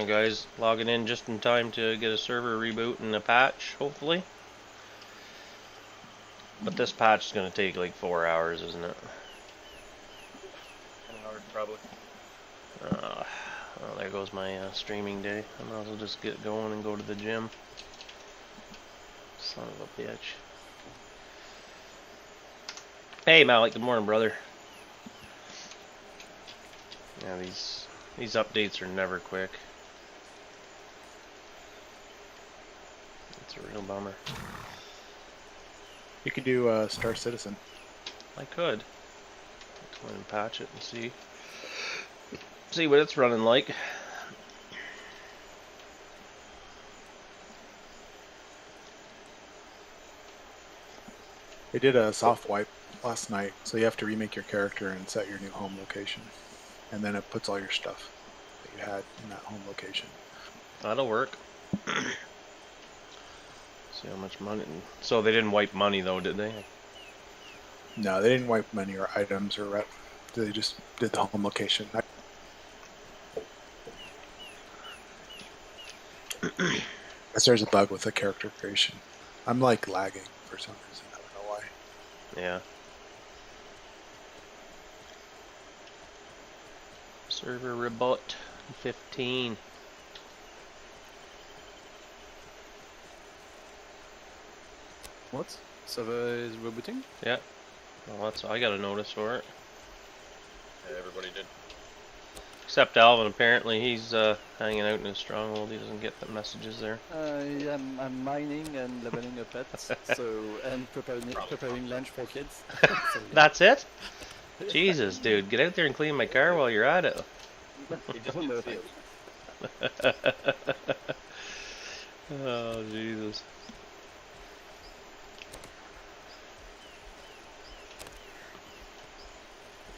guys. Logging in just in time to get a server reboot and a patch, hopefully. But this patch is going to take like 4 hours, isn't it? 10 hours probably. Well, there goes my streaming day. I might as well just get going and go to the gym. Son of a bitch. Hey Malik, good morning, brother. Yeah, these updates are never quick. It's a real bummer. You could do Star Citizen. I could. Go and patch it and see what it's running like. They did a soft wipe last night, so you have to remake your character and set your new home location. And then it puts all your stuff that you had in that home location. That'll work. See how much money. So they didn't wipe money though, did they? No, they didn't wipe money or items or rep. They just did the home location. Guess there's a bug with the character creation. I'm like lagging for some reason. I don't know why. Yeah. Server rebut 15. What? Server is rebooting? Yeah. Well, that's I got a notice for it. Yeah, everybody did. Except Alvin, apparently he's hanging out in his stronghold. He doesn't get the messages there. I'm mining and leveling a pet, and preparing lunch for kids. So, yeah. That's it? Jesus, dude, get out there and clean my car while you're at it. He just No, didn't see it. Oh, Jesus.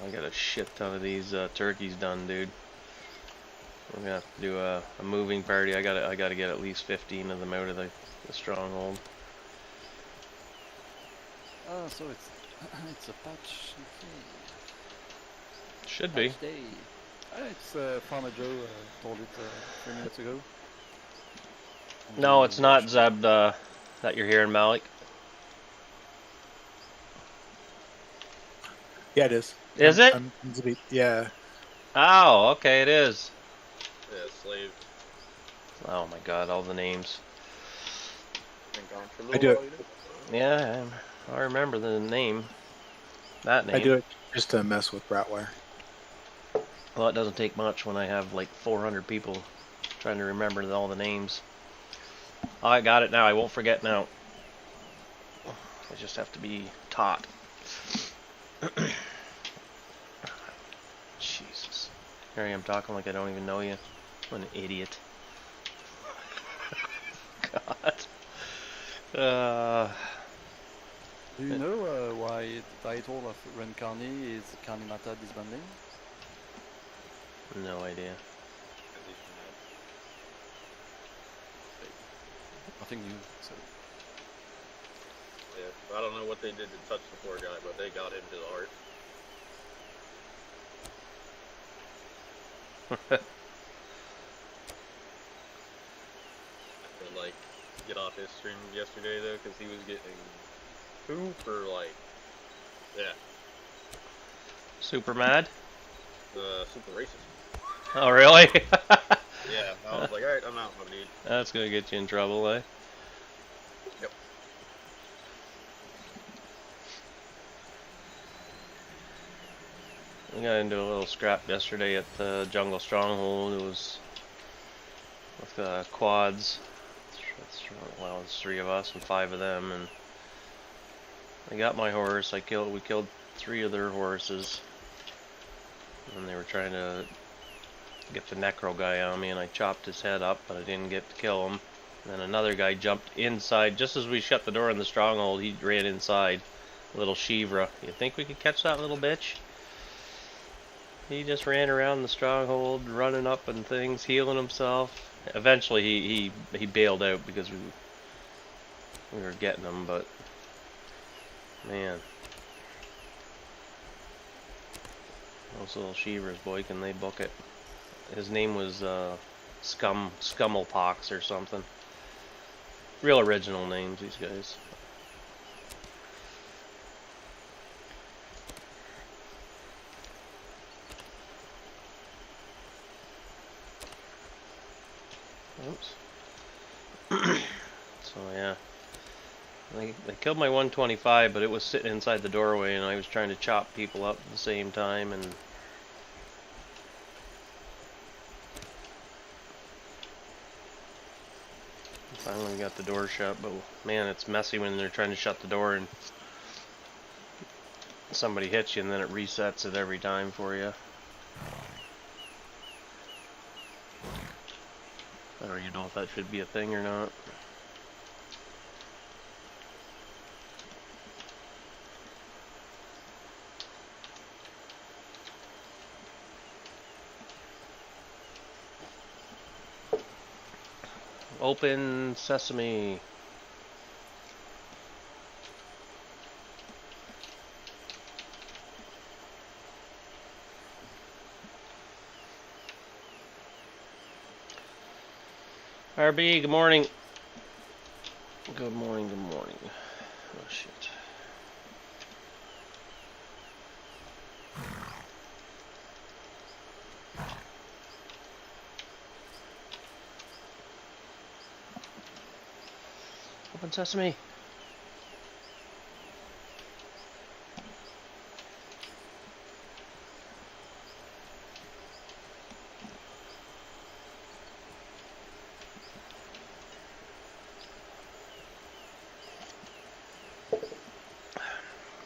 I got a shit ton of these turkeys done, dude. We're gonna have to do a moving party. I gotta get at least 15 of them out of the stronghold. Oh, so it's a patch. Okay. Should be. Patch day. It's Farmer Joe told it 3 minutes ago. No, it's not Zeb that you're hearing, Malik. Yeah, it is. Is it? Yeah. Oh, okay, it is. Yeah, slave. Oh my God, all the names. Been gone for a I little do it. while, you know? Yeah, I remember the name. That name. I do it just to mess with Bratwire. Well, it doesn't take much when I have like 400 people trying to remember all the names. Oh, I got it now. I won't forget now. I just have to be taught. Jesus. Here I am talking like I don't even know you. What an idiot. God. Do you know why the title of Ren Carney is Carney Mata Disbanding? No idea. Because he's mad. Nothing new. So Yeah, I don't know what they did to touch the poor guy, but they got him to the heart. I could like get off his stream yesterday though, because he was getting poo for like, yeah, Super mad? super racist. Oh, really? Yeah, I was like, alright, I'm out, my dude. That's gonna get you in trouble, eh? Yep. We got into a little scrap yesterday at the Jungle Stronghold. It was with quads. Well, it's 3 of us and 5 of them, and I got my horse. We killed 3 of their horses, and they were trying to get the necro guy on me, and I chopped his head up, but I didn't get to kill him. And then another guy jumped inside just as we shut the door in the stronghold. He ran inside, little Shivra. You think we could catch that little bitch? He just ran around the stronghold, running up and things, healing himself. Eventually, he bailed out because we were getting him, but man, those little Shivers, boy, can they book it. His name was Scummelpox or something. Real original names, these guys. Oops. So yeah, they killed my 125, but it was sitting inside the doorway, and I was trying to chop people up at the same time, and finally got the door shut. But man, it's messy when they're trying to shut the door and somebody hits you, and then it resets it every time for you. I don't even know if that should be a thing or not. Open sesame. RB, good morning. Good morning, good morning. Oh shit. Open sesame.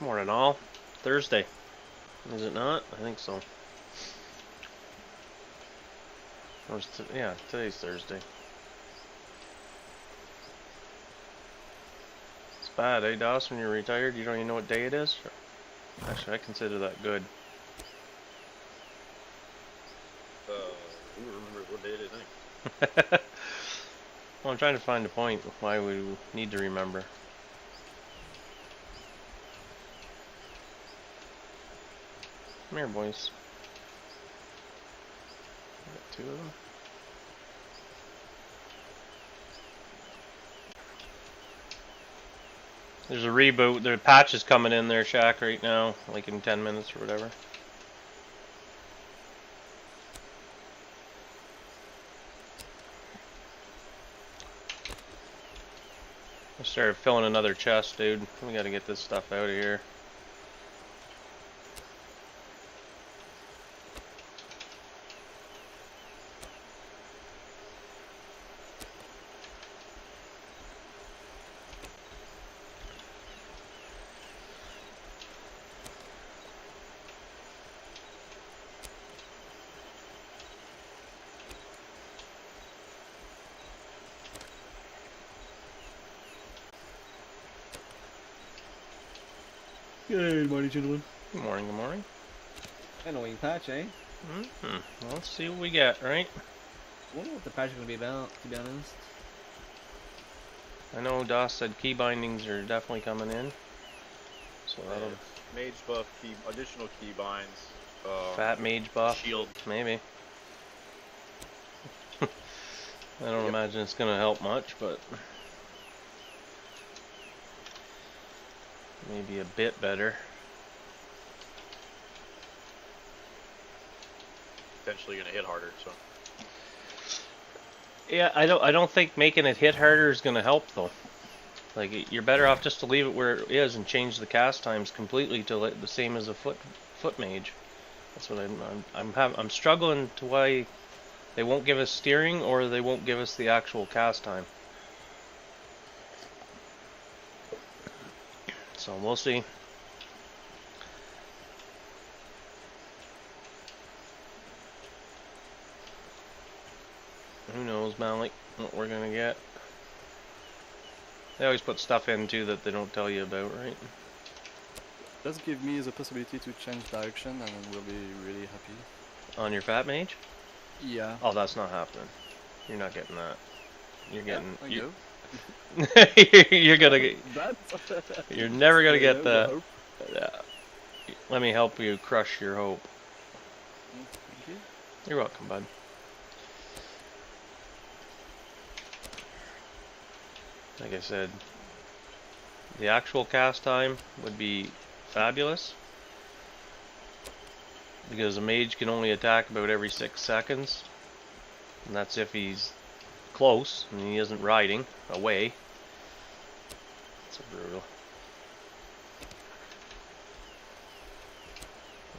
Morning all. Thursday. Is it not? I think so. Yeah, today's Thursday. It's bad, eh, Doss? When you're retired, you don't even know what day it is? Actually, I consider that good. Who remembers what day it is? I think. Well, I'm trying to find a point of why we need to remember. Come here, boys. Got two of them. There's a reboot. The patch is coming in there, Shaq, right now, like in 10 minutes or whatever. I started filling another chest, dude. We gotta get this stuff out of here. Good morning, gentlemen. Good morning, good morning. Annoying patch, eh? Well, let's see what we get, right? I wonder what the patch is going to be about, to be honest. I know Doss said key bindings are definitely coming in. So that'll... Mage buff, additional key binds. Fat mage buff. Shield. Maybe. I don't imagine it's gonna help much, but... maybe a bit better. Potentially gonna hit harder, so. Yeah, I don't think making it hit harder is gonna help though. Like, you're better off just to leave it where it is and change the cast times completely to the same as a foot mage. That's what I'm struggling to why they won't give us steering or they won't give us the actual cast time. So we'll see. Who knows, Malik, what we're gonna get. They always put stuff in too that they don't tell you about, right? Does give me the possibility to change direction and we'll be really happy. On your fat mage? Yeah. Oh, that's not happening. You're not getting that. You're getting... Yeah, you're gonna get... You're never gonna get that. Hope. Yeah. Let me help you crush your hope. Thank you. You're welcome, bud. Like I said, the actual cast time would be fabulous, because a mage can only attack about every 6 seconds, and that's if he's close and he isn't riding away. It's so brutal.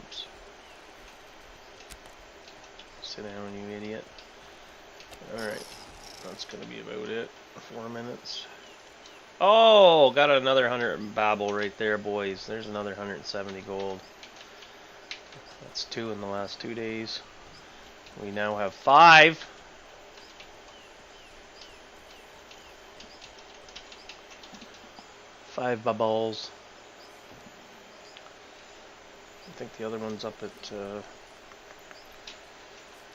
Oops. Sit down, you idiot. Alright, that's gonna be about it. 4 minutes. Oh, got another 100 babble right there, boys. There's another 170 gold. That's 2 in the last 2 days. We now have 5. Five bubbles. I think the other one's up at,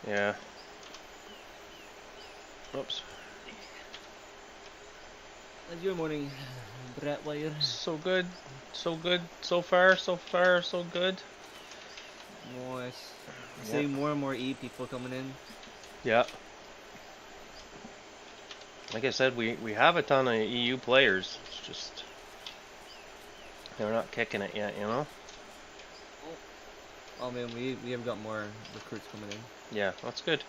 yeah. Oops. How's your morning, Bratwire? So good. So good. So far, so good. Nice. Seeing more and more E people coming in. Yeah. Like I said, we have a ton of EU players. It's just they're not kicking it yet, you know? Oh man, we have got more recruits coming in. Yeah, that's good.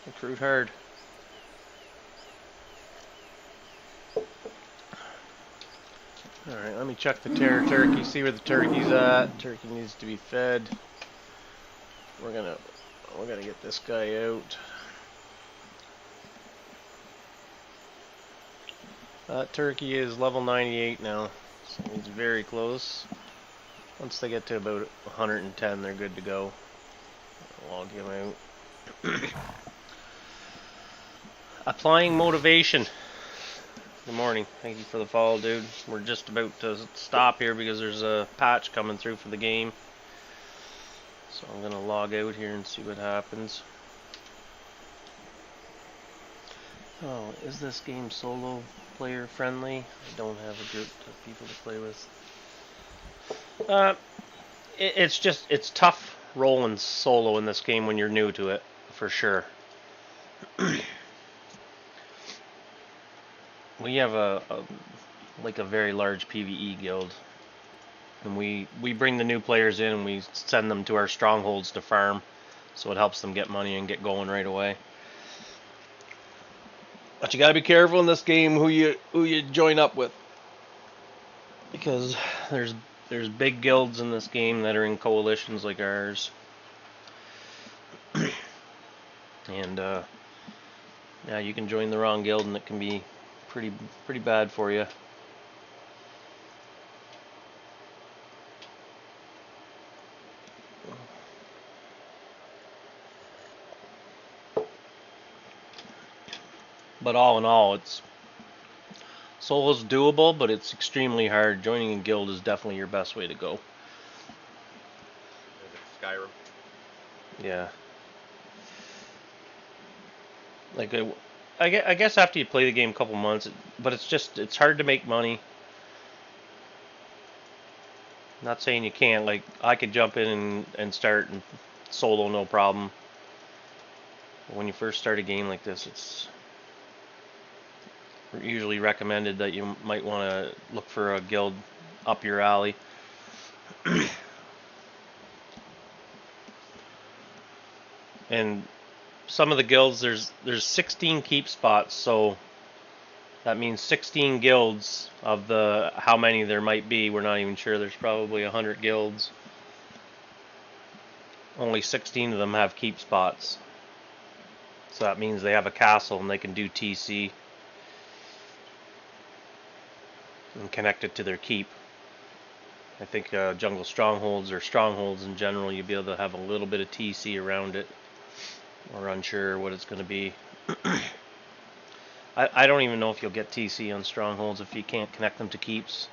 Recruit hard. Alright, let me check the turkey, see where the turkey's at. Turkey needs to be fed. We're gonna get this guy out. That turkey is level 98 now, so he's very close. Once they get to about 110, they're good to go. I'll log him out. Applying motivation. Good morning. Thank you for the follow, dude. We're just about to stop here because there's a patch coming through for the game. So I'm gonna log out here and see what happens. Oh, is this game solo player friendly? I don't have a group of people to play with. It's tough rolling solo in this game when you're new to it, for sure. We have a very large PvE guild, and we bring the new players in and we send them to our strongholds to farm, so it helps them get money and get going right away. But you gotta be careful in this game who you join up with, because there's big guilds in this game that are in coalitions like ours, and yeah, you can join the wrong guild and it can be pretty bad for you. But all in all, solo's doable, but it's extremely hard. Joining a guild is definitely your best way to go. Is it Skyrim? Yeah. Like I guess after you play the game a couple months, but it's hard to make money. Not saying you can't. Like, I could jump in and start and solo no problem. But when you first start a game like this, it's usually recommended that you might want to look for a guild up your alley. And some of the guilds, there's 16 keep spots, so that means 16 guilds of the how many there might be. We're not even sure. There's probably 100 guilds. Only 16 of them have keep spots. So that means they have a castle and they can do TC and connect it to their keep. I think jungle strongholds or strongholds in general, you'll be able to have a little bit of TC around it. Or unsure what it's going to be. I don't even know if you'll get TC on strongholds if you can't connect them to keeps.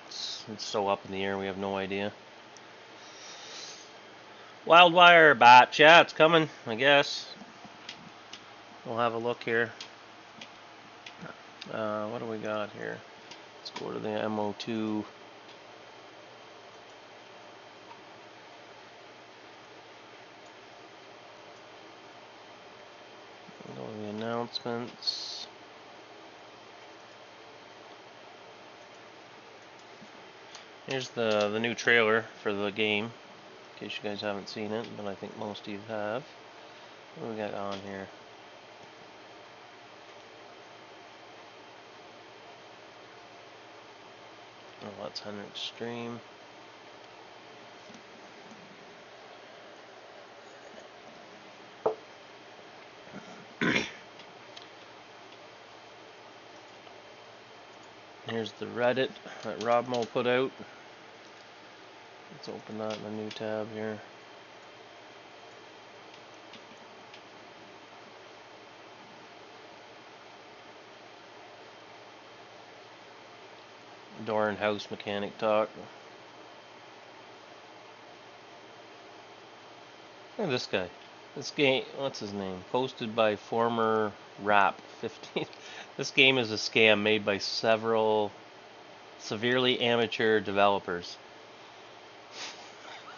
It's so up in the air, we have no idea. Wildwire batch, yeah, it's coming, I guess. We'll have a look here. What do we got here? Let's go to the MO2. Go to the announcements. Here's the new trailer for the game, in case you guys haven't seen it, but I think most of you have. What do we got on here? Oh, that's 100 stream. Here's the Reddit that Robmo put out. Let's open that in a new tab here. Door and house mechanic talk. Look at this guy. This game, what's his name? Posted by former Rap 15. This game is a scam made by several severely amateur developers.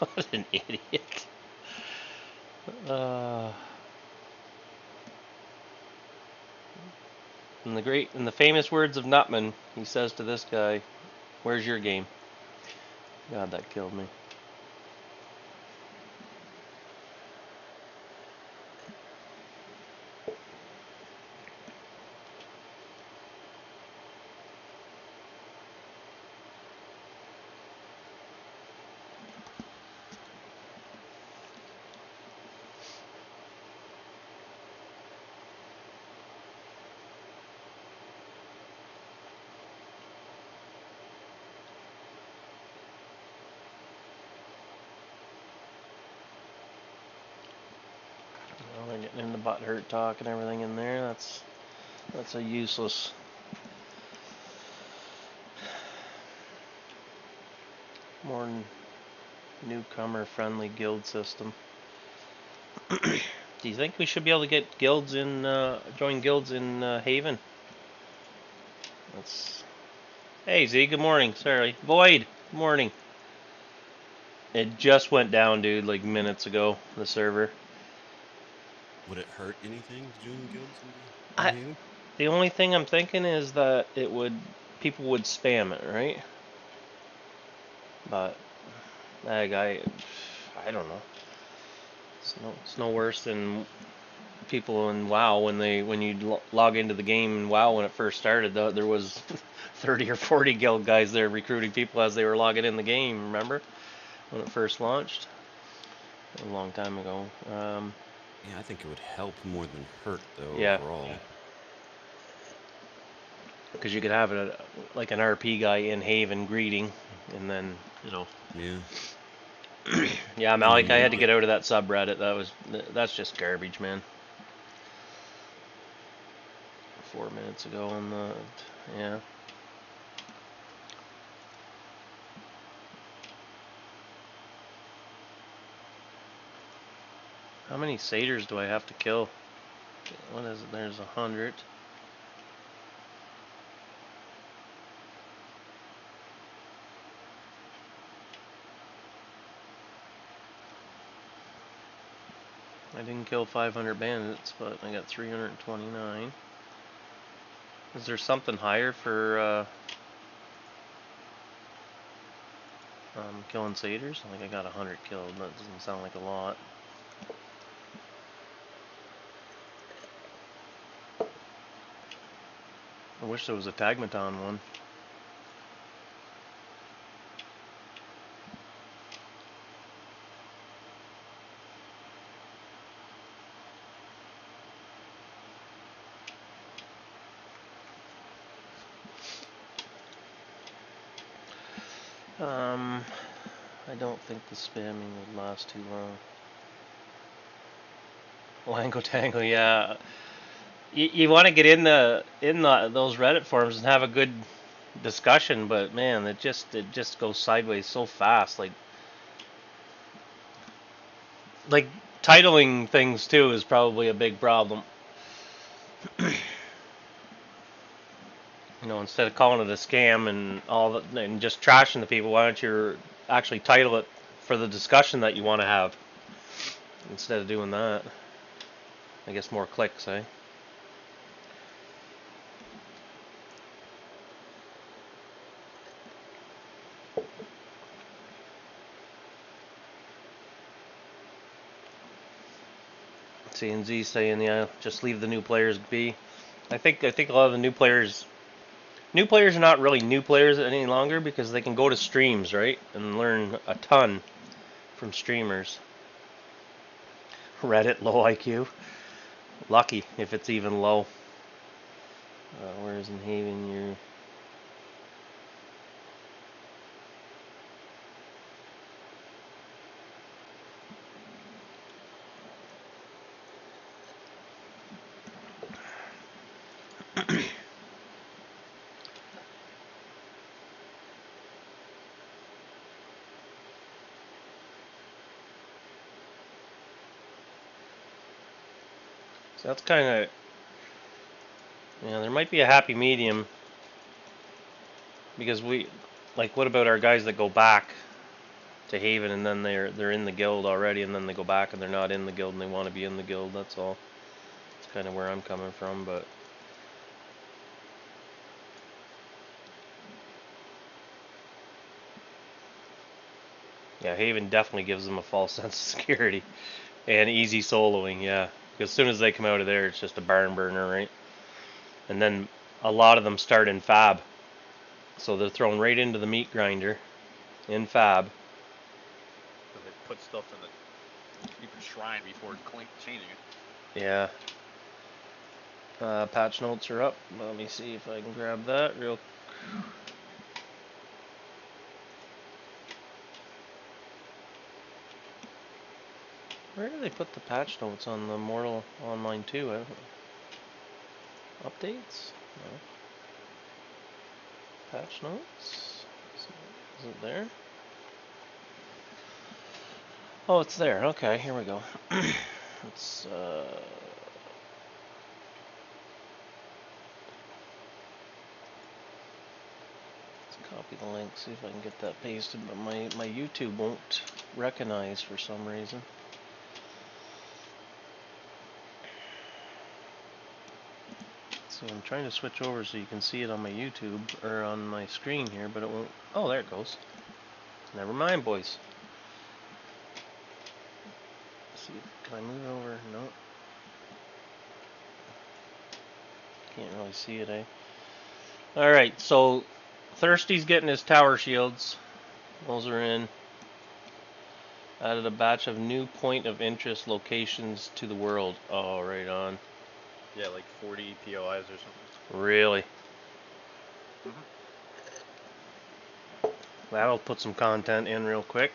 What an idiot. In the famous words of Nutman, he says to this guy, "Where's your game?" God, that killed me. They're getting into butthurt talk and everything in there. That's a useless. More newcomer-friendly guild system. Do you think we should be able to get guilds in, join guilds in Haven? Hey Z, good morning. Sorry, Void. Good morning. It just went down, dude, like minutes ago. The server. Would it hurt anything to join guilds in Haven? The only thing I'm thinking is that people would spam it, right? But that guy, I don't know. It's no worse than people in WoW when you log into the game in WoW when it first started. There was 30 or 40 guild guys there recruiting people as they were logging in the game. Remember when it first launched? A long time ago. Yeah, I think it would help more than hurt, though, yeah. overall. Because you could have it like an RP guy in Haven greeting, and then, you know. Yeah. Yeah, Malik, I had to get out of that subreddit. That's just garbage, man. 4 minutes ago on the, yeah. How many satyrs do I have to kill? What is it? There's 100. I didn't kill 500 bandits, but I got 329. Is there something higher for killing satyrs? I think I got 100 killed. That doesn't sound like a lot. I wish there was a Tagmaton one. I don't think the spamming would last too long. Wango Tango, yeah. You want to get in those Reddit forums and have a good discussion, but man, it just goes sideways so fast. Like titling things too is probably a big problem. You know, instead of calling it a scam and just trashing the people, why don't you actually title it for the discussion that you want to have instead of doing that? I guess more clicks, eh? CNZ saying, yeah, just leave the new players be. I think a lot of the new players are not really new players any longer because they can go to streams, right, and learn a ton from streamers. Reddit low IQ. Lucky if it's even low. Where's in Haven you're... So that's kind of... Yeah, there might be a happy medium. Because we... Like, what about our guys that go back to Haven and then they're in the guild already and then they go back and they're not in the guild and they want to be in the guild, that's all. That's kind of where I'm coming from, but... Yeah, Haven definitely gives them a false sense of security. And easy soloing, yeah. Because as soon as they come out of there, it's just a barn burner, right? And then a lot of them start in Fab. So they're thrown right into the meat grinder in Fab. So they put stuff in the secret shrine before changing it. Yeah. Patch notes are up. Let me see if I can grab that real. Where do they put the patch notes on the Mortal Online 2? Updates? No. Patch notes? Is it there? Oh, it's there. Okay, here we go. Let's copy the link, see if I can get that pasted, but my YouTube won't recognize for some reason. So I'm trying to switch over so you can see it on my YouTube, or on my screen here, but it won't. Oh, there it goes. Never mind, boys. Let's see, can I move it over? No. Can't really see it, eh? Alright, so Thirsty's getting his tower shields. Those are in. Added a batch of new point of interest locations to the world. Oh, right on. Yeah, like 40 POIs or something. Really? That'll put some content in real quick.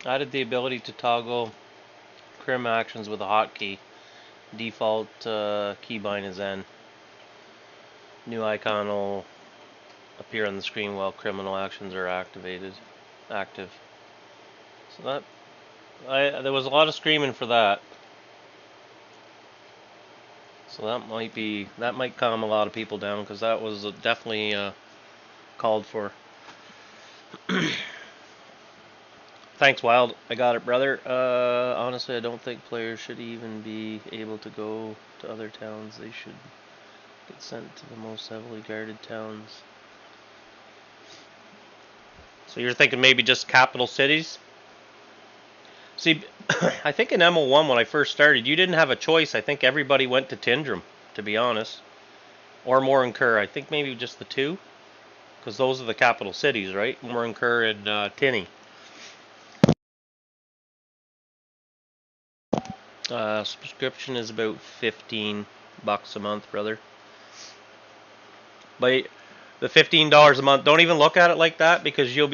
Added the ability to toggle crim actions with a hotkey. Default keybind is N. New icon will appear on the screen while criminal actions are active. So there was a lot of screaming for that. So that might calm a lot of people down because that was definitely called for. Thanks, Wild. I got it, brother. Honestly, I don't think players should even be able to go to other towns. They should get sent to the most heavily guarded towns. So you're thinking maybe just capital cities? See, I think in MO1 when I first started, you didn't have a choice. I think everybody went to Tindrum, to be honest. Or Morinkur. I think maybe just the two. Because those are the capital cities, right? Morinkur and Tinny. Subscription is about $15 a month, brother. But the $15 a month, don't even look at it like that because you'll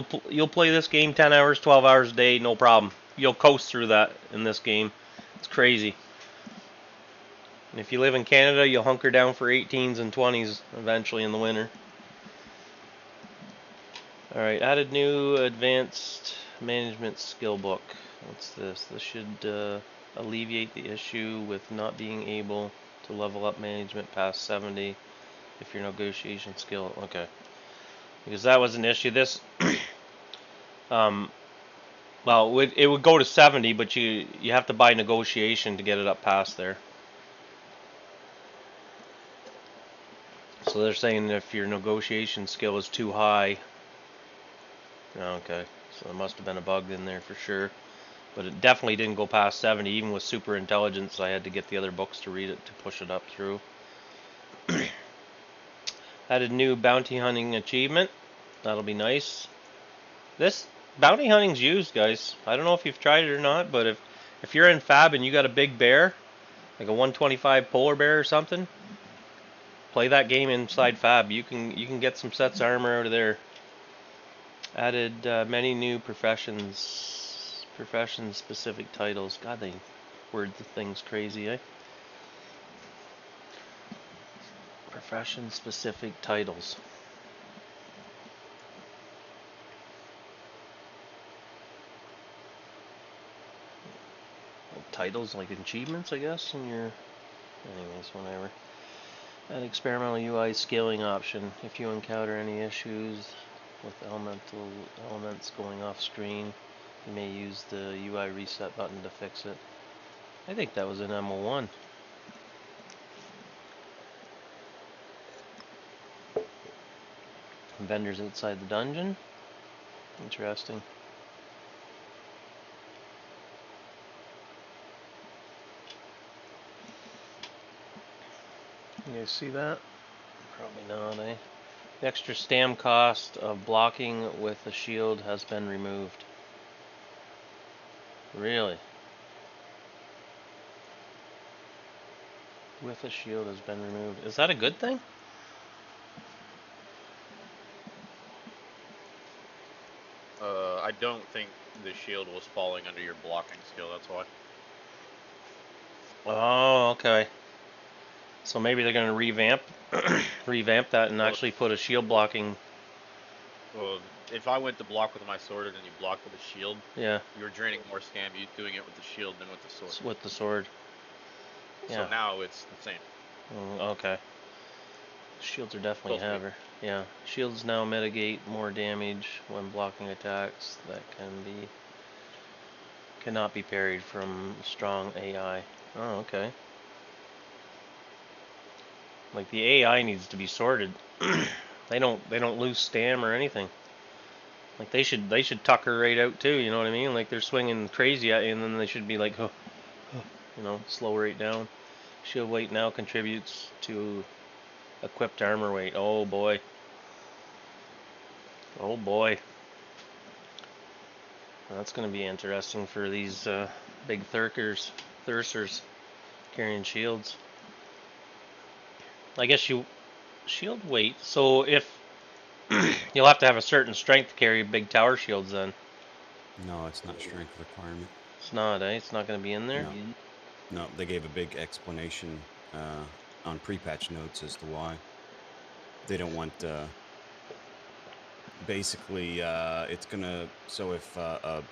play this game 10 hours, 12 hours a day, no problem. You'll coast through that in this game. It's crazy. And if you live in Canada, you'll hunker down for 18s and 20s eventually in the winter. Alright, added new advanced management skill book. What's this? This should alleviate the issue with not being able to level up management past 70 if your negotiation skill... Okay. Because that was an issue. This... well, it would go to 70, but you have to buy negotiation to get it up past there. So they're saying if your negotiation skill is too high... Okay, so there must have been a bug in there for sure. But it definitely didn't go past 70, even with super intelligence. I had to get the other books to read it to push it up through. Added new bounty hunting achievement. That'll be nice. This bounty hunting's used, guys. I don't know if you've tried it or not, but if you're in Fab and you got a big bear, like a 125 polar bear or something, play that game inside Fab. You can get some sets of armor out of there. Added many new profession-specific titles. God, they word the things crazy, eh? Profession-specific titles. Titles like achievements, I guess, in your... Anyways, whatever. An experimental UI scaling option. If you encounter any issues with elements going off screen, you may use the UI reset button to fix it. I think that was in MO1. Vendors outside the dungeon. Interesting. You guys see that? Probably not, eh? The extra stam cost of blocking with a shield has been removed. Really? With a shield has been removed. Is that a good thing? I don't think the shield was falling under your blocking skill, that's why. Oh, okay. So maybe they're going to revamp that and Well, actually put a shield blocking. Well, if I went to block with my sword and you blocked with a shield, Yeah, you were draining more stam doing it with the shield than with the sword. with the sword. Yeah. So now it's the same. Okay. Shields are definitely Supposed to be. heavier. Yeah. Shields now mitigate more damage when blocking attacks that cannot be parried from strong AI. Oh, okay. Like the AI needs to be sorted. They don't lose stam or anything. Like they should tuck her right out too. You know what I mean? Like they're swinging crazy at you, and then they should be like, you know, slow right down. Shield weight now contributes to equipped armor weight. Oh boy. Oh boy. That's going to be interesting for these big thirsters carrying shields. I guess shield weight. So if you'll have to have a certain strength to carry big tower shields, then No, it's not strength requirement. it's not. It's not going to be in there. No, they gave a big explanation on pre-patch notes as to why. They don't want. Basically, it's gonna. So if a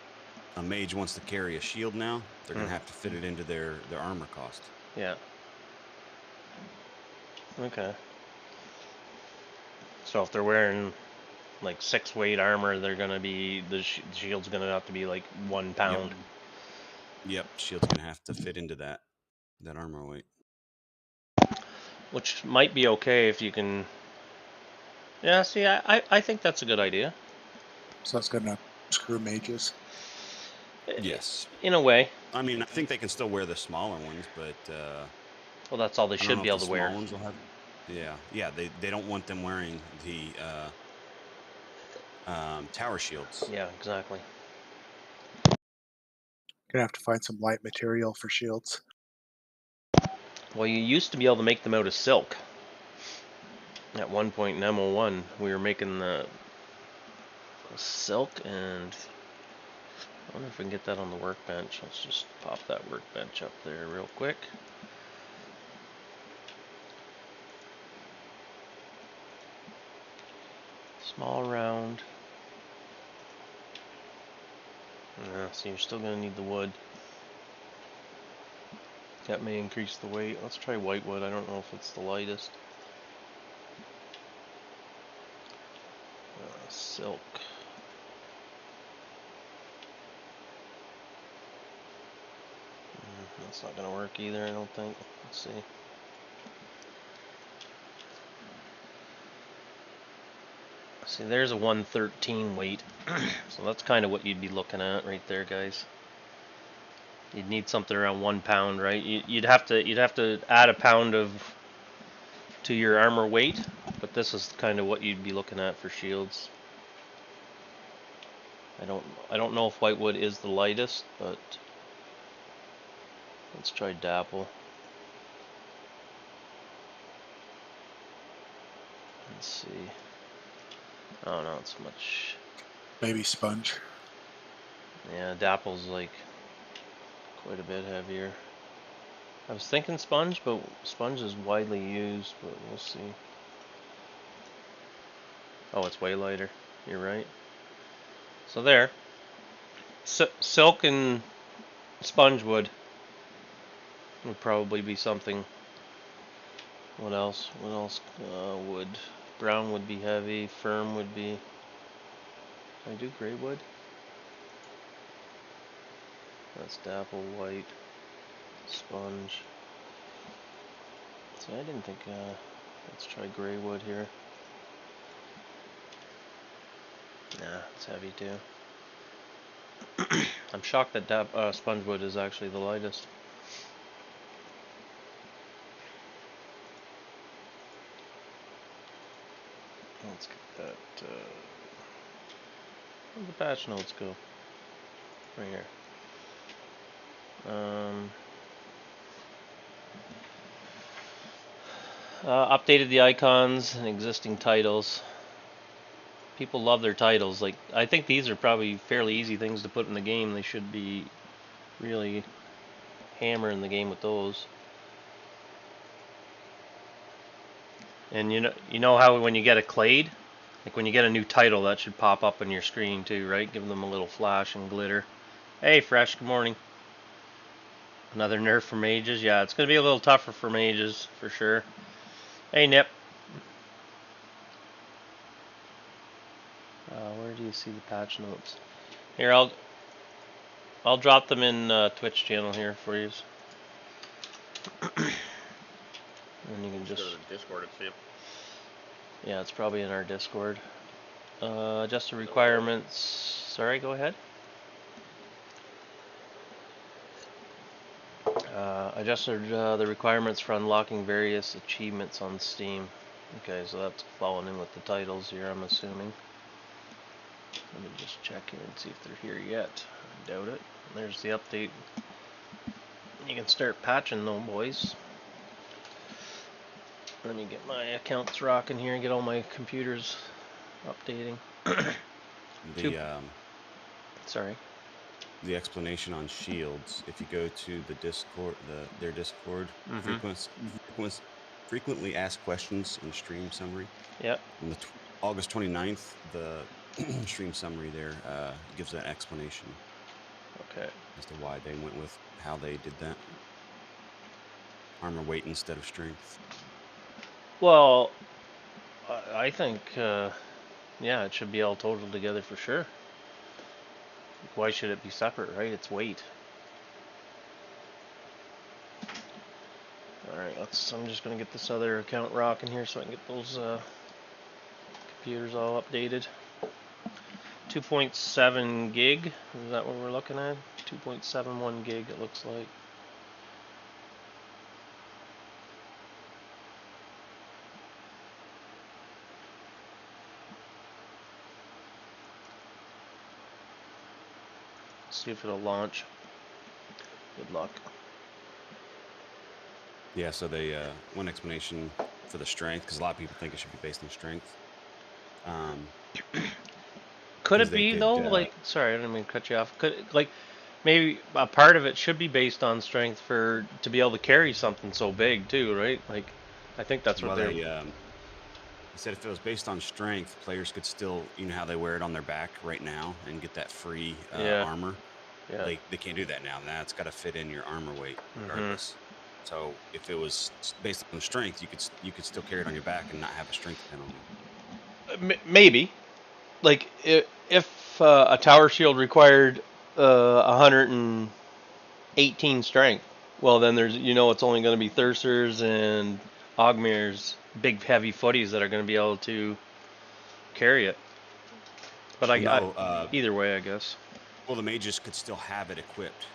mage wants to carry a shield now, they're gonna have to fit it into their armor cost. Yeah. Okay. So if they're wearing like 6 weight armor, they're gonna be the shield's gonna have to be like 1 pound. Yep, shield's gonna have to fit into that armor weight. Which might be okay if you can. Yeah, see, I think that's a good idea. So that's going to screw mages. Yes. In a way. I mean, I think they can still wear the smaller ones, but Well, that's all they should be able to wear. Small ones will have, yeah. They don't want them wearing the tower shields. Yeah, exactly. Gonna have to find some light material for shields. Well, you used to be able to make them out of silk. At one point in MO1, we were making the silk, and I wonder if we can get that on the workbench. Let's just pop that workbench up there real quick. Small round. Yeah, so you're still going to need the wood. That may increase the weight. Let's try white wood. I don't know if it's the lightest. Silk. That's not going to work either, I don't think. Let's see. See, there's a 113 weight. So that's kind of what you'd be looking at right there, guys. You'd need something around 1 pound, right? You'd have to add a pound to your armor weight, but this is kind of what you'd be looking at for shields. I don't know if whitewood is the lightest, but let's try dapple. Let's see. Oh no, it's much. Maybe sponge. Yeah, dapple's like quite a bit heavier. I was thinking sponge, but sponge is widely used, but we'll see. Oh, it's way lighter. You're right. So there. Silk and sponge wood would probably be something. What else? What else? Wood. Brown would be heavy. Firm would be. Can I do gray wood? That's dapple, white, sponge. See, I didn't think. Let's try gray wood here. Nah, it's heavy too. I'm shocked that sponge wood is actually the lightest. Let's get that. Where'd the patch notes go? Right here. Updated the icons and existing titles. People love their titles. Like, I think these are probably fairly easy things to put in the game. They should be really hammering the game with those. And you know how when you get a clade, like when you get a new title, that should pop up on your screen too, right? Give them a little flash and glitter. Hey, Fresh, good morning. Another nerf for mages. Yeah, it's going to be a little tougher for mages, for sure. Hey, Nip. Where do you see the patch notes? Here, I'll drop them in Twitch channel here for you. And you can just go to Discord and see them. Yeah, it's probably in our Discord. Just the requirements. Sorry, go ahead. Adjusted the requirements for unlocking various achievements on Steam. Okay, so that's falling in with the titles here, I'm assuming. Let me just check here and see if they're here yet. I doubt it. There's the update. You can start patching though, boys. Let me get my accounts rocking here and get all my computers updating. Sorry. The explanation on shields. If you go to the Discord, their Discord, frequently asked questions in stream summary. Yep. On the August 29th, the stream summary there gives that explanation. Okay. As to why they went with how they did that. Armor weight instead of strength. Well, I think, yeah, it should be all totaled together for sure. Why should it be separate, right? It's weight. Alright, I'm just going to get this other account rocking here so I can get those computers all updated. 2.7 gig, is that what we're looking at? 2.71 gig it looks like. See if it'll launch. Good luck. Yeah, so they one explanation for the strength, because a lot of people think it should be based on strength. Could it be though? Like, sorry, I didn't mean to cut you off. Like maybe a part of it should be based on strength to be able to carry something so big too, right? Like, I think that's what they said. If it was based on strength, players could still, you know how they wear it on their back right now and get that free armor. Yeah. They can't do that now. Now it's got to fit in your armor weight regardless. So if it was based on strength, you could still carry it on your back and not have a strength penalty. Maybe, like if a tower shield required 118 strength, well then there's it's only going to be Thursers and Ogmirs, big heavy footies that are going to be able to carry it. But either way, I guess. Well, the mages could still have it equipped,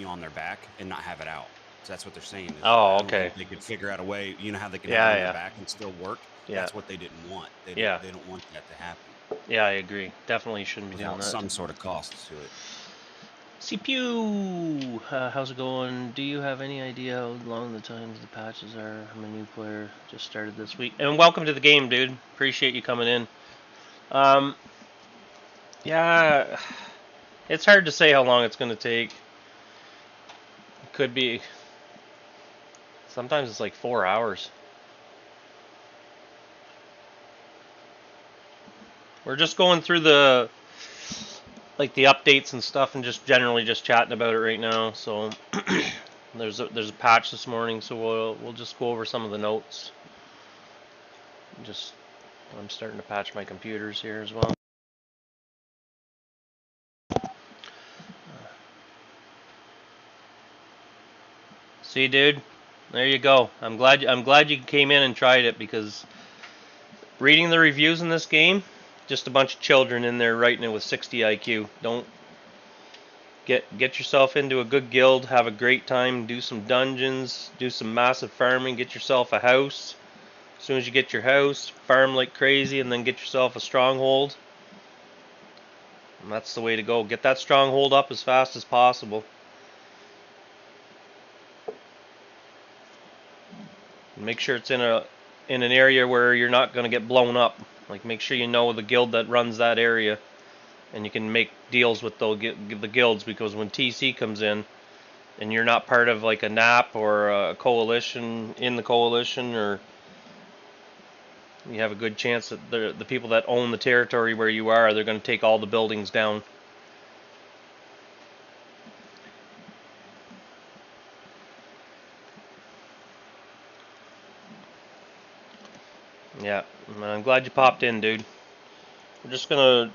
on their back and not have it out. So that's what they're saying. Oh, okay. They could figure out a way. You know how they can Yeah, have it on yeah. their back and still work. Yeah. That's what they didn't want. They don't want that to happen. Yeah, I agree. Definitely shouldn't be doing without that. some sort of cost to it. CPU, how's it going? Do you have any idea how long the times the patches are? I'm a new player, just started this week. And welcome to the game, dude. Appreciate you coming in. Yeah, it's hard to say how long it's going to take. It could be, sometimes it's like 4 hours. We're just going through the updates and stuff, and just generally just chatting about it right now. So there's a patch this morning, so we'll just go over some of the notes. I'm starting to patch my computers here as well. See, dude, there you go. I'm glad you came in and tried it, because reading the reviews in this game, just a bunch of children in there writing it with 60 IQ. Don't get yourself into a good guild, have a great time, do some dungeons, do some massive farming, get yourself a house. As soon as you get your house, farm like crazy, and then get yourself a stronghold. And that's the way to go. Get that stronghold up as fast as possible. And make sure it's in an area where you're not going to get blown up. Like, make sure you know the guild that runs that area, and you can make deals with the guilds, because when TC comes in and you're not part of like a NAP or a coalition, or you have a good chance that the people that own the territory where you are, they're going to take all the buildings down. Yeah, I'm glad you popped in, dude. We're just gonna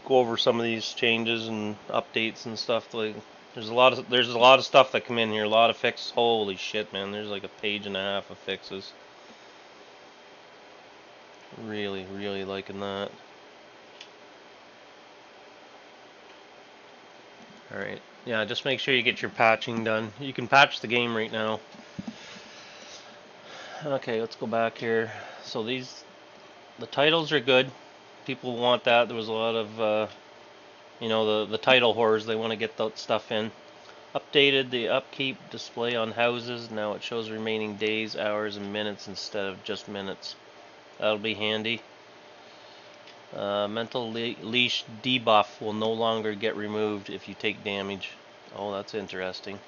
go over some of these changes and updates and stuff. Like, there's a lot of stuff that come in here, a lot of fixes. Holy shit, man! There's like a page and a half of fixes. Really, really liking that. All right, yeah, just make sure you get your patching done. You can patch the game right now. Okay, let's go back here. So the titles are good. People want that. There was a lot of, the title whores. They want to get that stuff in. Updated the upkeep display on houses. Now it shows remaining days, hours, and minutes instead of just minutes. That'll be handy. Mental leash debuff will no longer get removed if you take damage. Oh, that's interesting.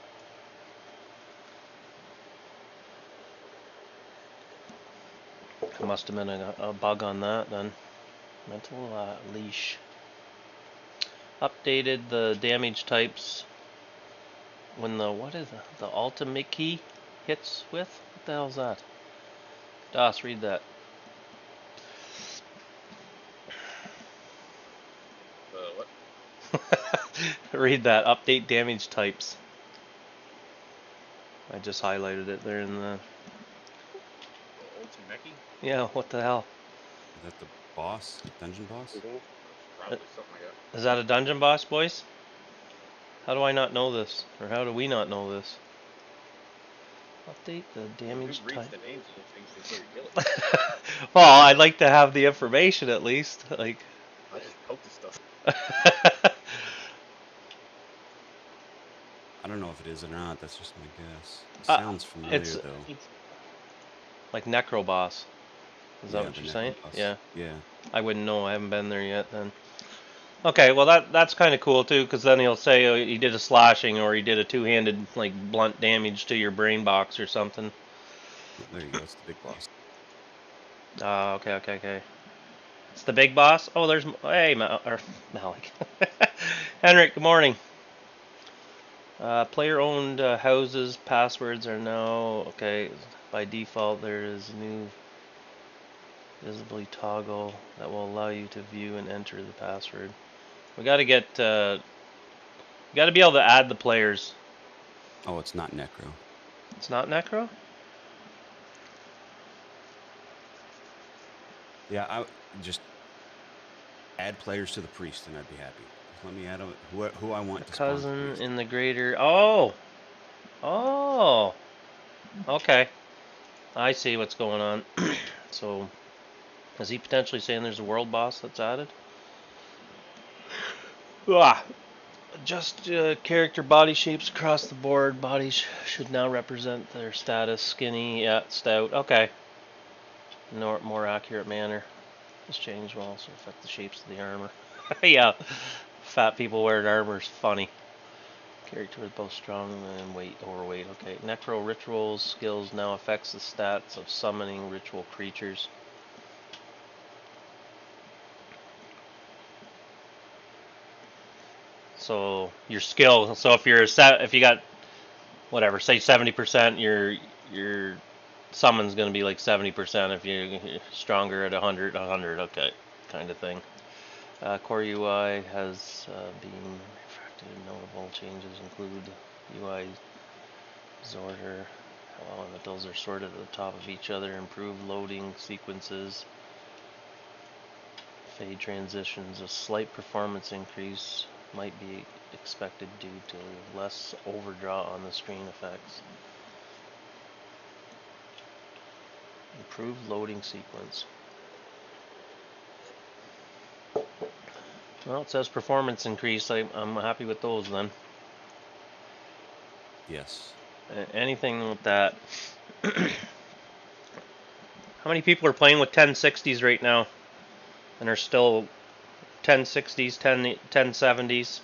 Must have been a bug on that then. Mental leash. Updated the damage types when the ultimate key hits with? What the hell's that? Das, read that. What? Read that. Update damage types. I just highlighted it there in the... Yeah, what the hell? Is that the boss? Dungeon boss? Probably something like that. Is that a dungeon boss, boys? How do I not know this? Or how do we not know this? Update the damage type. The names of things before you kill it? Well, I'd like to have the information at least. Like, I just poke the stuff. I don't know if it is or not. That's just my guess. It sounds familiar, though. It's like Necroboss. Is that what you're saying? Yeah. Yeah. I wouldn't know. I haven't been there yet then. Okay, well that's kind of cool too, because then he'll say he did a slashing or he did a two-handed like blunt damage to your brain box or something. There you go. It's the big boss. Okay. It's the big boss. Oh, there's Malik. Henrik, good morning. Player-owned houses passwords are now okay. By default, there is a new visibly toggle that will allow you to view and enter the password. We got to get, got to be able to add the players. Oh, it's not Necro. It's not Necro? Yeah, I just add players to the priest and I'd be happy. Let me add who I want to cousin spawn. in the greater. Oh, okay. I see what's going on. So, is he potentially saying there's a world boss that's added? Just character body shapes across the board. Bodies should now represent their status. Skinny, yeah, stout. Okay. More accurate manner. This change will also affect the shapes of the armor. Yeah. Fat people wearing armor is funny. Character with both strong and overweight. Okay. Necro rituals skills now affects the stats of summoning ritual creatures. So your skill. So if you got whatever, say 70%, your summon's gonna be like 70%. If you're stronger at 100, okay, kind of thing. Core UI has been refactored. Notable changes include UI disorder. Elementals are sorted at the top of each other. Improved loading sequences. Fade transitions. A slight performance increase might be expected due to less overdraw on the screen effects. Improved loading sequence. Well, it says performance increase. I'm happy with those then. Yes. Anything with that. How many people are playing with 1060s right now? And are still 1060s, 1070s?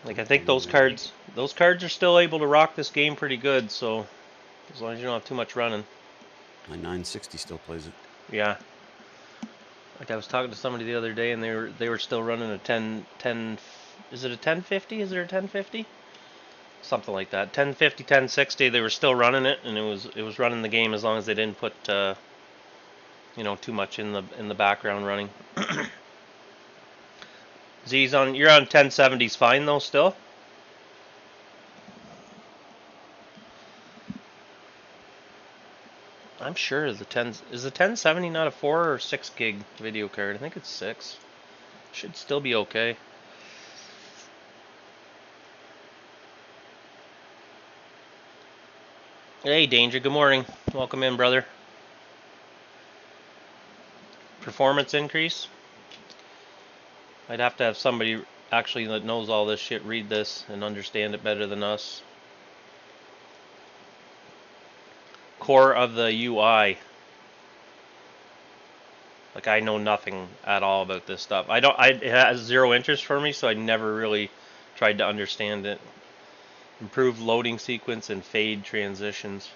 Like, I think those cards are still able to rock this game pretty good, so as long as you don't have too much running. My 960 still plays it. Yeah. Like, I was talking to somebody the other day, and they were still running a 10. Is it a 1050? Is there a 1050? Something like that. 1050, 1060. They were still running it, and it was running the game as long as they didn't put too much in the background running. Z's you're on 1070s fine though still? I'm sure is the 1070 not a 4 or 6 gig video card? I think it's 6. Should still be okay. Hey Danger, good morning. Welcome in, brother. Performance increase? I'd have to have somebody actually that knows all this shit read this and understand it better than us. Core of the UI. Like, I know nothing at all about this stuff. It has zero interest for me, so I never really tried to understand it. Improved loading sequence and fade transitions.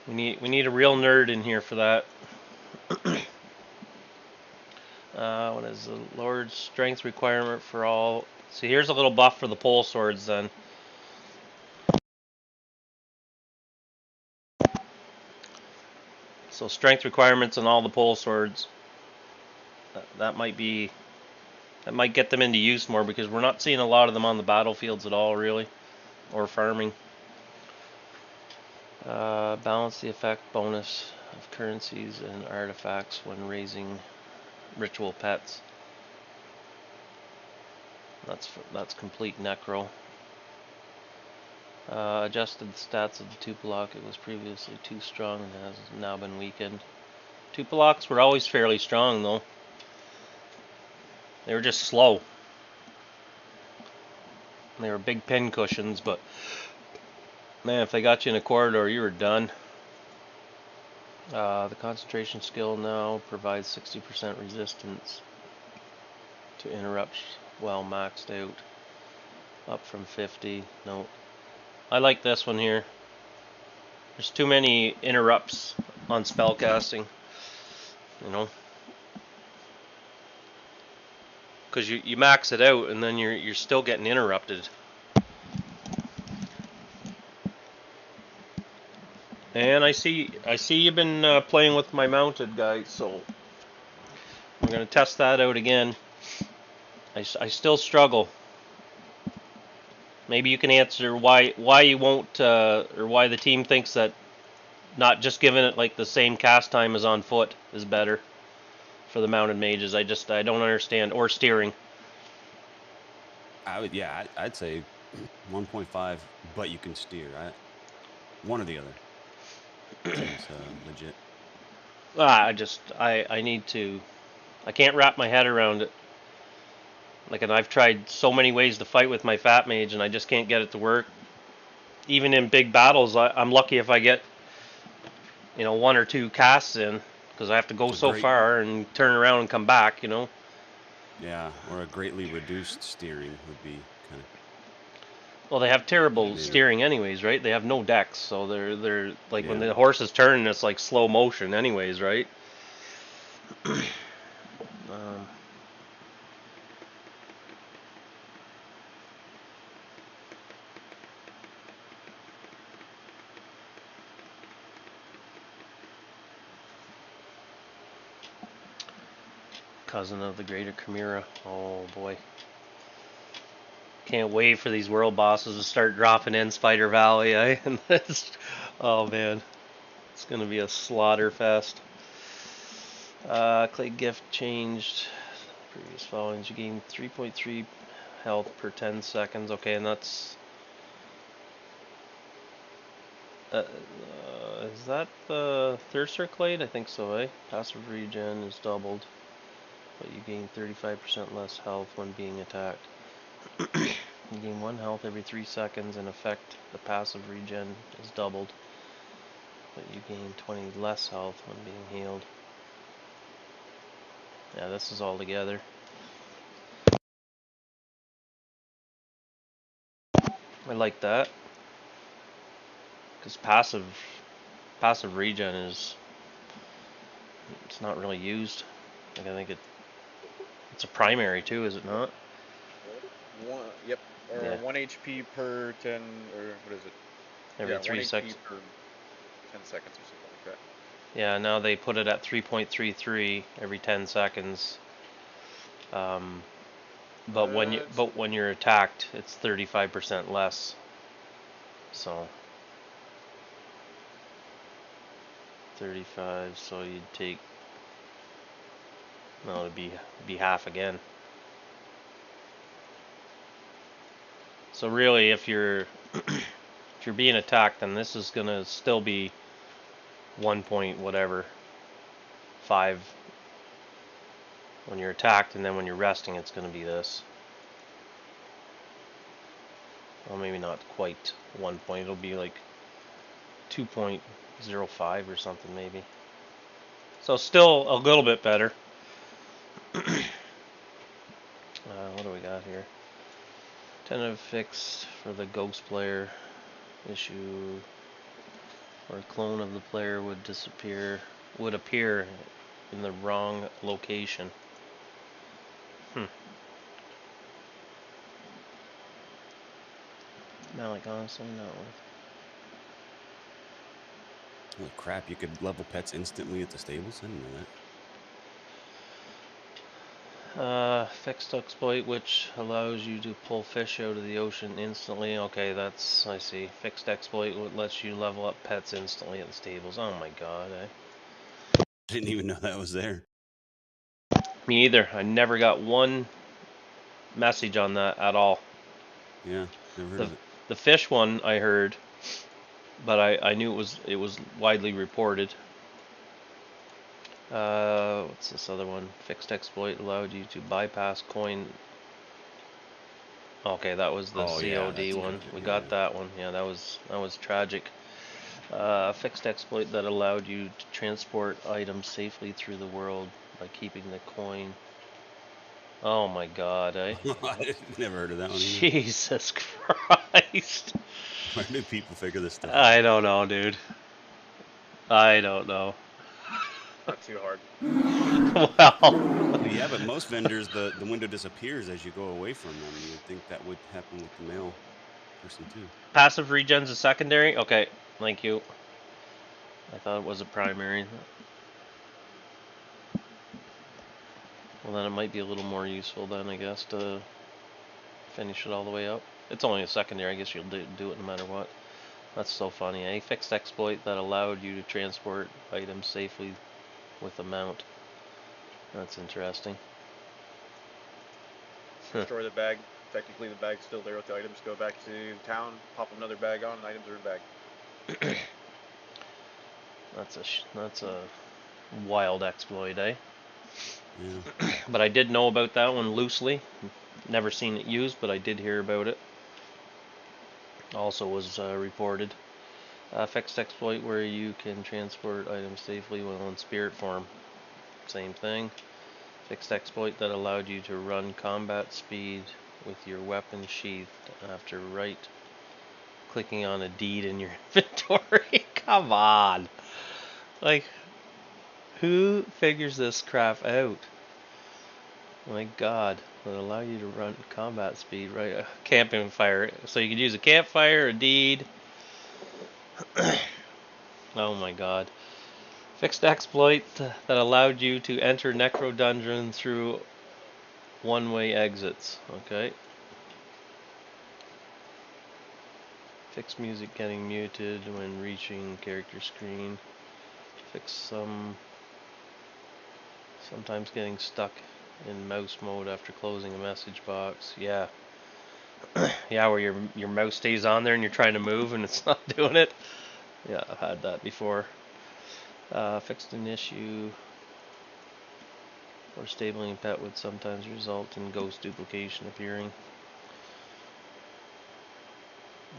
We need a real nerd in here for that. What is the lowered strength requirement for all? So here's a little buff for the pole swords then. So strength requirements on all the pole swords. That might get them into use more, because we're not seeing a lot of them on the battlefields at all, really, or farming. Balance the effect bonus of currencies and artifacts when raising ritual pets. That's complete necro. Adjusted the stats of the Tupilok. It was previously too strong and has now been weakened. Tupiloks were always fairly strong though. They were just slow. They were big pin cushions, but man, if they got you in a corridor, you were done. The concentration skill now provides 60% resistance to interrupts while maxed out. Up from 50. No. I like this one here. There's too many interrupts on spellcasting. Because you max it out and then you're still getting interrupted. And I see you've been playing with my mounted guy, so I'm gonna test that out again. I still struggle. Maybe you can answer why you won't, or why the team thinks that not just giving it like the same cast time as on foot is better for the mounted mages. I don't understand. Or steering. I'd say 1.5, but you can steer. One or the other. Seems legit. I need to. I can't wrap my head around it. Like, and I've tried so many ways to fight with my fat mage, and I just can't get it to work. Even in big battles, I'm lucky if I get, 1 or 2 casts in, because I have to go so far and turn around and come back. Yeah, or a greatly reduced steering would be kind of. Well, they have terrible steering anyways, right? They have no decks, so they're like when the horse is turning, it's like slow motion anyways, right? Cousin of the Greater Chimera. Oh boy. Can't wait for these world bosses to start dropping in Spider Valley, eh? And oh man. It's gonna be a slaughter fest. Clay gift changed. Previous followings, you gain 3.3 health per 10 seconds. Okay, and that's is that the Thirster Clade? I think so, eh? Passive regen is doubled, but you gain 35% less health when being attacked. You gain 1 health every 3 seconds. In effect, the passive regen is doubled, but you gain 20 less health when being healed. Yeah, this is all together. I like that, because passive regen it's not really used. Like, I think it's a primary too, is it not? Yep. Or 1 HP per 10, or what is it? Every 3 seconds. Per 10 seconds or something like that. Yeah, now they put it at 3.33 every 10 seconds. But when you're attacked, it's 35% less. So 35, so you'd take, no, it'd be half again. So really, if you're if you're being attacked, then this is gonna still be 1 point whatever 5 when you're attacked, and then when you're resting, it's gonna be this. Well, maybe not quite 1 point. It'll be like 2.05 or something maybe. So still a little bit better. What do we got here? Tentative fix for the ghost player. Issue or a clone of the player would appear in the wrong location. Now, like, honestly, not worth. Holy crap, you could level pets instantly at the stables? I didn't know that. Fixed exploit, which allows you to pull fish out of the ocean instantly. Okay, I see. Fixed exploit lets you level up pets instantly at the stables. Oh my god, I didn't even know that was there. Me either. I never got one message on that at all. Yeah, never heard of it. The fish one I heard, but I knew it was widely reported. What's this other one? Fixed exploit allowed you to bypass coin. Okay, that was the COD one. We got that one. Yeah, that was tragic. Fixed exploit that allowed you to transport items safely through the world by keeping the coin. Oh my god, eh? I never heard of that one either. Jesus Christ. Where do people figure this stuff out? I don't know, dude. I don't know. Not too hard. Well, yeah, but most vendors, the window disappears as you go away from them. You'd think that would happen with the male person too. Passive regen's a secondary? Okay, thank you. I thought it was a primary. Well, then it might be a little more useful then, I guess, to finish it all the way up. It's only a secondary, I guess you'll do it no matter what. That's so funny. A fixed exploit that allowed you to transport items safely with a mount. That's interesting. Destroy the bag. Technically, the bag's still there with the items. Go back to town, pop another bag on, items are in bag. That's a wild exploit, eh? Yeah. But I did know about that one loosely. Never seen it used, but I did hear about it. Also was reported. Fixed exploit where you can transport items safely while in spirit form. Same thing. Fixed exploit that allowed you to run combat speed with your weapon sheathed after clicking on a deed in your inventory. Come on. Like, who figures this crap out? My God. That allow you to run combat speed, right? Camping fire. So you could use a campfire, a deed. Oh my God. Fixed exploit that allowed you to enter Necro Dungeon through one-way exits. Okay. Fixed music getting muted when reaching character screen. Sometimes getting stuck in mouse mode after closing a message box. Yeah. Yeah, where your mouse stays on there and you're trying to move and it's not doing it. Yeah, I've had that before. Fixed an issue or stabling pet would sometimes result in ghost duplication appearing.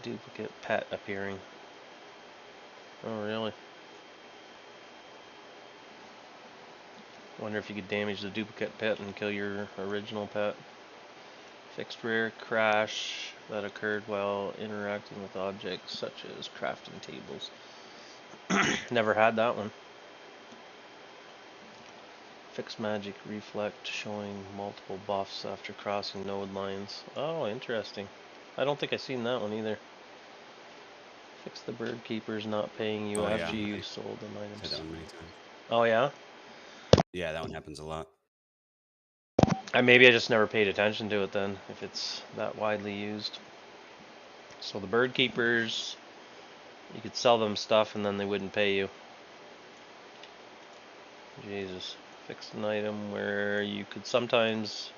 Duplicate pet appearing. Oh, really? Wonder if you could damage the duplicate pet and kill your original pet. Fixed rare crash that occurred while interacting with objects such as crafting tables. Never had that one. Fixed magic reflect showing multiple buffs after crossing node lines. Oh, interesting. I don't think I've seen that one either. Fix the bird keepers not paying you after you sold them items. Said that one many times. Oh yeah? Yeah, that one happens a lot. Maybe I just never paid attention to it then, if it's that widely used. So the bird keepers, you could sell them stuff and then they wouldn't pay you. Jesus. Fixed an item where you could sometimes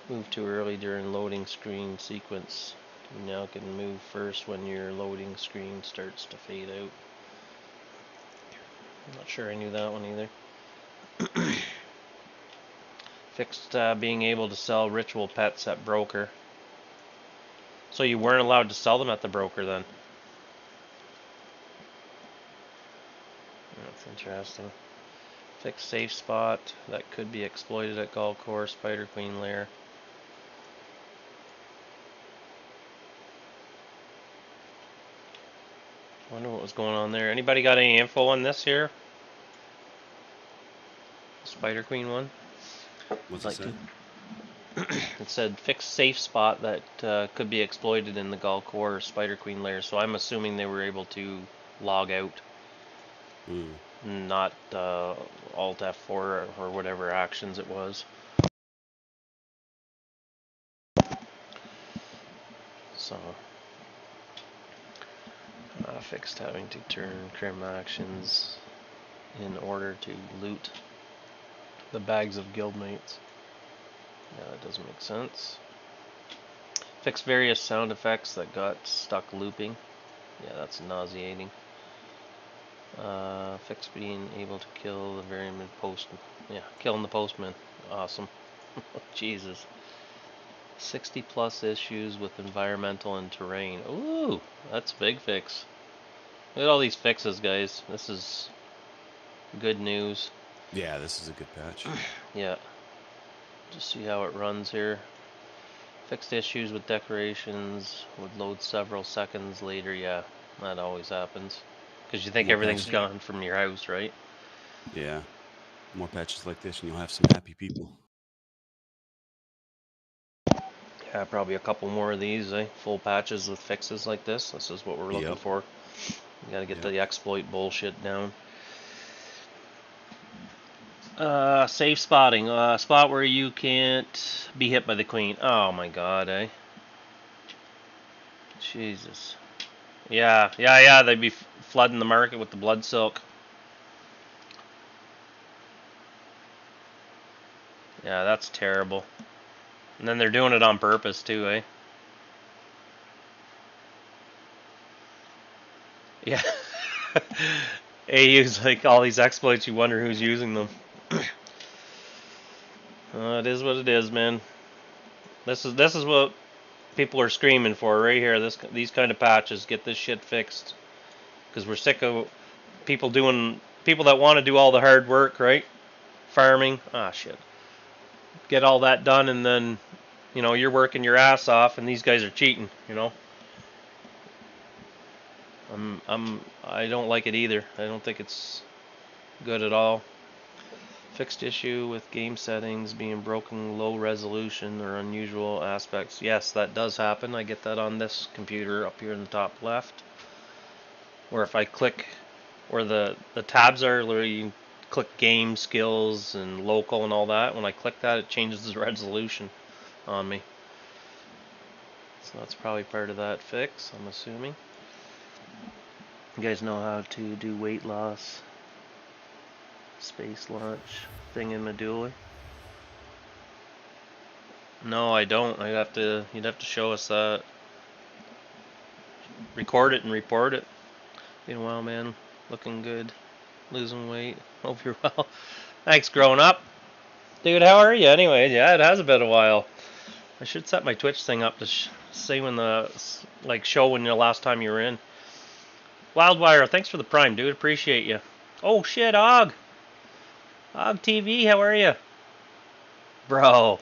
move too early during loading screen sequence. You now can move first when your loading screen starts to fade out. I'm not sure I knew that one either. Fixed being able to sell ritual pets at broker. So you weren't allowed to sell them at the broker then? That's interesting. Fixed safe spot that could be exploited at Galkor Spider Queen Lair. Wonder what was going on there. Anybody got any info on this here? Spider Queen one? What's it say? It said fixed safe spot that could be exploited in the Galkor Spider Queen Lair. So I'm assuming they were able to log out. Not Alt F4 or whatever actions it was. So fixed having to turn crim actions in order to loot the bags of guildmates. Yeah, that doesn't make sense. Fixed various sound effects that got stuck looping. Yeah, that's nauseating. Fixed being able to kill the very postman. Yeah, killing the postman. Awesome. Jesus. 60 plus issues with environmental and terrain. Ooh, that's a big fix. Look at all these fixes, guys. This is good news. Yeah, this is a good patch. Yeah. Just see how it runs here. Fixed issues with decorations would load several seconds later. Yeah, that always happens. Because you think everything's gone from your house, right? Yeah. More patches like this and you'll have some happy people. Yeah, probably a couple more of these, eh? Full patches with fixes like this. This is what we're looking for. You gotta get the exploit bullshit down. Safe spotting. Spot where you can't be hit by the queen. Oh my God, eh? Jesus. Yeah. They'd be flooding the market with the blood silk. Yeah, that's terrible. And then they're doing it on purpose too, eh? Yeah. AU's like all these exploits, you wonder who's using them. It is what it is, man. This is what people are screaming for right here. These kind of patches, get this shit fixed. Because we're sick of people that want to do all the hard work, right? Farming. Ah, shit. Get all that done, and then, you know, you're working your ass off, and these guys are cheating, you know? I don't like it either. I don't think it's good at all. Fixed issue with game settings being broken, low resolution or unusual aspects. Yes, that does happen. I get that on this computer up here in the top left. Where if I click where the tabs are, where you click game, skills, and local and all that, when I click that, it changes the resolution on me. So that's probably part of that fix, I'm assuming. You guys know how to do weight loss, space launch thing in Medulla? No, I don't. You'd have to show us that. Record it and report it. Been a while, man. Looking good. Losing weight. Hope you're well. Thanks, growing up. Dude, how are you anyway? Yeah, it has been a while. I should set my Twitch thing up to say when the show when the last time you were in. Wildwire, thanks for the Prime, dude. Appreciate you. Oh shit, Og TV, how are you? Bro.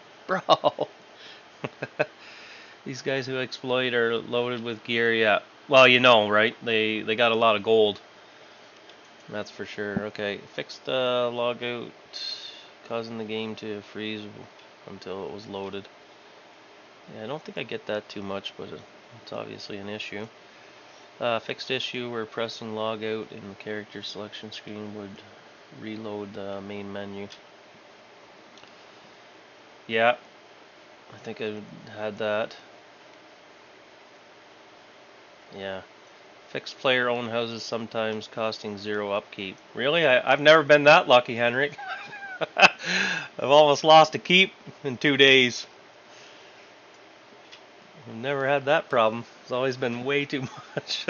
These guys who exploit are loaded with gear, yeah. Well, you know, right? They got a lot of gold. That's for sure. Okay, fixed logout, causing the game to freeze until it was loaded. Yeah, I don't think I get that too much, but it's obviously an issue. Fixed issue where pressing logout in the character selection screen would reload the main menu. Yeah, I think I had that. Yeah. Fixed player owned houses sometimes costing 0 upkeep. Really? I've never been that lucky, Henrik. I've almost lost a keep in 2 days. I've never had that problem. It's always been way too much.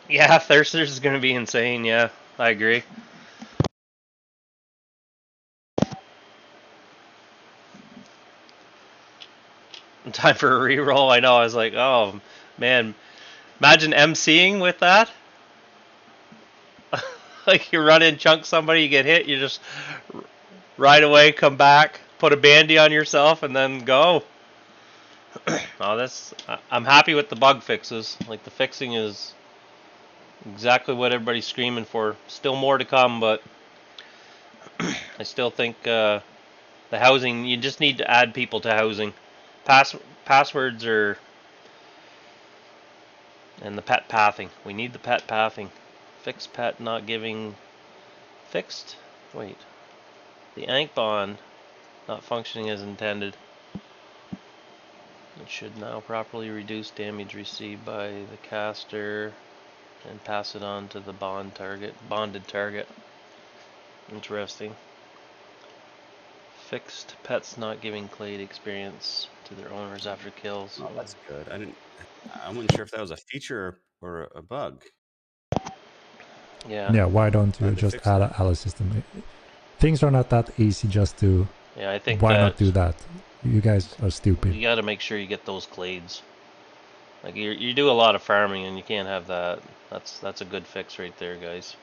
Yeah, Thirsters is going to be insane. Yeah, I agree. Time for a reroll. I know. I was like, oh man, imagine MCing with that. Like you run in, chunk somebody, you get hit, you just right away come back, put a bandy on yourself, and then go. Oh, I'm happy with the bug fixes. Like the fixing is exactly what everybody's screaming for. Still more to come, but I still think the housing. You just need to add people to housing. Passwords are, and the pet pathing. We need the pet pathing. Fixed pet not giving. Fixed. Wait. The Ankh bond not functioning as intended. It should now properly reduce damage received by the caster and pass it on to the bonded target. Interesting. Fixed pets not giving clade experience to their owners after kills. Oh, that's good. I wasn't sure if that was a feature or a bug. Yeah. Yeah, why don't you just add an ally system? Things are not that easy just to... Yeah, I think why not do that? You guys are stupid. You got to make sure you get those clades. Like you do a lot of farming and you can't have that. That's a good fix right there, guys.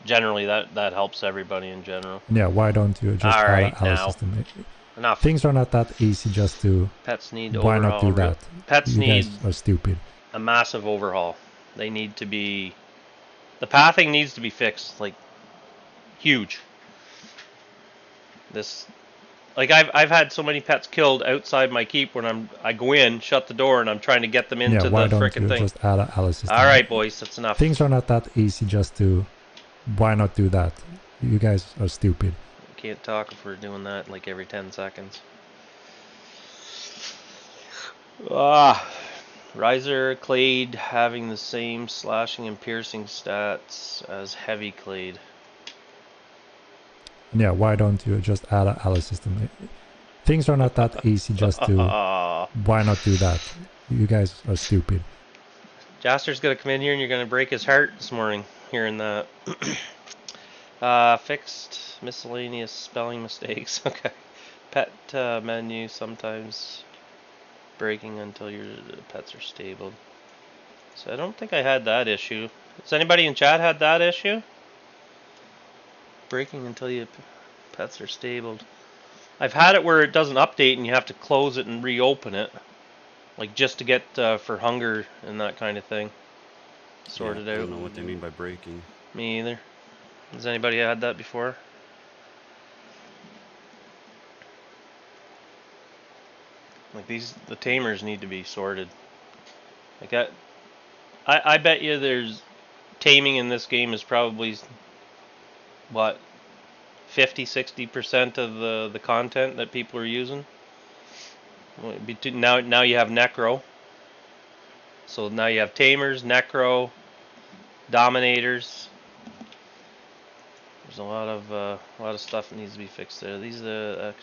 Generally, that helps everybody in general. Yeah, why don't you just add an ally system? Enough. Things are not that easy just to... Pets need why overhaul. Not do that? Pets you need guys are stupid. A massive overhaul. They need to be... The pathing needs to be fixed, like, huge. Like I've had so many pets killed outside my keep when I go in, shut the door, and I'm trying to get them into the frickin' thing. Just add an ally system? All right, boys, that's enough. Things are not that easy just to... Why not do that? You guys are stupid. Can't talk if we're doing that like every 10 seconds. Riser Clade having the same slashing and piercing stats as Heavy Clade. Yeah, why don't you just add a ally system? Things are not that easy just to... Why not do that? You guys are stupid. Jaster's gonna come in here and you're gonna break his heart this morning hearing that. Fixed miscellaneous spelling mistakes. Okay. Pet menu sometimes breaking until your pets are stabled. So I don't think I had that issue. Has anybody in chat had that issue? Breaking until your pets are stabled. I've had it where it doesn't update and you have to close it and reopen it. Like just to get for hunger and that kind of thing sorted out. I don't know what they mean by breaking. Me either. Has anybody had that before? Like the tamers need to be sorted. Like I bet you there's taming in this game is probably what 50-60% of the content that people are using. Now you have Necro. So now you have Tamers, Necro, Dominators. There's a lot of stuff that needs to be fixed there. These are the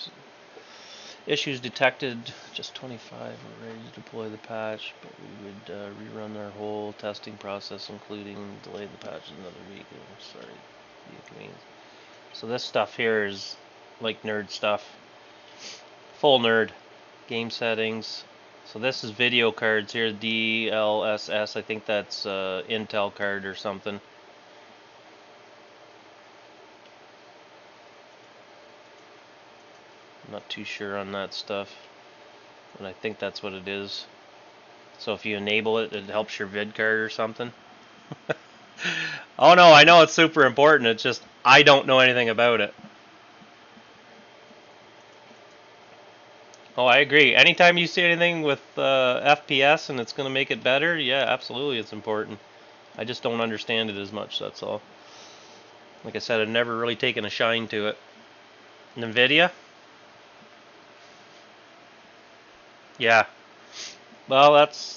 issues detected. Just 25. We're ready to deploy the patch, but we would rerun our whole testing process, including delay the patch another week. Oh, sorry, the inconvenience. So this stuff here is like nerd stuff. Full nerd. Game settings. So this is video cards here, DLSS. I think that's Intel card or something. I'm not too sure on that stuff, but I think that's what it is. So if you enable it, it helps your vid card or something. Oh no, I know it's super important. It's just I don't know anything about it. Oh, I agree. Anytime you see anything with FPS and it's going to make it better, yeah, absolutely, it's important. I just don't understand it as much, that's all. Like I said, I've never really taken a shine to it. NVIDIA? Yeah. Well,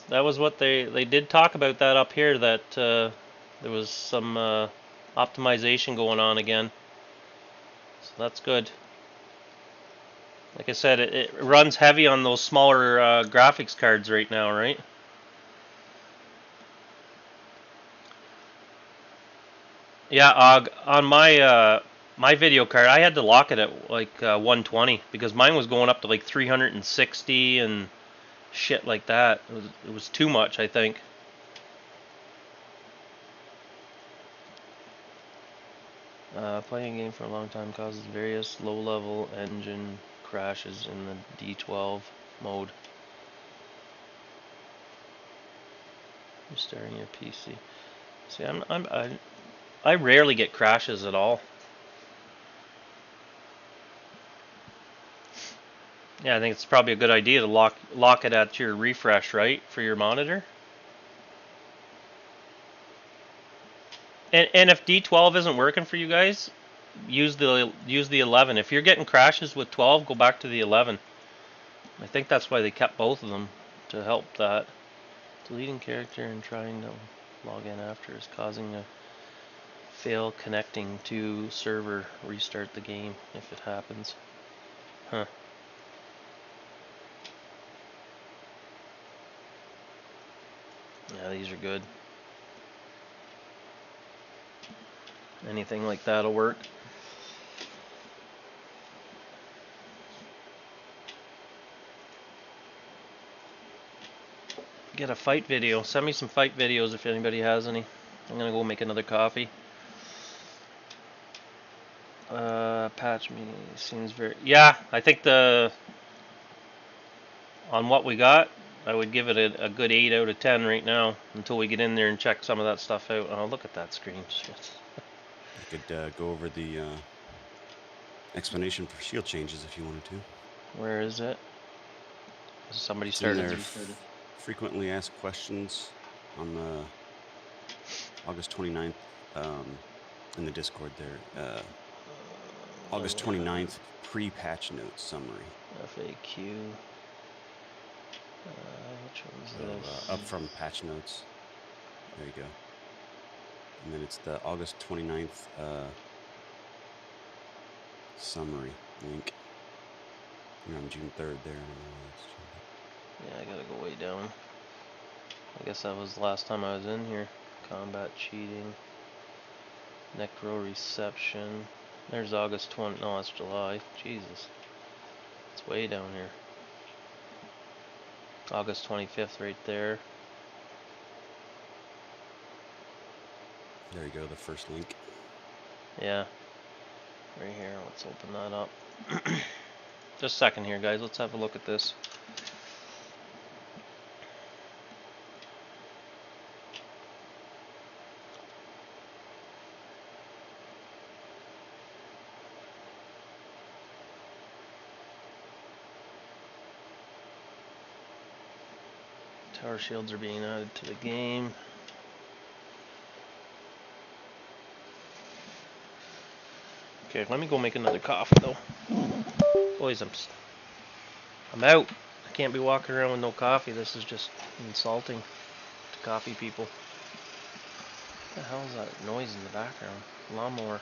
that was what they did talk about that up here, that there was some optimization going on again. So that's good. Like I said, it runs heavy on those smaller graphics cards right now, right? Yeah, on my my video card, I had to lock it at like 120 because mine was going up to like 360 and shit like that. It was too much, I think. Playing a game for a long time causes various low-level engine crashes in the D12 mode. Restarting your PC. See, I rarely get crashes at all. Yeah, I think it's probably a good idea to lock it at your refresh, right, for your monitor. And if D12 isn't working for you guys, use the 11. If you're getting crashes with 12, go back to the 11. I think that's why they kept both of them, to help that. Deleting character and trying to log in after is causing a fail connecting to server. Restart the game if it happens. Huh. Yeah, these are good. Anything like that'll work. Get a fight video. Send me some fight videos if anybody has any. I'm gonna go make another coffee. Patch me seems very... Yeah, I think on what we got, I would give it a good 8 out of 10 right now until we get in there and check some of that stuff out. Oh, look at that screen. Shit. You could go over the explanation for shield changes if you wanted to. Where is it? Somebody started. Frequently asked questions on the August 29th in the Discord there. August 29th, pre-patch notes summary. FAQ. Which one's this? Up from patch notes. There you go. And then it's the August 29th summary link. You're on June 3rd there. Yeah, I gotta go way down. I guess that was the last time I was in here. Combat cheating. Necro reception. There's August 20. No, it's July. Jesus. It's way down here. August 25th right there. There you go, the first link. Yeah. Right here. Let's open that up. Just a second here, guys. Let's have a look at this. Tower shields are being added to the game. Okay, let me go make another coffee though. Boys, I'm out. I can't be walking around with no coffee. This is just insulting to coffee people. What the hell is that noise in the background? Lawnmower.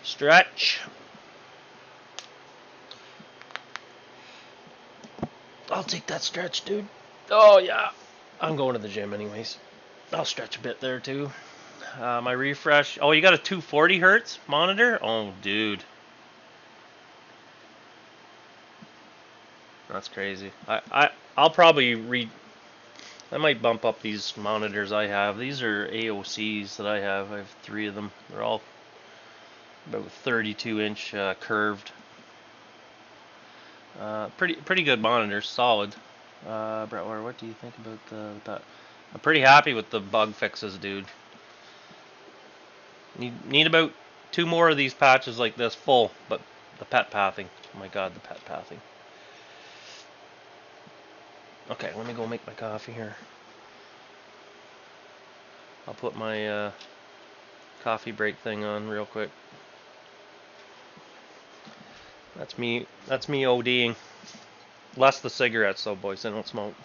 Stretch. I'll take that stretch, dude. Oh yeah. I'm going to the gym anyways. I'll stretch a bit there too. My refresh. Oh, you got a 240 hertz monitor? Oh, dude. That's crazy. I'll probably I might bump up these monitors I have. These are AOCs that I have. I have 3 of them. They're all about 32-inch curved. Pretty good monitors, solid. Bratware, what do you think about that? I'm pretty happy with the bug fixes, dude. Need about 2 more of these patches like this full, but the pet pathing. Oh my god, the pet pathing. Okay, let me go make my coffee here. I'll put my coffee break thing on real quick. That's me ODing. Less the cigarettes though, boys. I don't smoke.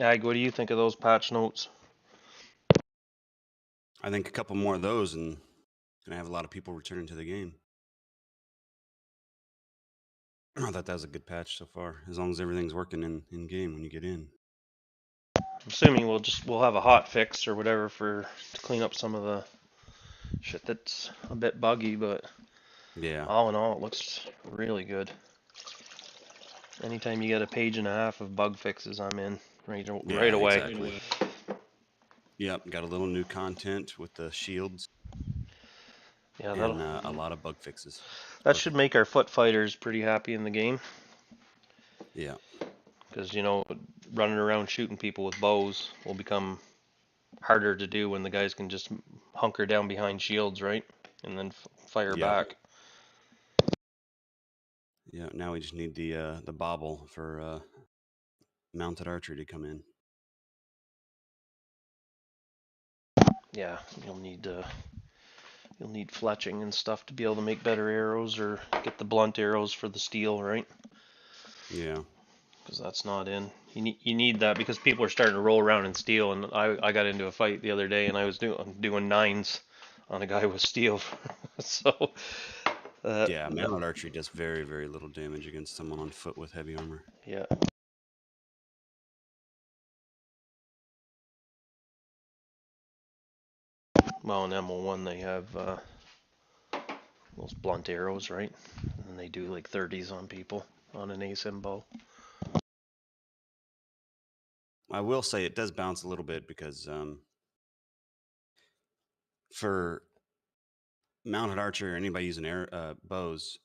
Ag, what do you think of those patch notes? I think a couple more of those and gonna have a lot of people returning to the game. I thought that was a good patch so far, as long as everything's working in game when you get in. I'm assuming we'll have a hot fix or whatever to clean up some of the shit that's a bit buggy, but yeah, all in all, it looks really good. Anytime you get a page and a half of bug fixes, I'm in right away. Exactly. Yep, got a little new content with the shields. Yeah, and a lot of bug fixes. That should make our foot fighters pretty happy in the game. Yeah. Because, you know, running around shooting people with bows will become harder to do when the guys can just hunker down behind shields, right? And then fire back. Yeah, now we just need the bobble for mounted archery to come in. Yeah, you'll need fletching and stuff to be able to make better arrows or get the blunt arrows for the steel, right? Yeah. Because that's not in. You need that because people are starting to roll around in steel, and I got into a fight the other day and I was doing 9s on a guy with steel. So yeah, mounted archery does very, very little damage against someone on foot with heavy armor. Yeah. Well, in MO1 they have those blunt arrows, right? And they do like 30s on people on an ASIM bow. I will say it does bounce a little bit because for mounted archer or anybody using bows,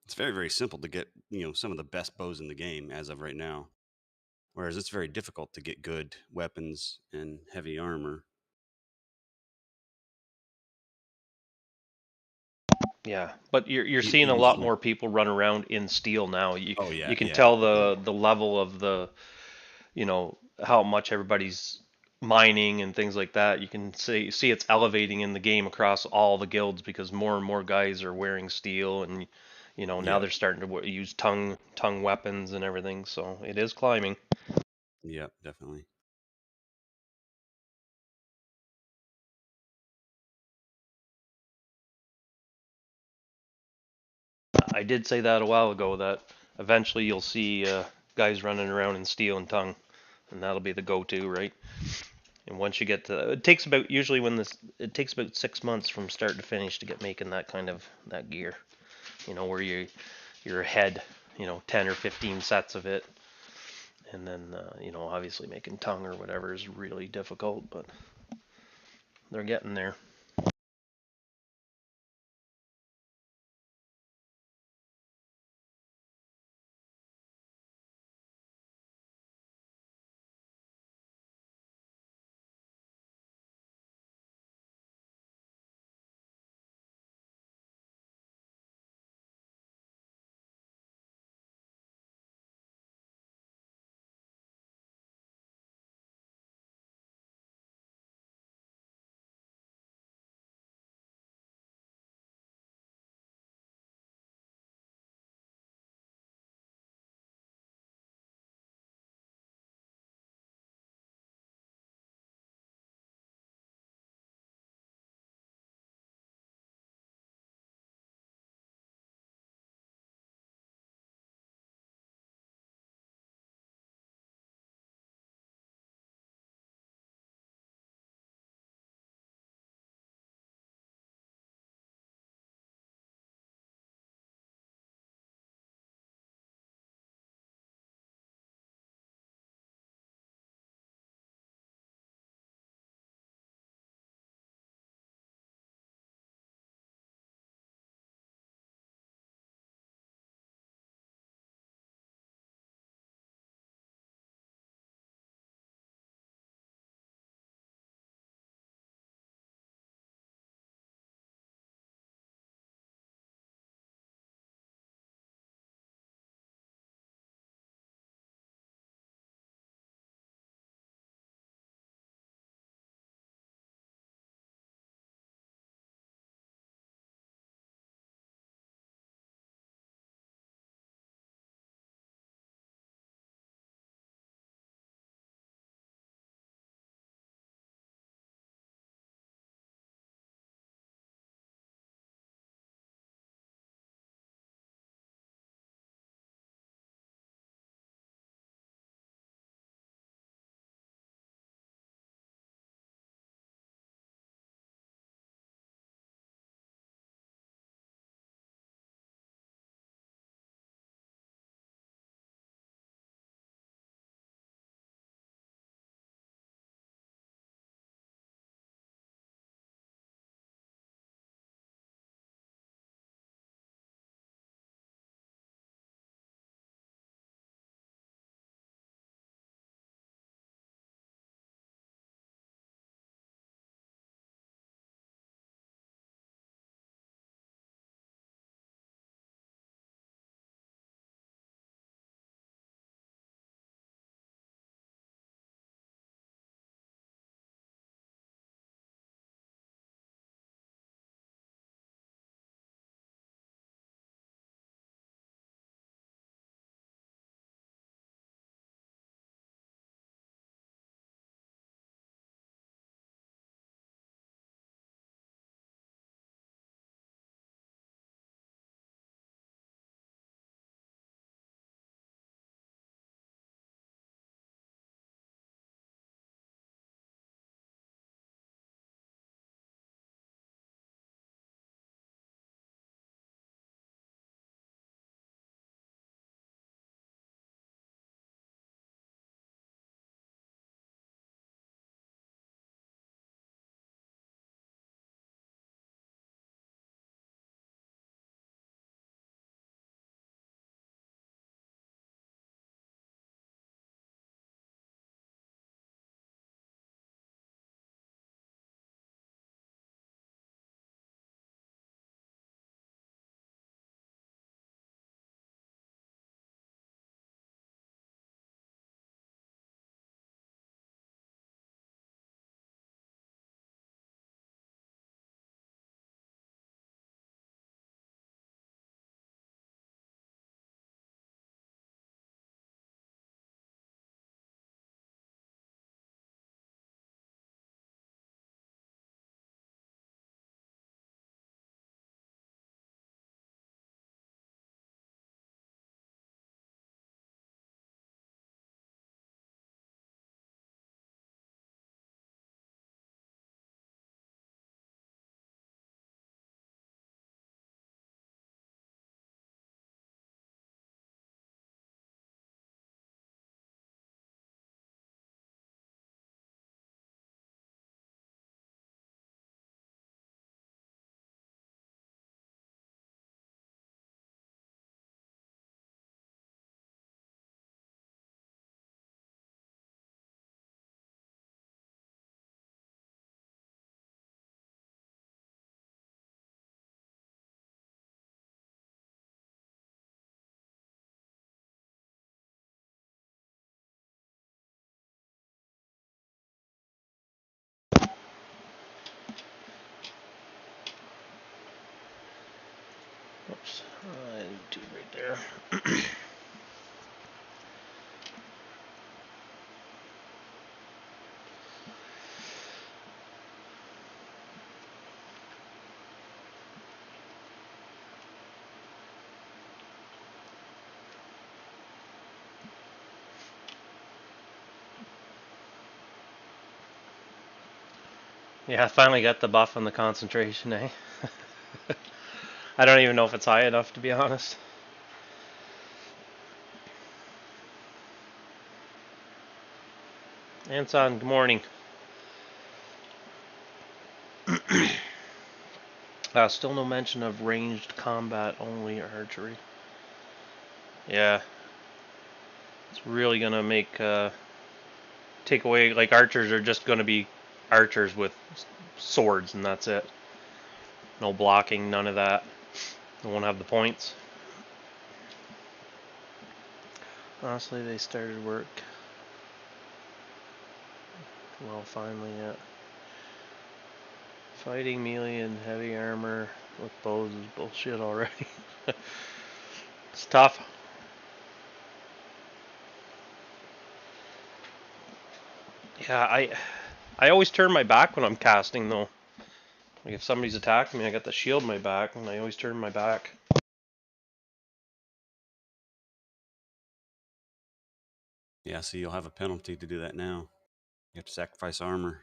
it's very, very simple to get, some of the best bows in the game as of right now. Whereas it's very difficult to get good weapons and heavy armor. Yeah, but you're seeing a lot more people run around in steel now. You can tell the level of the, how much everybody's mining and things like that. You can see it's elevating in the game across all the guilds because more and more guys are wearing steel, and now they're starting to use tongue weapons and everything. So it is climbing. Yep, definitely. I did say that a while ago that eventually you'll see guys running around in steel and tongue, and that'll be the go-to, right? And once you get to, it takes about it takes about 6 months from start to finish to get making that kind of that gear, where you're ahead, 10 or 15 sets of it, and then obviously making tongue or whatever is really difficult, but they're getting there. Two right there. Yeah, I finally got the buff on the concentration, eh? I don't even know if it's high enough, to be honest. Anson, good morning. Still no mention of ranged combat, only archery. Yeah. It's really gonna make, take away, like archers are just gonna be archers with swords and that's it. No blocking, none of that. They won't have the points. Honestly, they started work. Well, finally, yeah. Fighting melee and heavy armor with bows is bullshit already. It's tough. Yeah, I always turn my back when I'm casting though. Like if somebody's attacking me, I got the shield in my back and I always turn my back. Yeah, so you'll have a penalty to do that now. You have to sacrifice armor.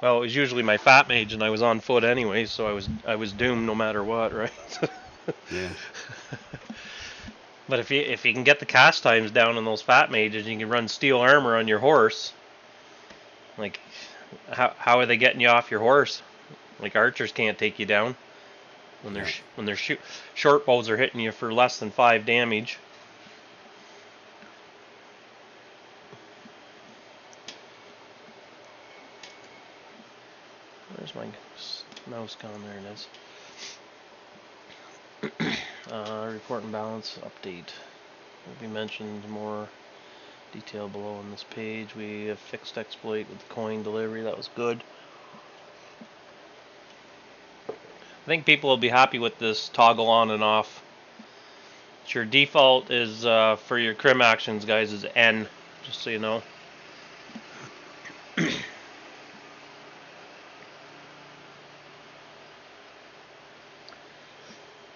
Well, it was usually my fat mage and I was on foot anyway, so I was doomed no matter what, right? Yeah. But if you can get the cast times down on those fat mages, you can run steel armor on your horse. Like, how are they getting you off your horse? Like archers can't take you down when they're short bows are hitting you for less than 5 damage. Where's my mouse gone? There it is. Report and balance update. Will be mentioned more detail below on this page. We have fixed exploit with the coin delivery. That was good. I think people will be happy with this toggle on and off. Your default is for your crim actions, guys, is N, just so you know.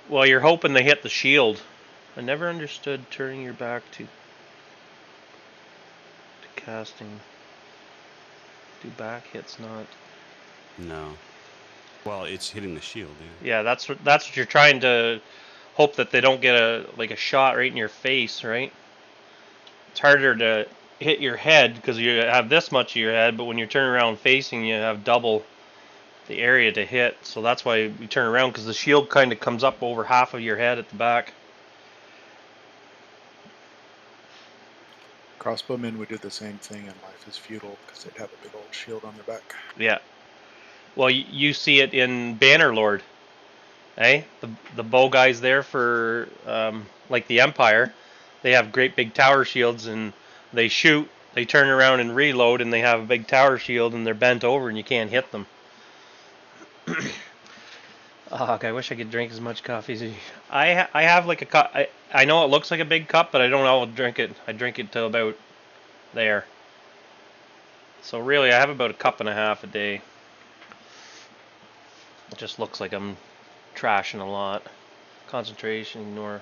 Well, you're hoping they hit the shield. I never understood turning your back to casting. Do back hits not? No. Well, it's hitting the shield, dude. Yeah, that's what you're trying to hope that they don't get a shot right in your face, right? It's harder to hit your head because you have this much of your head, but when you turn around facing, you have double the area to hit. So that's why you turn around, because the shield kind of comes up over half of your head at the back. Crossbowmen would do the same thing in Life is Feudal because they'd have a big old shield on their back. Yeah. Well, you see it in Bannerlord, eh? The bow guys there for like the Empire, they have great big tower shields and they shoot, they turn around and reload, and they have a big tower shield and they're bent over and you can't hit them. Oh, I wish I could drink as much coffee as you. I have like a cup. I know it looks like a big cup, but I don't know how to drink it. I drink it to about there. So really, I have about a cup and a half a day. It just looks like I'm trashing a lot. Concentration, ignore.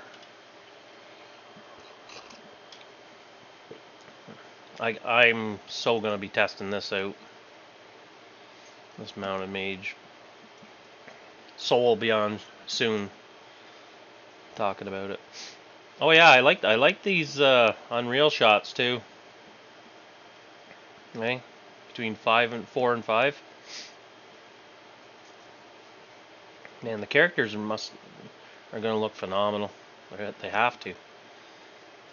I'm so gonna be testing this out. This mounted mage. Soul will be on soon. Talking about it. Oh yeah, I like these Unreal shots too. Okay, between 4 and 5. Man, the characters are gonna look phenomenal. They have to.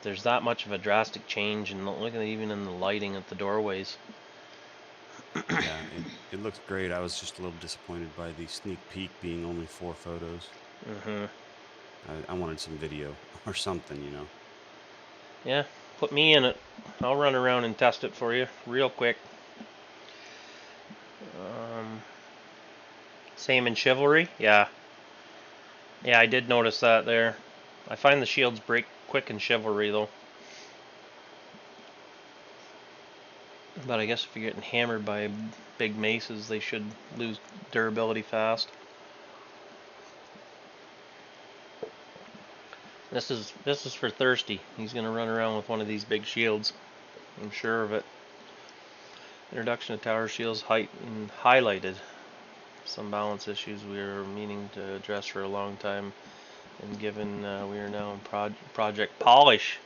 There's that much of a drastic change, and look at it even in the lighting at the doorways. Yeah, it looks great. I was just a little disappointed by the sneak peek being only 4 photos. Mm-hmm. I wanted some video or something, you know. Yeah, put me in it. I'll run around and test it for you real quick. Same in Chivalry? Yeah. Yeah, I did notice that there. I find the shields break quick in Chivalry, though. But I guess if you're getting hammered by big maces, they should lose durability fast. This is for Thirsty. He's gonna run around with one of these big shields. I'm sure of it. Introduction of tower shields highlighted some balance issues we were meaning to address for a long time, and given we are now in Project Polish.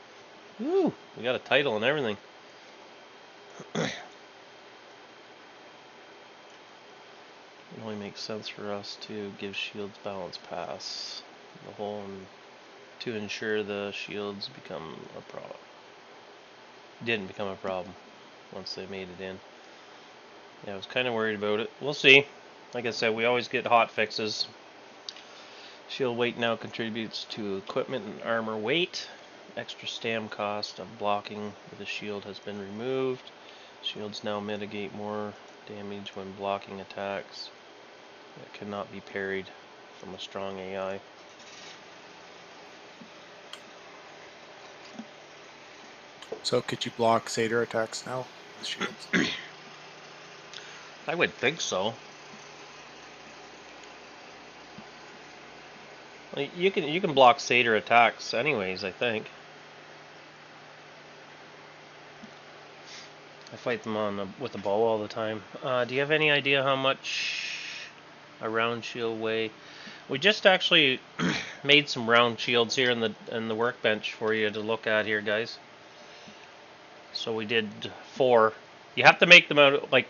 Woo! We got a title and everything. It only makes sense for us to give shields balance pass the whole and to ensure the shields didn't become a problem once they made it in. Yeah, I was kind of worried about it. We'll see. Like I said, we always get hot fixes. Shield weight now contributes to equipment and armor weight. Extra stam cost of blocking with a shield has been removed. Shields now mitigate more damage when blocking attacks that cannot be parried from a strong AI. So could you block Satyr attacks now with shields? I would think so. Well, you can block Satyr attacks anyways, I think. I fight them with the bow all the time. Do you have any idea how much a round shield weigh? We just actually made some round shields here in the workbench for you to look at here, guys. So we did 4. You have to make them out, like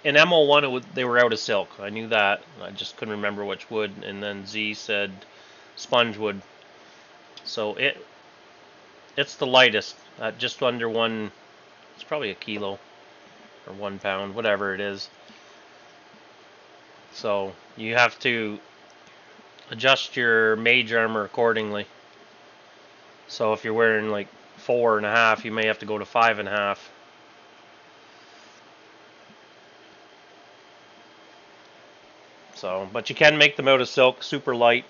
in MO1 they were out of silk. I knew that. I just couldn't remember which wood. And then Z said sponge wood. So it's the lightest, just under 1. It's probably a kilo or 1 pound, whatever it is. So you have to adjust your mage armor accordingly. So if you're wearing like 4.5, you may have to go to 5.5. So, but you can make them out of silk, super light.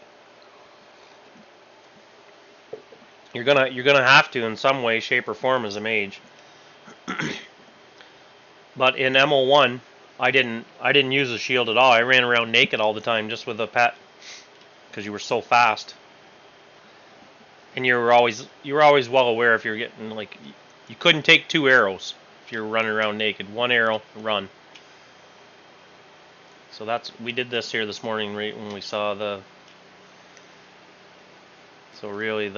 You're gonna have to in some way, shape, or form as a mage. But in MO1, I didn't use a shield at all. I ran around naked all the time just with a pet, because you were so fast. And you were always well aware if you're getting, like, you couldn't take 2 arrows if you're running around naked. 1 arrow, run. So we did this here this morning right when we saw the. So really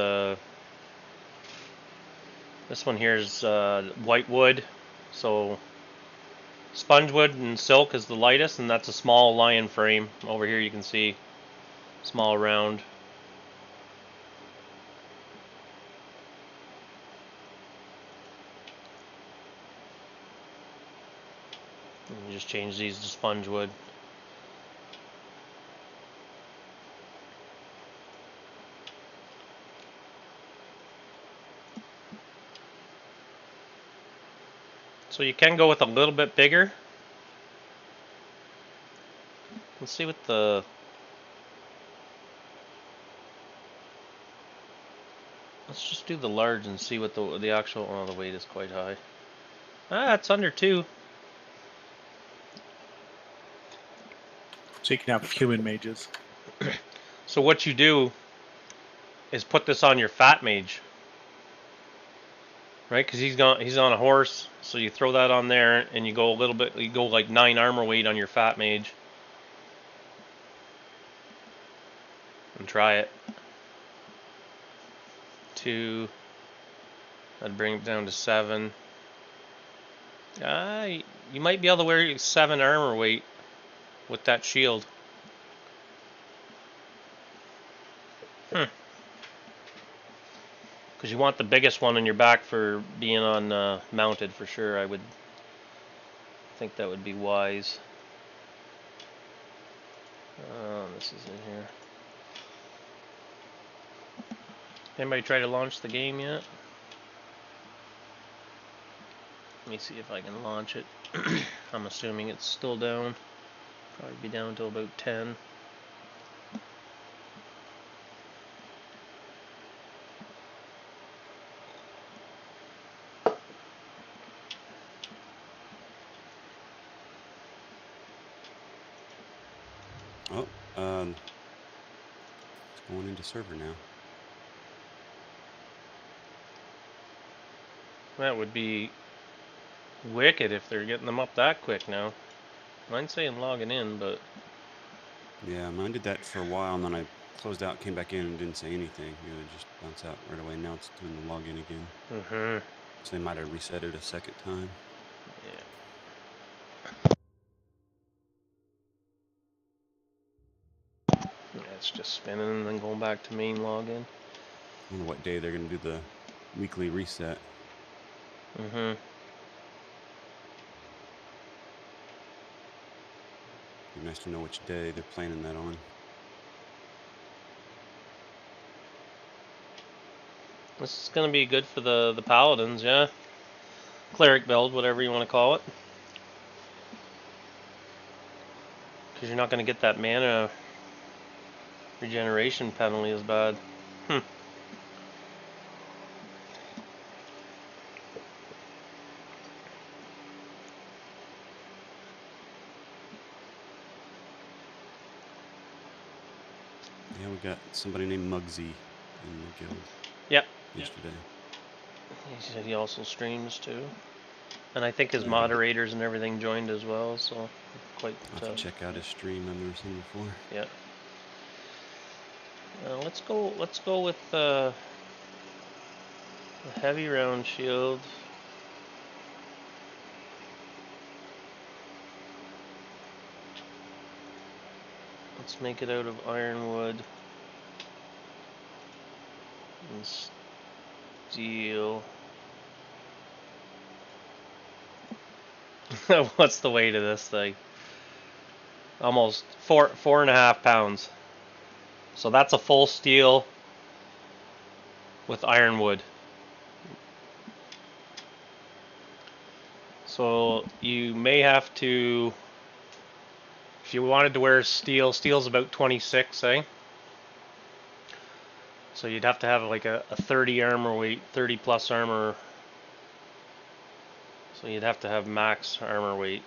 this one here is white wood. So sponge wood and silk is the lightest, and that's a small lion frame. Over here you can see small round. And you just change these to sponge wood. So you can go with a little bit bigger. Let's see what let's just do the large and see what the actual. Oh, the weight is quite high. It's under 2. So you can have human mages. So what you do is put this on your fat mage, right? Because he's on a horse, so you throw that on there, and you go a little bit. You go like 9 armor weight on your fat mage, and try it. 2. I'd bring it down to 7. You might be able to wear 7 armor weight with that shield. Because you want the biggest one on your back for being on mounted for sure. I would think that would be wise. This is in here. Anybody try to launch the game yet? Let me see if I can launch it. I'm assuming it's still down. Probably be down till about 10. Oh, it's going into server now. That would be wicked if they're getting them up that quick now. Mine's saying logging in, but... Yeah, mine did that for a while, and then I closed out, came back in, and didn't say anything. It just bounced out right away. Now it's doing the login again. Mm-hmm. So they might have reset it a second time. Yeah, it's just spinning and then going back to main login. I wonder what day they're going to do the weekly reset. Mm-hmm. Be nice to know which day they're planning that on. This is going to be good for the paladins, yeah. Cleric build, whatever you want to call it. Because you're not going to get that mana regeneration penalty as bad. Yeah, we got somebody named Muggsy in the guild. Yep. Yesterday. He said he also streams too. And I think his moderators and everything joined as well, so quite... I'll have to check out his stream. I've never seen him before. Yeah. Let's go with the heavy round shield. Let's make it out of ironwood and steel. What's the weight of this thing? Almost 4.5 pounds. So that's a full steel with ironwood. So you may have to, if you wanted to wear steel, steel's about 26, eh? So you'd have to have like a 30 armor weight, 30 plus armor. So you'd have to have max armor weight.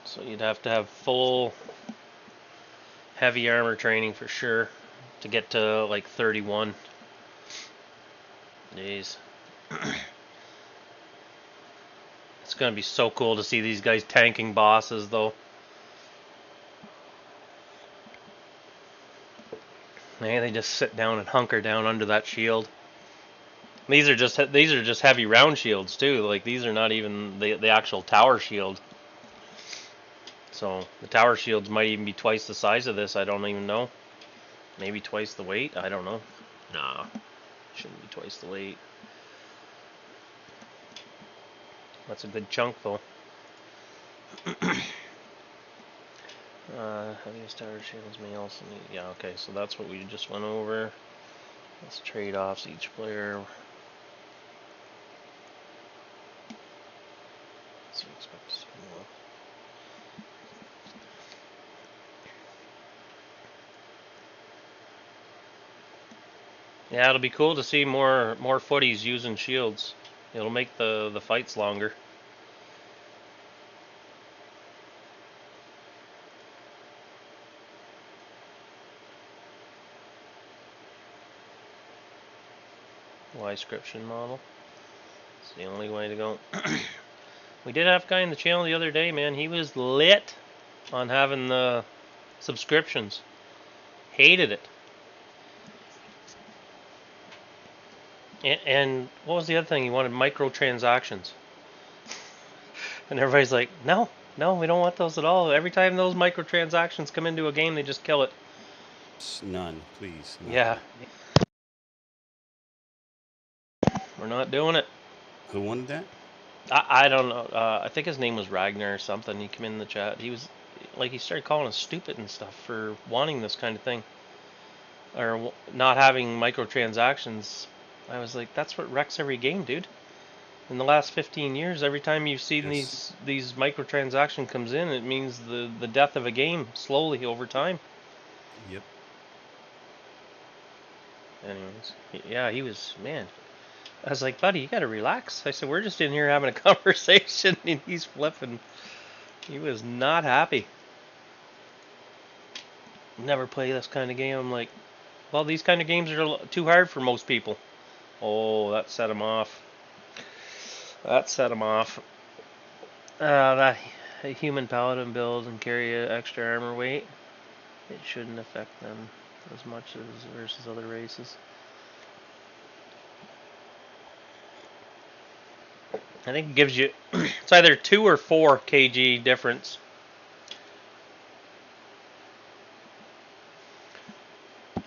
So you'd have to have full heavy armor training for sure to get to like 31. Jeez. It's gonna be so cool to see these guys tanking bosses though. Man, they just sit down and hunker down under that shield. These are just heavy round shields too. Like these are not even the actual tower shield. So the tower shields might even be twice the size of this. I don't even know. Maybe twice the weight. I don't know. Nah, shouldn't be twice the weight. That's a good chunk though. Heaviest tower shields may also need. Yeah, okay. So that's what we just went over. Let's trade offs each player. So expect to see more. Yeah, it'll be cool to see more footies using shields. It'll make the fights longer. Y-scription model. It's the only way to go. We did have a guy in the channel the other day, man. He was lit on having the subscriptions. Hated it. And what was the other thing? He wanted microtransactions. And everybody's like, no, we don't want those at all. Every time those microtransactions come into a game, they just kill it. None, please. None. Yeah. We're not doing it. Who wanted that? I don't know. I think his name was Ragnar or something. He came in the chat. He was like, he started calling us stupid and stuff for wanting this kind of thing. Or not having microtransactions. I was like, that's what wrecks every game, dude. In the last 15 years, every time you've seen Yes. these microtransaction comes in, it means the death of a game slowly over time. Yep. Anyways, yeah, he was, man. I was like, buddy, you gotta relax. I said, we're just in here having a conversation, and he's flipping. He was not happy. Never play this kind of game. I'm like, well, these kind of games are too hard for most people. Oh, that set him off. That set him off. That human paladin build and carry an extra armor weight. It shouldn't affect them as much as versus other races. I think it gives you, it's either 2 or 4 kg difference.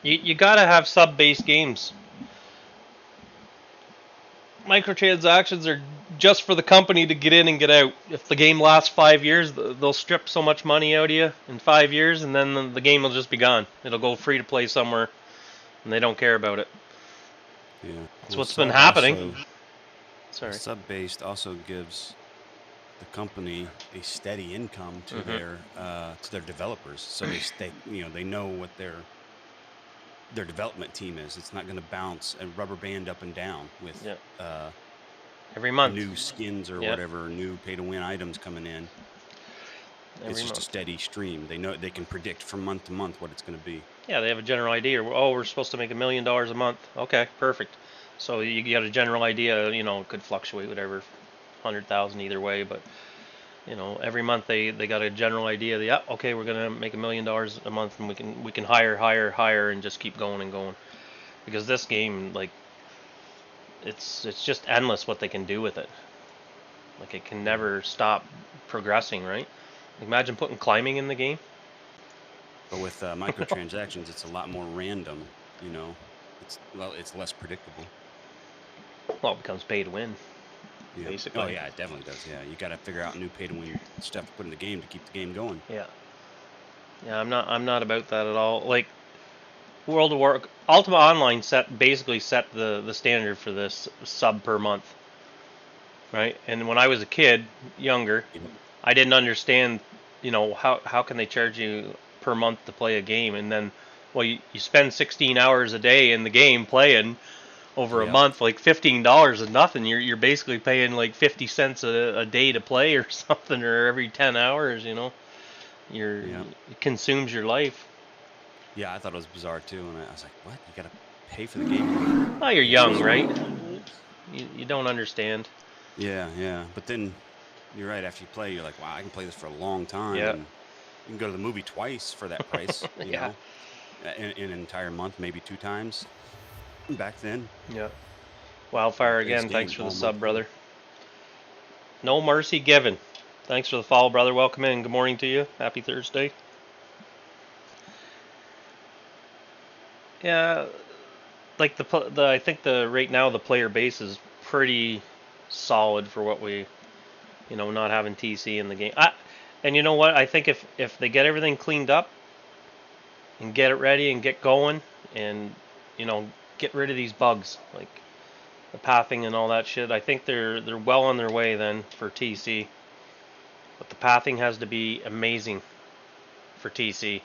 You gotta have sub-based games. Microtransactions are just for the company to get in and get out. If the game lasts 5 years, they'll strip so much money out of you in 5 years, and then the game will just be gone. It'll go free to play somewhere, and they don't care about it. Yeah. That's what's been happening. Sorry. Sub-based also gives the company a steady income to their developers, so they know what their development team is. It's not going to bounce and rubber band up and down with every month new skins or whatever, new pay-to-win items coming in. It's just a steady stream. They know they can predict from month to month what it's going to be. Yeah, they have a general idea. Oh, we're supposed to make $1 million a month. Okay, perfect. So you get a general idea. It could fluctuate, whatever, 100,000 either way. But every month they got a general idea. Yeah, okay, we're gonna make $1 million a month, and we can hire, and just keep going and going. Because this game, like, it's just endless what they can do with it. Like, it can never stop progressing, right? Imagine putting climbing in the game. But with microtransactions, it's a lot more random. It's less predictable. Well, it becomes pay to win. Yeah. Basically. Oh yeah, it definitely does. Yeah, you got to figure out new pay to win stuff to put in the game to keep the game going. Yeah. Yeah, I'm not about that at all. Like, World of War, Ultima Online basically set the standard for this sub per month, right? And when I was a kid, younger, I didn't understand, how can they charge you per month to play a game, and then, well, you spend 16 hours a day in the game playing over a month, like $15 is nothing. You're basically paying like 50 cents a day to play or something, or every 10 hours, it consumes your life. Yeah, I thought it was bizarre too, and I was like, what? You gotta pay for the game? Well, you're young, right? You don't understand. Yeah. But then, you're right, after you play, you're like, wow, I can play this for a long time. Yeah. And you can go to the movie twice for that price, you know? In an entire month, maybe 2 times back then. Yeah. Wildfire again, thanks for the sub, brother. No Mercy Given. Thanks for the follow, brother. Welcome in. Good morning to you. Happy Thursday. Yeah, like I think right now the player base is pretty solid for what we, not having TC in the game. And you know what? I think if they get everything cleaned up and get it ready and get going and, get rid of these bugs, like the pathing and all that shit, I think they're well on their way then for TC. But the pathing has to be amazing for TC.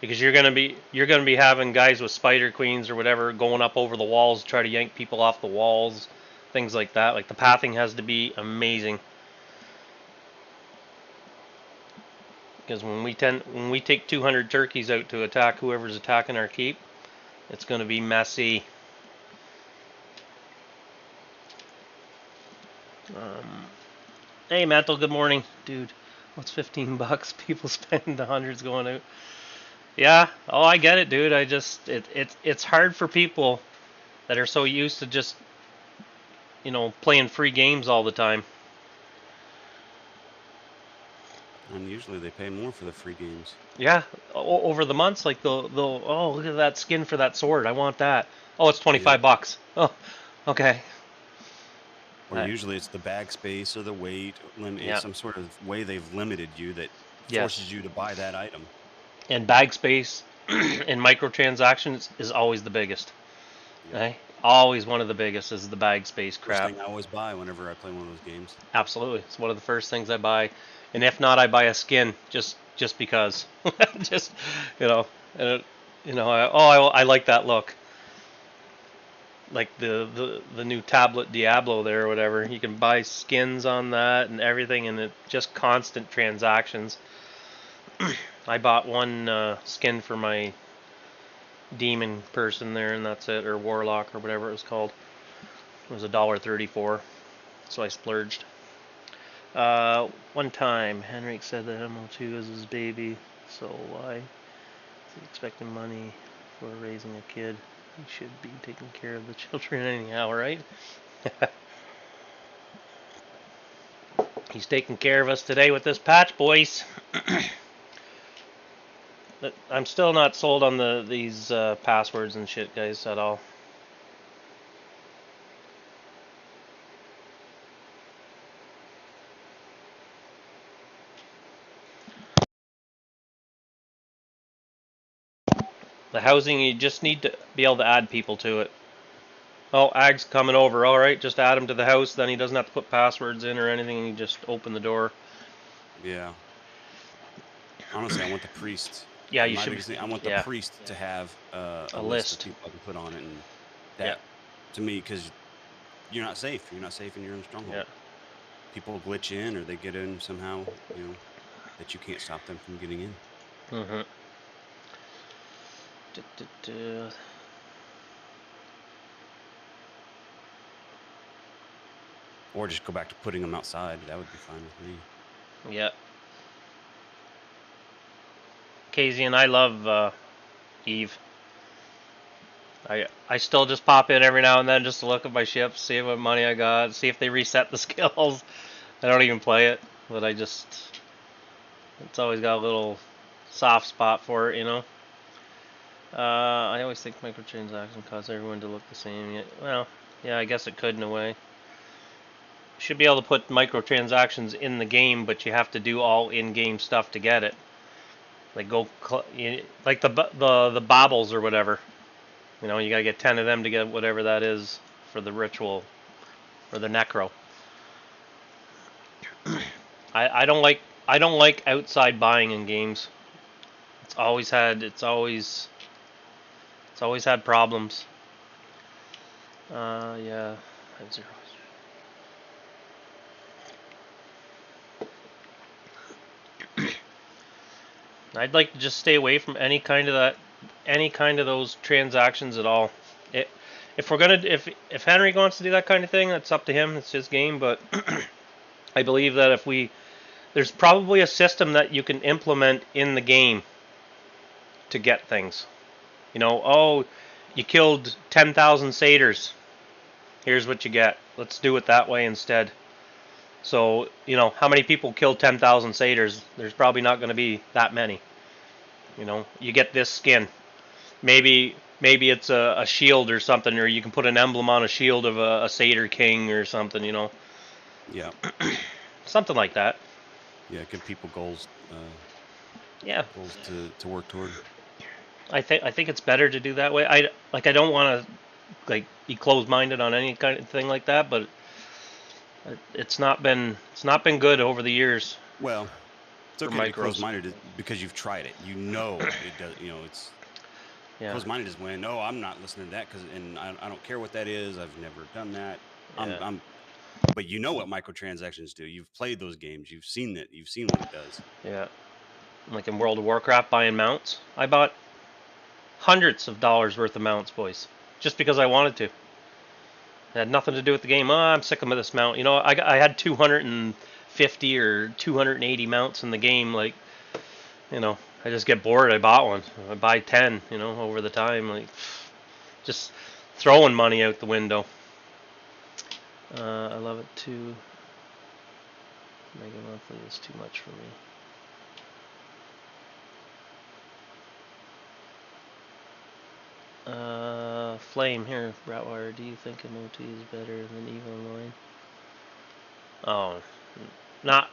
Because you're gonna be having guys with spider queens or whatever going up over the walls, try to yank people off the walls, things like that. Like, the pathing has to be amazing. Because when we take 200 turkeys out to attack whoever's attacking our keep, it's gonna be messy. Hey Mental, good morning, dude. What's $15? People spend the hundreds going out. Yeah, I get it, dude. It's hard for people that are so used to just, playing free games all the time. And usually they pay more for the free games. Yeah, over the months, like they'll look at that skin for that sword. I want that. Oh, it's $25. Oh, okay. Or usually it's the bag space or the weight limit, some sort of way they've limited you that forces you to buy that item. And bag space in microtransactions is always the biggest. Yeah. Always one of the biggest is the bag space crap. First thing I always buy whenever I play one of those games. Absolutely, it's one of the first things I buy, and if not, I buy a skin just because, just and I like that look. Like the new tablet Diablo there or whatever, you can buy skins on that and everything, and it just constant transactions. I bought one skin for my demon person there, and that's it, or warlock or whatever it was called. It was $1.34, so I splurged. One time Henrik said that ML2 is his baby, so why is he expecting money for raising a kid? He should be taking care of the children anyhow, right? He's taking care of us today with this patch, boys. I'm still not sold on these passwords and shit, guys, at all. The housing, you just need to be able to add people to it. Oh, Ag's coming over. All right, just add him to the house. Then he doesn't have to put passwords in or anything. You just open the door. Yeah. Honestly, I want the priest. Yeah, you should. I want the priest to have a list of people I can put on it, and that to me, because you're not safe. You're not safe in your own stronghold. Yeah. People glitch in, or they get in somehow. That you can't stop them from getting in. Mm-hmm. Or just go back to putting them outside. That would be fine with me. Yeah. Casey and I love Eve. I still just pop in every now and then just to look at my ship, see what money I got, see if they reset the skills. I don't even play it, but it's always got a little soft spot for it, I always think microtransaction cause everyone to look the same. Well, yeah, I guess it could in a way. Should be able to put microtransactions in the game, but you have to do all in-game stuff to get it. Like like the baubles or whatever. You gotta get 10 of them to get whatever that is for the ritual or the necro. I don't like outside buying in games. It's always had problems. Yeah, I have 0. I'd like to just stay away from any kind of those transactions at all. If Henry wants to do that kind of thing, that's up to him. It's his game. But I believe that there's probably a system that you can implement in the game to get things. Oh, you killed 10,000 satyrs. Here's what you get. Let's do it that way instead. So, how many people killed 10,000 satyrs? There's probably not going to be that many. You get this skin. Maybe it's a shield or something, or you can put an emblem on a shield of a satyr king or something, Yeah. Something like that. Yeah, give people goals. Goals to work toward. I think it's better to do that way. I don't want to be closed-minded on any kind of thing like that, but it's not been good over the years. Well, it's okay to be closed-minded because you've tried it. It does. It's closed-minded is when I'm not listening to that and I don't care what that is. I've never done that. Yeah. But you know what microtransactions do. You've played those games. You've seen it. You've seen what it does. Yeah. Like in World of Warcraft, buying mounts. I bought hundreds of dollars worth of mounts, boys, just because I wanted to. It had nothing to do with the game. I'm sick of this mount. I had 250 or 280 mounts in the game. I just get bored. I bought one. I buy 10, over the time. Just throwing money out the window. I love it too. Mega monthly is too much for me. Flame here, Bratwire. Do you think MOT is better than EVE Online? Oh, not.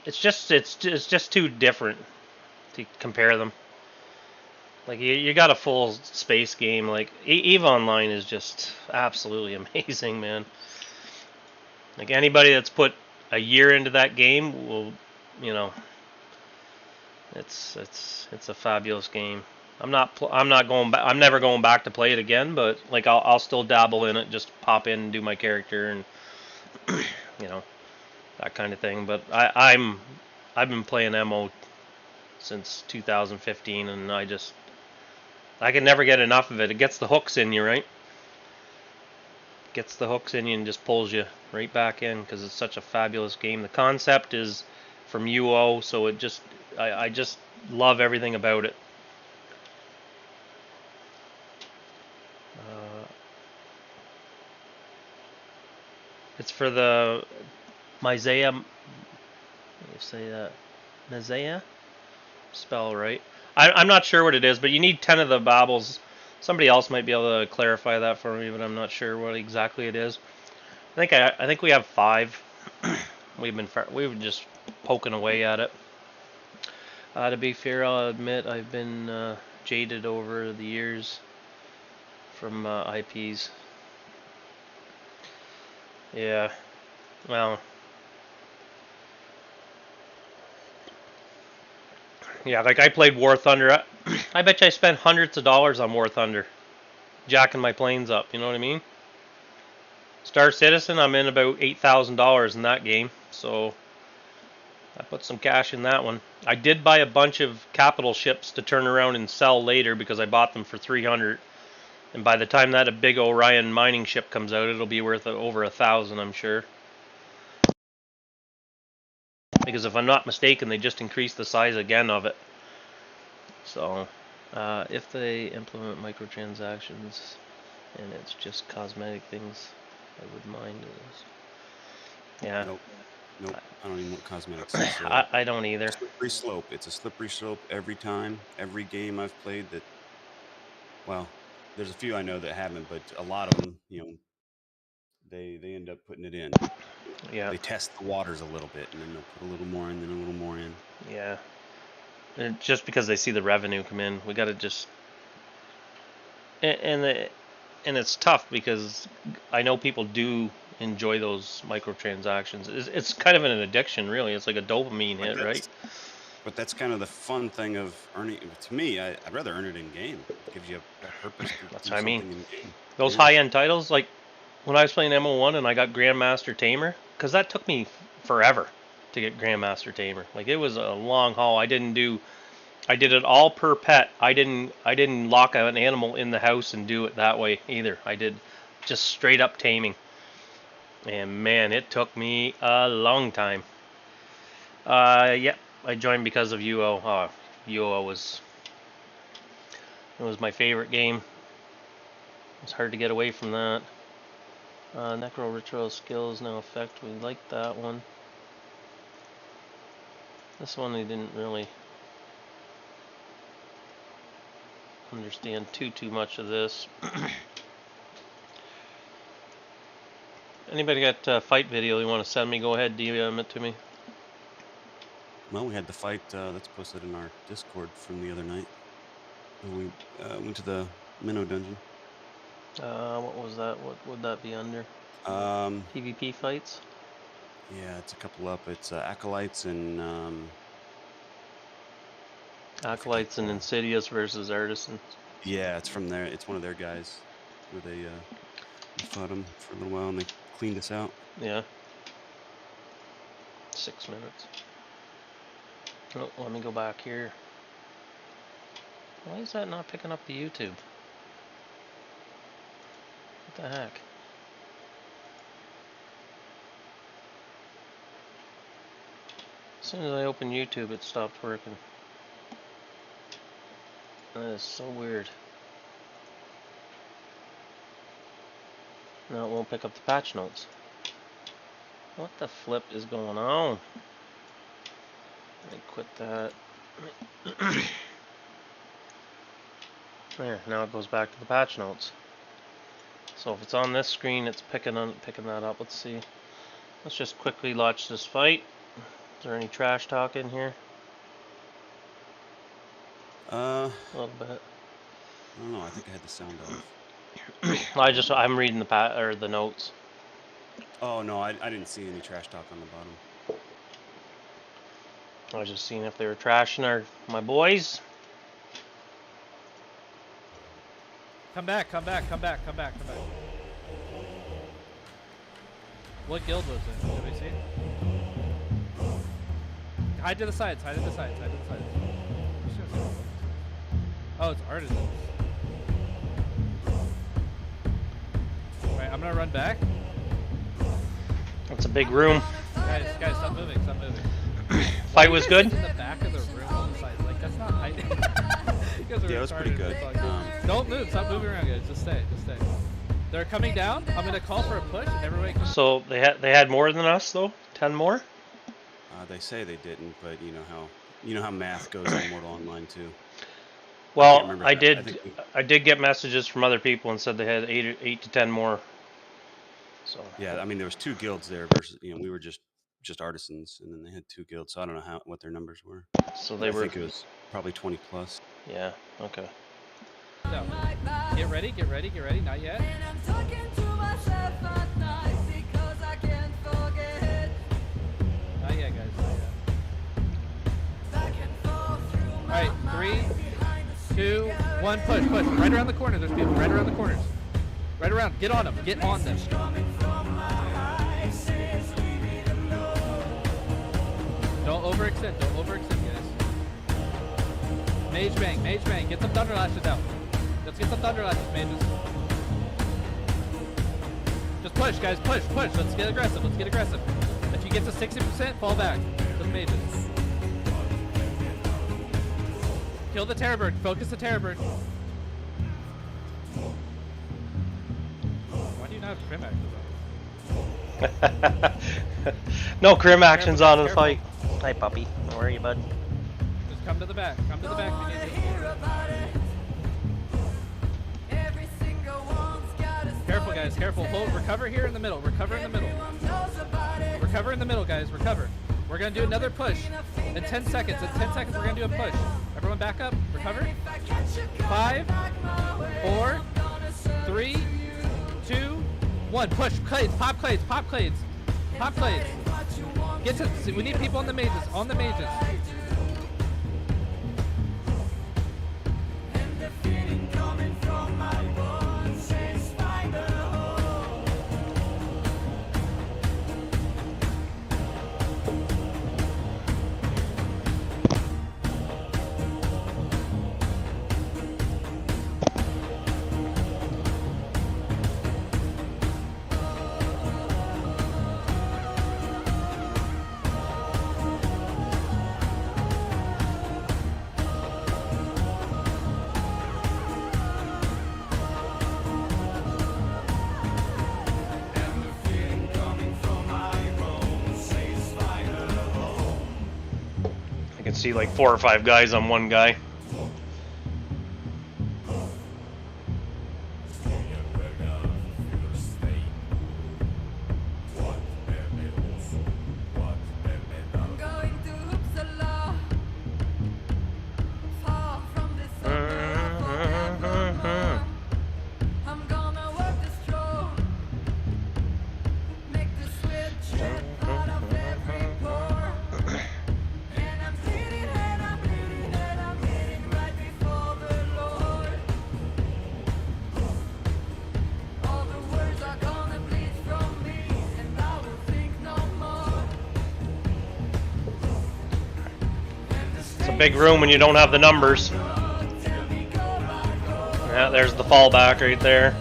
It's just too different to compare them. Like you got a full space game. Like EVE Online is just absolutely amazing, man. Like anybody that's put a year into that game will, you know, it's a fabulous game. I'm not going back. I'm never going back to play it again. But like I'll still dabble in it, just pop in and do my character and you know, that kind of thing. But I've been playing MO since 2015, and I can never get enough of it. It gets the hooks in you, right? Gets the hooks in you and just pulls you right back in because it's such a fabulous game. The concept is from UO, so it just I just love everything about it. It's for the Myzaya. You say that Myzaya? Spell right. I'm not sure what it is, but you need 10 of the baubles. Somebody else might be able to clarify that for me, but I'm not sure what exactly it is. I think we have 5. We've been just poking away at it. To be fair, I'll admit I've been jaded over the years from IPs. Yeah, well, yeah, like I played War Thunder. I bet you I spent hundreds of dollars on War Thunder, jacking my planes up. You know what I mean? Star Citizen, I'm in about $8,000 in that game, so I put some cash in that one. I did buy a bunch of capital ships to turn around and sell later because I bought them for 300. And by the time that a big Orion mining ship comes out, it'll be worth over 1,000, I'm sure. Because if I'm not mistaken, they just increased the size again of it. So, if they implement microtransactions and it's just cosmetic things, I would mind those. Yeah. Nope. I don't even know what cosmetics is. I don't either. Slippery slope. It's a slippery slope every time. Every game I've played that. Well, there's a few I know that haven't, but a lot of them, you know, they end up putting it in. Yeah. They test the waters a little bit, and then they'll put a little more in, then a little more in. Yeah. And just because they see the revenue come in, we got to just. And it's tough because I know people do enjoy those microtransactions. It's kind of an addiction, really. It's like a dopamine hit, right? But that's kind of the fun thing of earning. To me, I'd rather earn it in game. It gives you a purpose to that's do what I mean. In game. Those high-end titles, like when I was playing MO1 and I got Grandmaster Tamer, because that took me forever to get Grandmaster Tamer. Like it was a long haul. I did it all per pet. I didn't lock an animal in the house and do it that way either. I did just straight up taming. And man, it took me a long time. Yep, I joined because of UO. UO was my favorite game. It was hard to get away from that. Necro Ritual skills now effect. We liked that one. This one we didn't really understand too much of this. Anybody got fight video you want to send me? Go ahead, DM it to me. Well, we had the fight that's posted in our Discord from the other night. We went to the Minnow Dungeon. What was that? What would that be under? PvP fights? Yeah, it's a couple up. It's Acolytes and... Acolytes and Insidious versus Artisans. Yeah, it's from there. It's one of their guys where they fought them for a little while and they cleaned us out. Yeah. 6 minutes. Oh, let me go back here. Why is that not picking up the YouTube? What the heck? As soon as I open YouTube, it stopped working. That is so weird. No, it won't pick up the patch notes. What the flip is going on? Let me quit that. There, now it goes back to the patch notes. So if it's on this screen, it's picking that up. Let's see. Let's just quickly watch this fight. Is there any trash talk in here? A little bit. I don't know. I think I had the sound off. I'm reading the notes. Oh no, I didn't see any trash talk on the bottom. I was just seeing if they were trashing my boys. Come back. What guild was it? Did we see it? Hide to the sides. Oh, it's artisans. Alright, I'm gonna run back. That's a big room. Guys, stop moving. Fight was good? In the back of the room on the side. Like, that's not hiding. Yeah, it was pretty good. Don't move. Stop moving around, guys. Just stay. They're coming down. I'm gonna call for a push, and everybody comes. So they had more than us though. 10 more. They say they didn't, but you know how math goes in Mortal Online too. Well, I did get messages from other people and said they had 8 to 10 more. So yeah, I mean there was 2 guilds there versus we were just artisans, and then they had 2 guilds. So I don't know what their numbers were. So I think it was probably 20 plus. Yeah. Okay. No. Get ready. Not yet. Not yet, guys. Alright, 3, 2, 1, push. Right around the corner. There's people right around the corners. Right around. Get on them. Get on them. Don't overextend, guys. Mage bang. Get some thunder lashes out. Let's get some thunder lashes, mages. Just push, guys. Push. Let's get aggressive. If you get to 60%, fall back. Just mages. Kill the terror bird. Focus the terror bird. Why do you not have crim actions on? No crim actions on in the fight. Hi, puppy. How are you, bud? Just come to the back. If you need to. Careful, guys. Careful. Hold. Recover here in the middle. Recover in the middle, guys. Recover. We're going to do another push. In 10 seconds. We're going to do a push. Everyone back up. Recover. 5, 4, 3, 2, 1. Push. Clades. Pop clades. Get to. We need people on the mages. I can see like 4 or 5 guys on one guy. Big room when you don't have the numbers. Yeah, there's the fallback right there.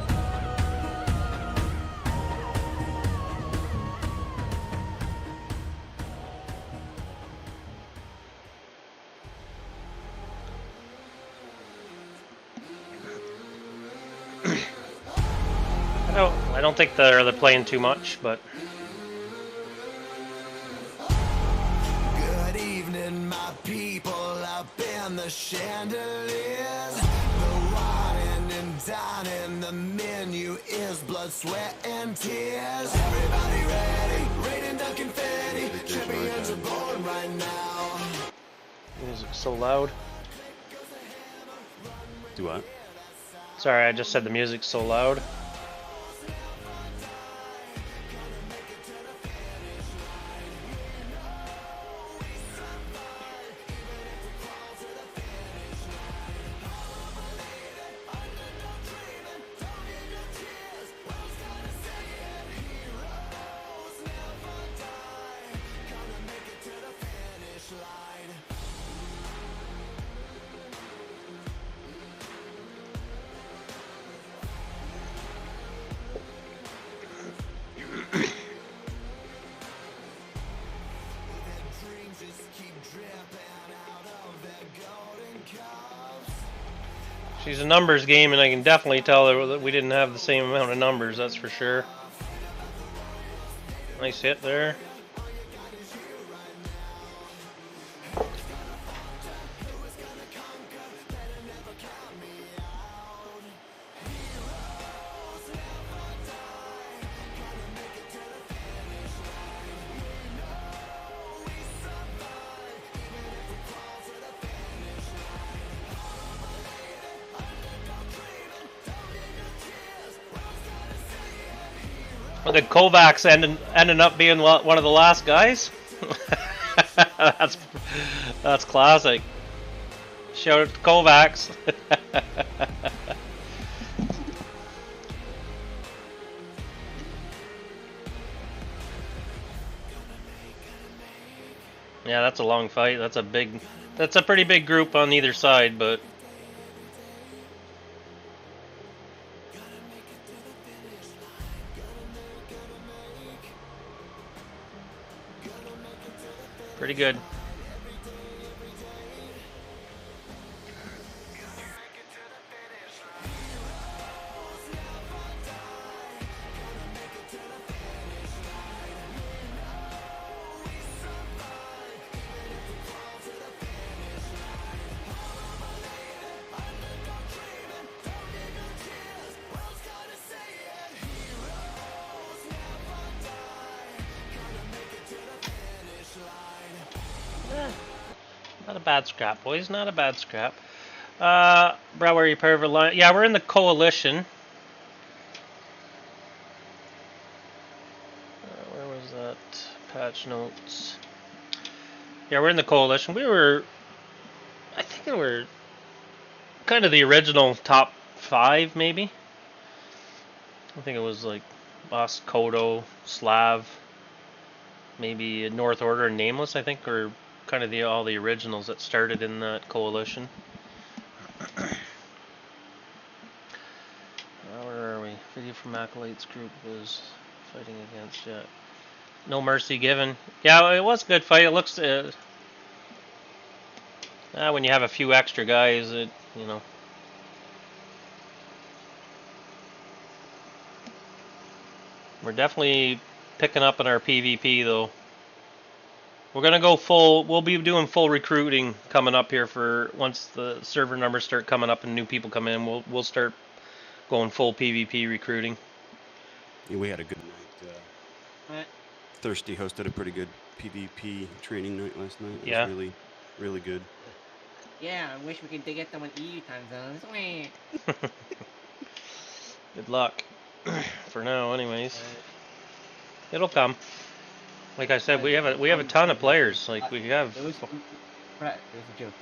I don't think they're playing too much, but the chandeliers, the wine and dining, the menu is blood, sweat, and tears. Everybody ready, raining down confetti, champions are born right now. Music's so loud. Do what? Sorry, I just said the music's so loud. She's a numbers game, and I can definitely tell that we didn't have the same amount of numbers, that's for sure. Nice hit there. Well, the Kovacs ended up being one of the last guys. that's classic. Shout out to Kovacs. Yeah, that's a long fight. That's a pretty big group on either side, but pretty good. Not a bad scrap, boys. Not a bad scrap. Bro, where are you part of a line? Yeah, we're in the coalition. Where was that? Patch notes. Yeah, we're in the coalition. I think we were kind of the original top 5, maybe. I think it was like us, Kodo, Slav, maybe North Order and Nameless, I think, or kind of all the originals that started in that coalition. Where are we? Video from Acolytes group was fighting against yet. No mercy given. Yeah, it was a good fight. It looks when you have a few extra guys, you know. We're definitely picking up in our PvP though. We're gonna go full. We'll be doing full recruiting coming up here for once the server numbers start coming up and new people come in. We'll start going full PvP recruiting. Yeah, we had a good night. Thirsty hosted a pretty good PvP training night last night. It was really, really good. Yeah, I wish we could get them on EU time zones. Good luck. For now, anyways. It'll come. Like I said, we have a ton of players. Like we have. It was a joke.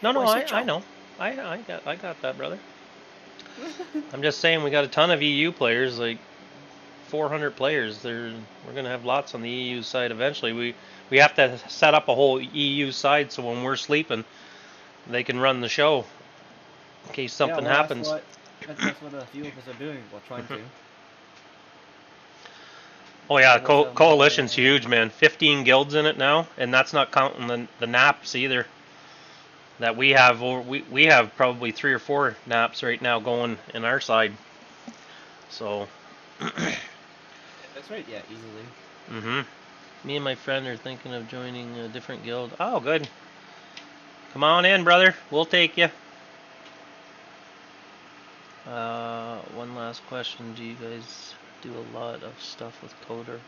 No, I know. I got that, brother. I'm just saying we got a ton of EU players, like 400 players. We're gonna have lots on the EU side eventually. We have to set up a whole EU side so when we're sleeping, they can run the show in case something happens. That's what a few of us are doing. We're trying to. Oh yeah, coalition's huge, man. 15 guilds in it now, and that's not counting the naps either. That we have, we have probably 3 or 4 naps right now going in our side. So. That's right. Yeah, easily. Me and my friend are thinking of joining a different guild. Oh, good. Come on in, brother. We'll take you. One last question. Do you guys do a lot of stuff with Coder?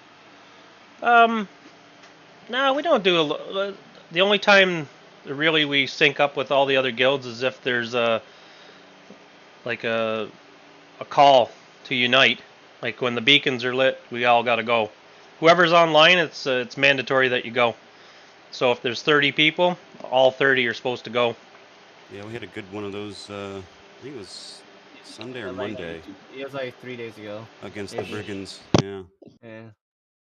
No, we don't do a lot. The only time really we sync up with all the other guilds is if there's like a call to unite. Like when the beacons are lit, we all got to go. Whoever's online, it's mandatory that you go. So if there's 30 people, all 30 are supposed to go. Yeah, we had a good one of those. I think it was Sunday or Monday. It was like 3 days ago. Against the Brigands. Yeah. Yeah.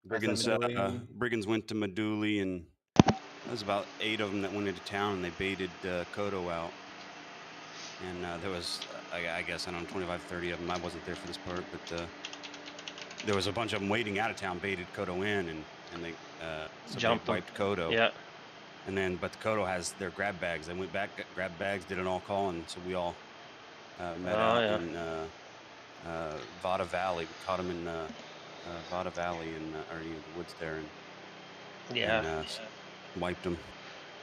Brigands went to Medullii, and there was about 8 of them that went into town, and they baited Kodo out. And there was, I guess, I don't know, 25, 30 of them. I wasn't there for this part, but there was a bunch of them waiting out of town, baited Kodo in, and they jumped, wiped Kodo. Yeah. And then, but the Kodo has their grab bags. They went back, grabbed bags, did an all call, and so we all met out in Vada Valley. We caught them in Vada Valley in the woods there, and wiped them.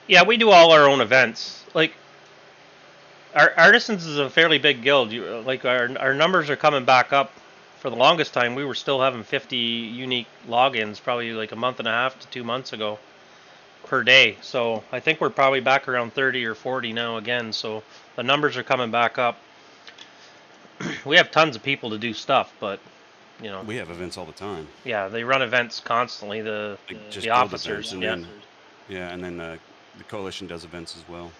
Yeah, we do all our own events. Like, our Artisans is a fairly big guild. Our numbers are coming back up. For the longest time, we were still having 50 unique logins, probably like a month and a half to 2 months ago, per day. So I think we're probably back around 30 or 40 now again. So the numbers are coming back up. We have tons of people to do stuff, but we have events all the time. Yeah, they run events constantly. The officers, and then the coalition does events as well.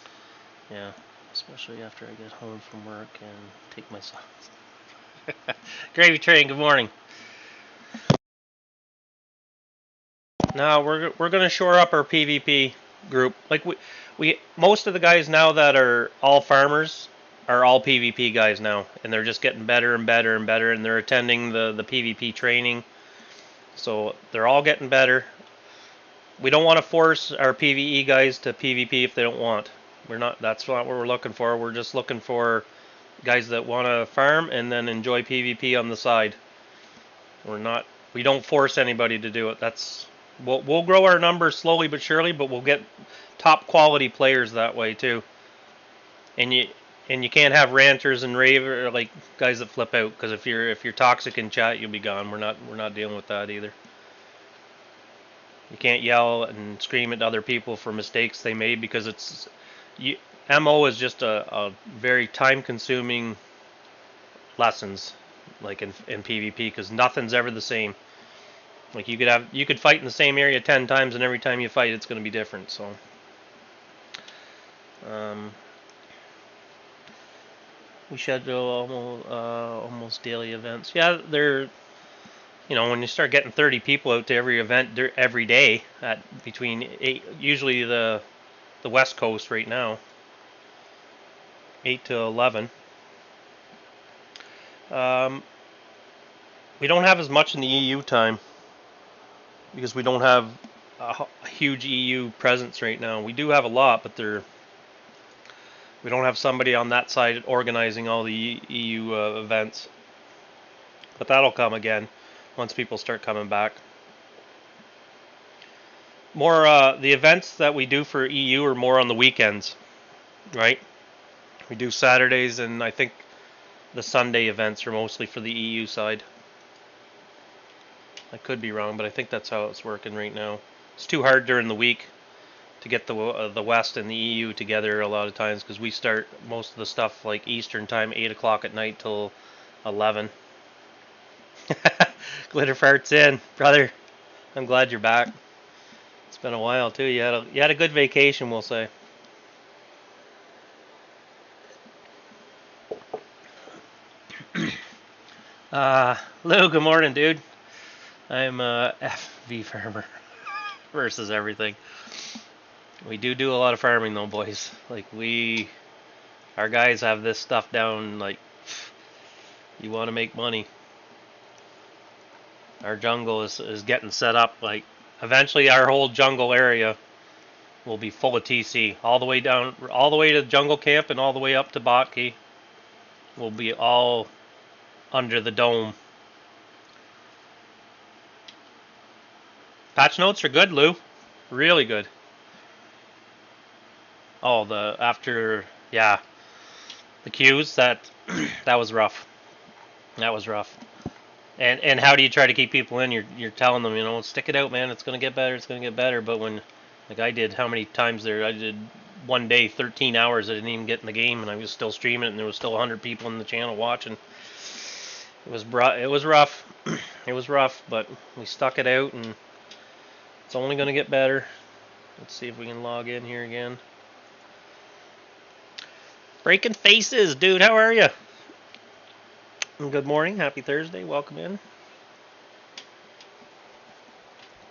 Yeah, especially after I get home from work and take my son. Gravy Train, good morning. Now we're gonna shore up our PvP group. Like we most of the guys now that are all farmers are all PvP guys now, and they're just getting better and better and better, and they're attending the PvP training, so they're all getting better. We don't want to force our PvE guys to PvP if they don't want. That's not what we're looking for. We're just looking for guys that want to farm and then enjoy PvP on the side. We don't force anybody to do it. We'll grow our numbers slowly but surely, but we'll get top quality players that way too. And you can't have ranters and raver, like guys that flip out, because if you're toxic in chat, you'll be gone. We're not dealing with that either. You can't yell and scream at other people for mistakes they made, because MO is just a very time-consuming lessons, like in PvP, because nothing's ever the same. Like you could fight in the same area 10 times, and every time you fight, it's going to be different. So, we schedule almost daily events. Yeah, they're when you start getting 30 people out to every event every day at between 8, usually the West Coast right now. 8 to 11. We don't have as much in the EU time because we don't have a huge EU presence right now. We do have a lot, but we don't have somebody on that side organizing all the EU events. But that'll come again once people start coming back. More the events that we do for EU are more on the weekends, right? We do Saturdays, and I think the Sunday events are mostly for the EU side. I could be wrong, but I think that's how it's working right now. It's too hard during the week to get the West and the EU together a lot of times, because we start most of the stuff like Eastern time, 8 o'clock at night till 11. Glitter farts in, brother. I'm glad you're back. It's been a while too. You had a good vacation, we'll say. Lou, good morning, dude. I'm FV farmer versus everything. We do a lot of farming though, boys. Like our guys have this stuff down. Like, you want to make money. Our jungle is getting set up. Like, eventually our whole jungle area will be full of TC, all the way to jungle camp and all the way up to Botki. Will be all under the dome. Patch notes are good, Lou. Really good. Oh, the queues, that was rough. That was rough. And how do you try to keep people in? You're telling them, stick it out, man. It's gonna get better. It's gonna get better. But when, like I did, how many times there? I did one day, 13 hours, I didn't even get in the game, and I was still streaming it, and there was still 100 people in the channel watching. It was rough. It was rough, but we stuck it out, and it's only going to get better. Let's see if we can log in here again. Breaking Faces, dude, how are you? Good morning, happy Thursday, welcome in.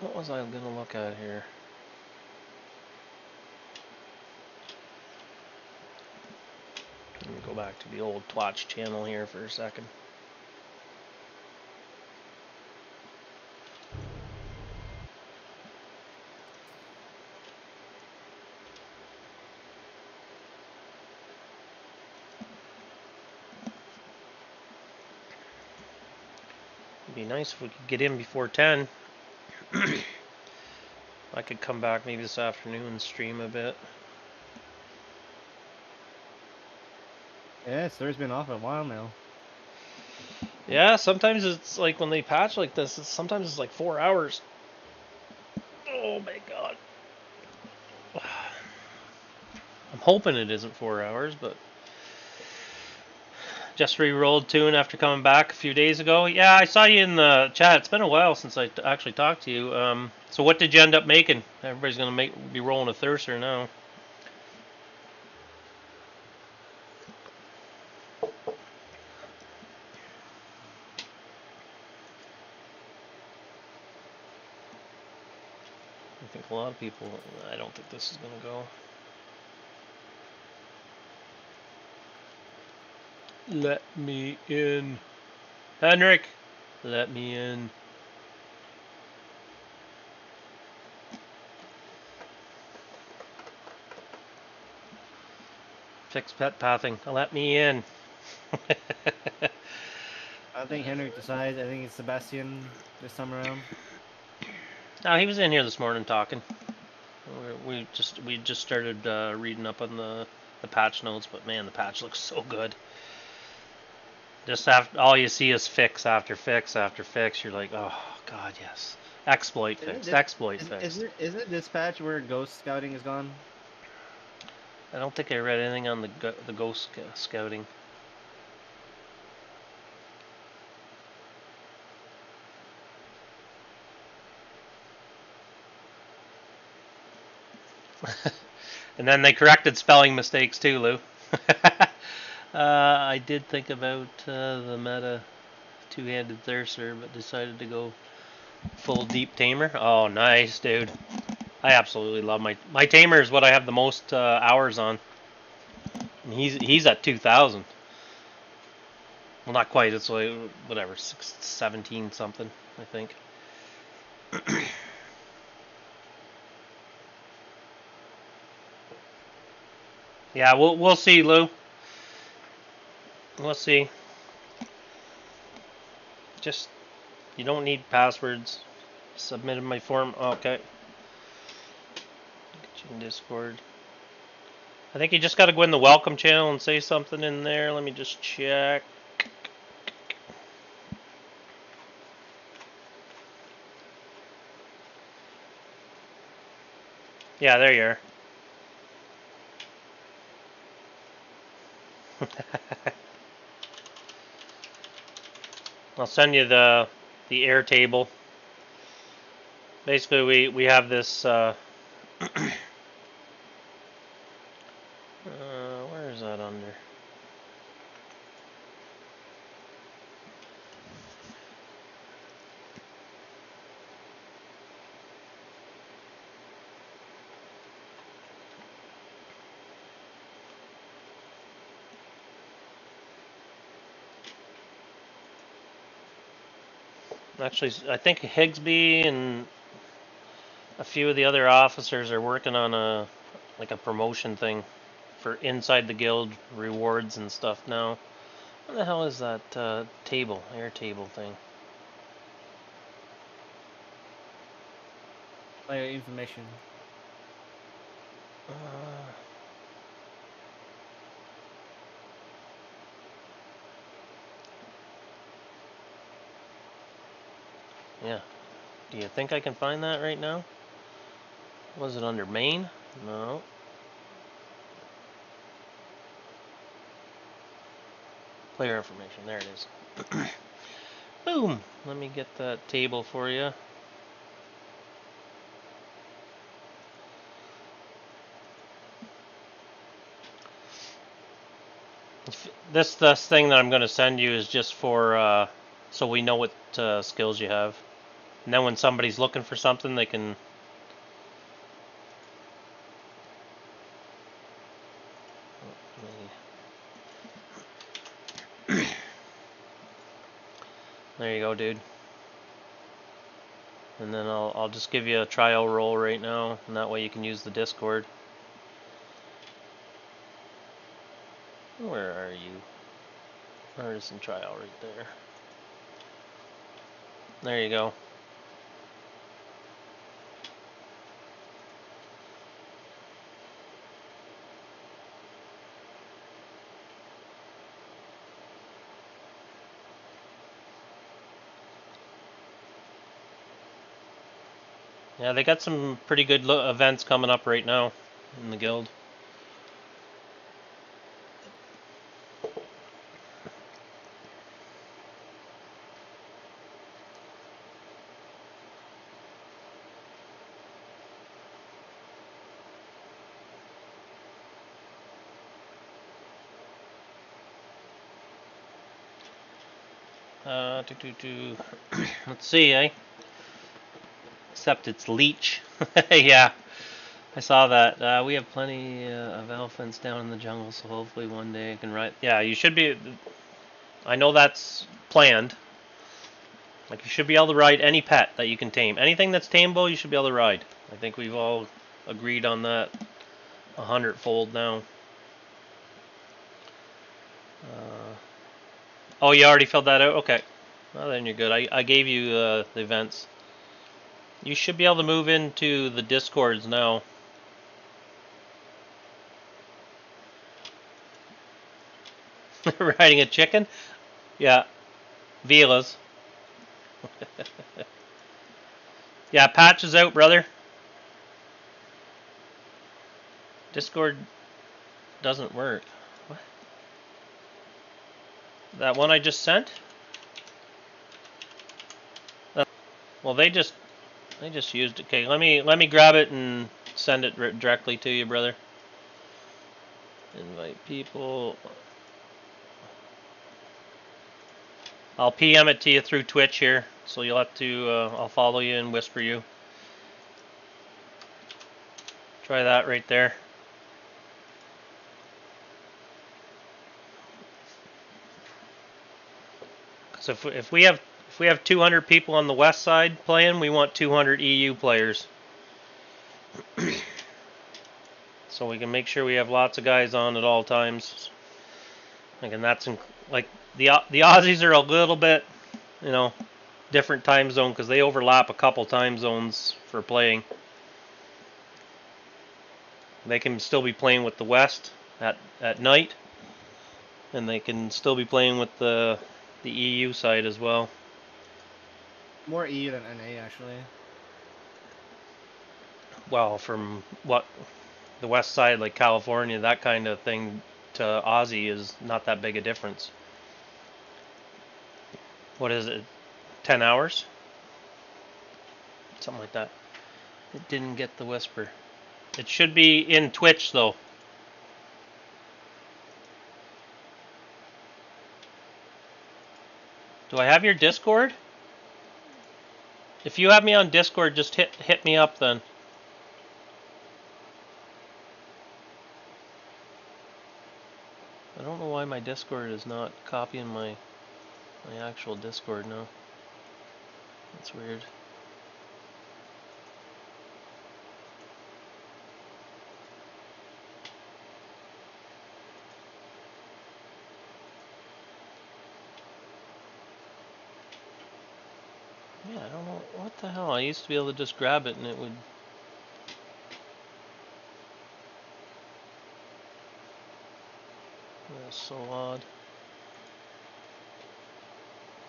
What was I going to look at here? Let me go back to the old Twitch channel here for a second. It'd be nice if we could get in before 10. I could come back maybe this afternoon and stream a bit. Yeah, Sir's been off a while now. Yeah, sometimes it's like when they patch like this, sometimes it's like 4 hours. Oh my god. I'm hoping it isn't 4 hours, but just re-rolled Toon after coming back a few days ago. Yeah, I saw you in the chat. It's been a while since I actually talked to you. So what did you end up making? Everybody's gonna be rolling a Thurser now. I think a lot of people. I don't think this is gonna go. Let me in. Henrik, let me in. Fix pet pathing. Let me in. I think Henrik decides. I think it's Sebastian this time around. No, he was in here this morning talking. We just started reading up on the patch notes, but man, the patch looks so good. Just after, all you see is fix after fix after fix. You're like, oh god, yes. Exploit fixed. Exploit fixed. Is it this patch where ghost scouting is gone? I don't think I read anything on the ghost scouting. And then they corrected spelling mistakes too, Lou. I did think about the meta two-handed Thurser, but decided to go full deep tamer. Oh, nice, dude. I absolutely love my tamer is what I have the most hours on. And he's at 2,000. Well, not quite. It's like whatever, 17 something, I think. Yeah, we'll see, Lou. We'll see. Just, you don't need passwords. Submitted my form. Okay. Get you in Discord. I think you just got to go in the welcome channel and say something in there. Let me just check. Yeah, there you are. I'll send you the air table. Basically, we have this. Where is that under? Actually, I think Higsby and a few of the other officers are working on a promotion thing for inside the guild rewards and stuff now. What the hell is that air table thing? Player information. Yeah. Do you think I can find that right now? Was it under main? No. Player information. There it is. Boom. Let me get that table for you. This thing that I'm going to send you is just for so we know what skills you have. And then when somebody's looking for something, they can... There you go, dude. And then I'll just give you a trial roll right now, and that way you can use the Discord. Where are you? Artisan trial right there. There you go. Yeah, they got some pretty good events coming up right now in the guild. Let's see, eh? Except it's leech. Yeah, I saw that. We have plenty of elephants down in the jungle, so hopefully one day I can ride. Yeah, you should be. I know that's planned. Like, you should be able to ride any pet that you can tame. Anything that's tameable, you should be able to ride. I think we've all agreed on that 100-fold now. Oh, you already filled that out? Okay. Well, then you're good. I gave you the events. You should be able to move into the Discords now. Riding a chicken? Yeah. Vilas. Yeah, patch is out, brother. Discord doesn't work. What? That one I just sent? Well, they just used it. Okay, let me grab it and send it directly to you, brother. Invite people. I'll PM it to you through Twitch here, so you'll have to. I'll follow you and whisper you. Try that right there. So if we have 200 people on the west side playing, we want 200 EU players. So we can make sure we have lots of guys on at all times. And that's like the Aussies are a little bit, you know, different time zone because they overlap a couple time zones for playing. They can still be playing with the West at night, and they can still be playing with the EU side as well. More EU than NA, actually. Well, from what the west side, like California, that kind of thing, to Aussie is not that big a difference. What is it? 10 hours? Something like that. It didn't get the whisper. It should be in Twitch, though. Do I have your Discord? If you have me on Discord, just hit me up then. I don't know why my Discord is not copying my actual Discord now. That's weird. Yeah, I don't know what the hell. I used to be able to just grab it and it would. That's so odd.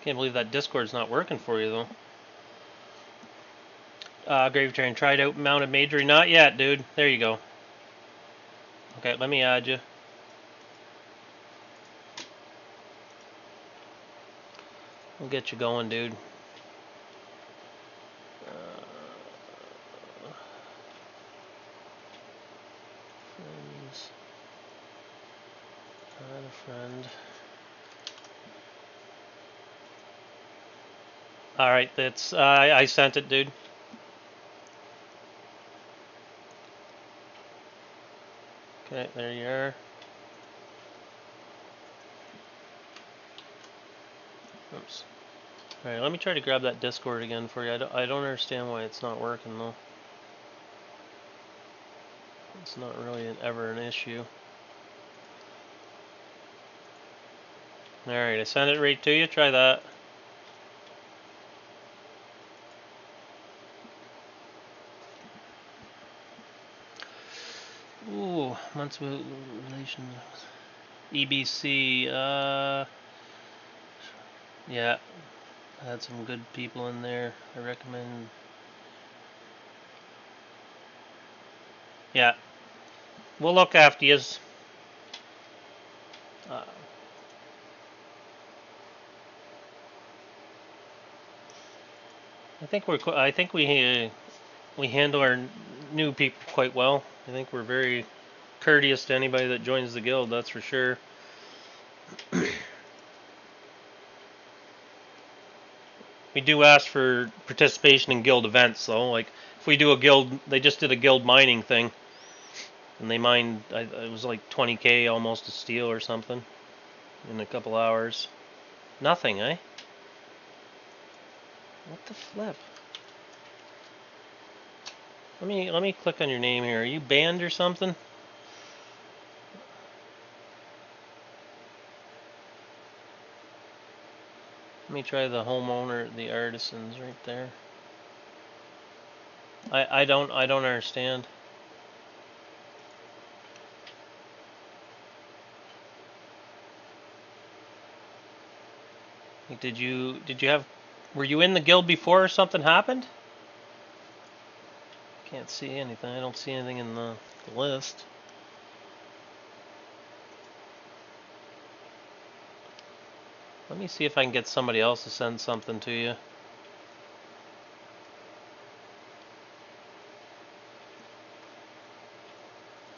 Can't believe that Discord's not working for you though. Grave Train tried out mounted majoring. Not yet, dude. There you go. Okay, let me add you. We'll get you going, dude. Friends. Add a friend. All right, that's I sent it, dude. Okay, there you are. Oops. All right, let me try to grab that Discord again for you. I don't understand why it's not working though. It's not really ever an issue. All right, I sent it right to you. Try that. Ooh, months of relations. EBC. Yeah, I had some good people in there. I recommend. Yeah, we'll look after yous. I think we handle our new people quite well. I think we're very courteous to anybody that joins the guild. That's for sure. We do ask for participation in guild events, though. Like if we do a guild, they just did a guild mining thing, and they mined. It was like 20k almost a steel or something in a couple hours. Nothing, eh? What the flip? Let me click on your name here. Are you banned or something? Let me try the homeowner, the artisans right there. I don't understand. Did you have, were you in the guild before or something happened? Can't see anything. I don't see anything in the list. Let me see if I can get somebody else to send something to you.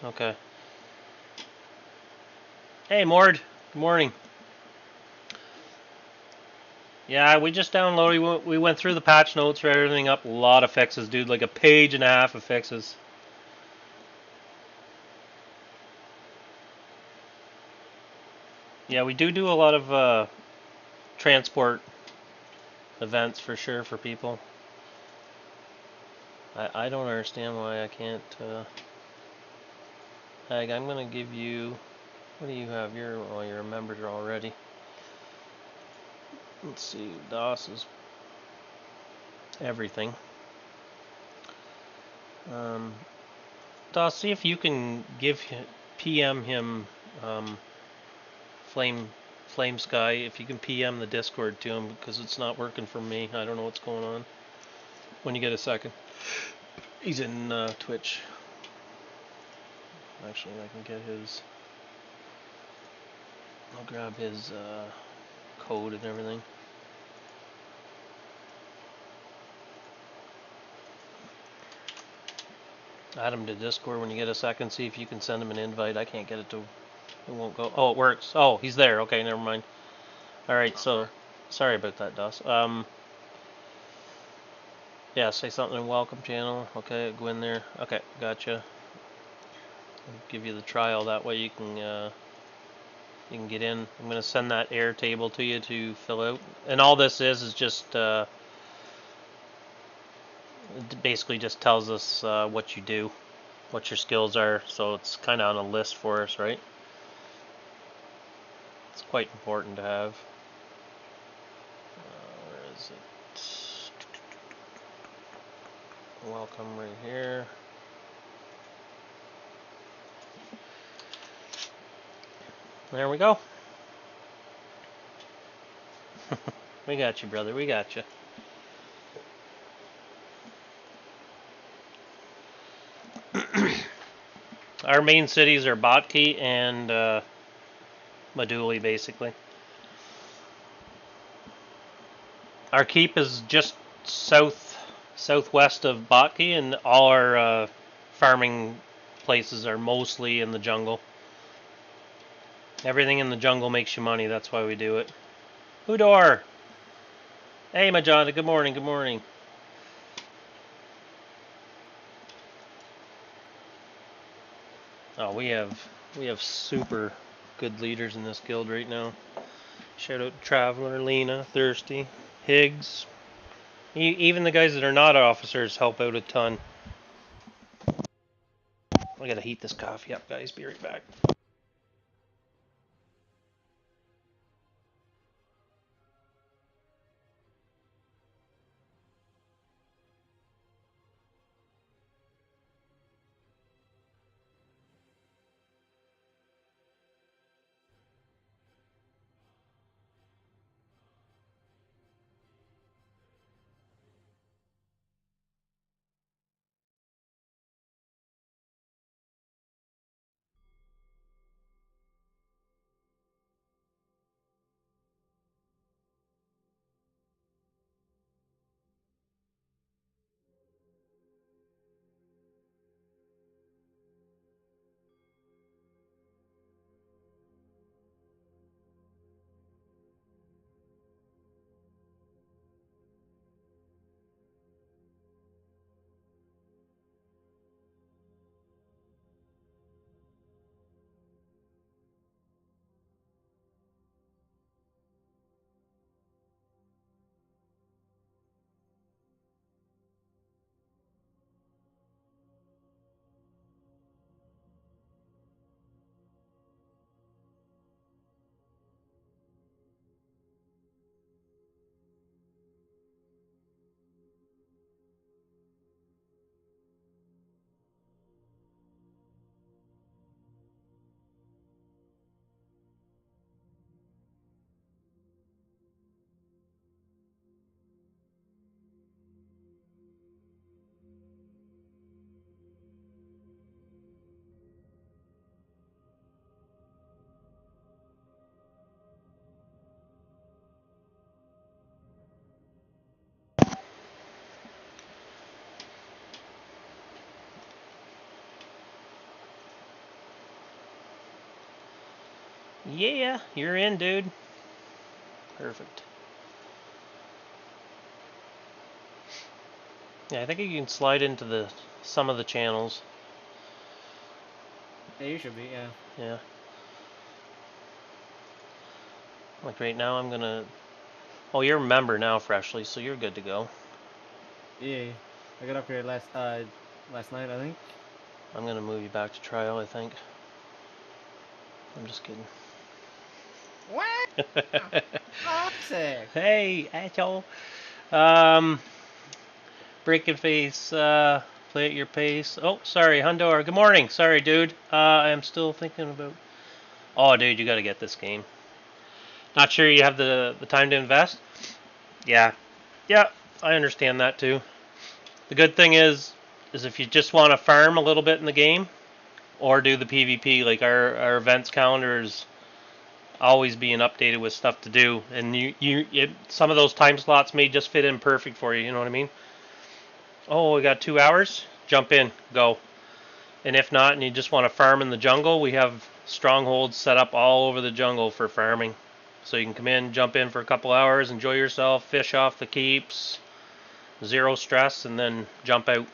Okay. Hey, Mord. Good morning. Yeah, we just downloaded. We went through the patch notes, read everything up. A lot of fixes, dude. Like a page and a half of fixes. Yeah, we do a lot of transport events for sure for people. I don't understand why I can't. Hag, I'm gonna give you. What do you have? You're a member already. Let's see. DOS is everything. DOS, see if you can PM him Flame Sky. If you can PM the Discord to him because it's not working for me. I don't know what's going on. When you get a second. He's in Twitch. Actually, I can get his. I'll grab his code and everything. Add him to Discord when you get a second. See if you can send him an invite. I can't get it to. It won't go. Oh, it works. Oh, he's there. Okay, never mind. All right. So, sorry about that, Dos. Yeah, say something in welcome channel. Okay, go in there. Okay, gotcha. I'll give you the trial. That way you can get in. I'm gonna send that air table to you to fill out. And all this is just it basically just tells us what you do, what your skills are. So it's kind of on a list for us, right? It's quite important to have. Where is it? Welcome right here. There we go. We got you, brother. We got you. Our main cities are Botkey and Maduli, basically. Our keep is just southwest of Botke, and all our farming places are mostly in the jungle. Everything in the jungle makes you money. That's why we do it. Udor! Hey, Majanda. Good morning. Good morning. Oh, we have super good leaders in this guild right now. Shout out to Traveler, Lena, Thirsty, Higgs. Even the guys that are not officers help out a ton. I gotta heat this coffee up, guys. Be right back. Yeah, you're in, dude. Perfect. Yeah, I think you can slide into some of the channels. Yeah, you should be, yeah. Yeah. Like right now, I'm gonna... Oh, you're a member now, Freshly, so you're good to go. Yeah, I got up here last night, I think. I'm gonna move you back to trial, I think. I'm just kidding. What? Toxic. Hey, asshole. Breaking face, play at your pace. Oh, sorry, Hundor. Good morning. Sorry, dude. I'm still thinking about... Oh, dude, you gotta get this game. Not sure you have the time to invest? Yeah. Yeah, I understand that too. The good thing is if you just want to farm a little bit in the game, or do the PvP, like our events calendar is always being updated with stuff to do, and some of those time slots may just fit in perfect for you, you know what I mean? Oh, we got 2 hours? Jump in, go. And if not, and you just want to farm in the jungle, we have strongholds set up all over the jungle for farming. So you can come in, jump in for a couple hours, enjoy yourself, fish off the keeps, zero stress, and then jump out.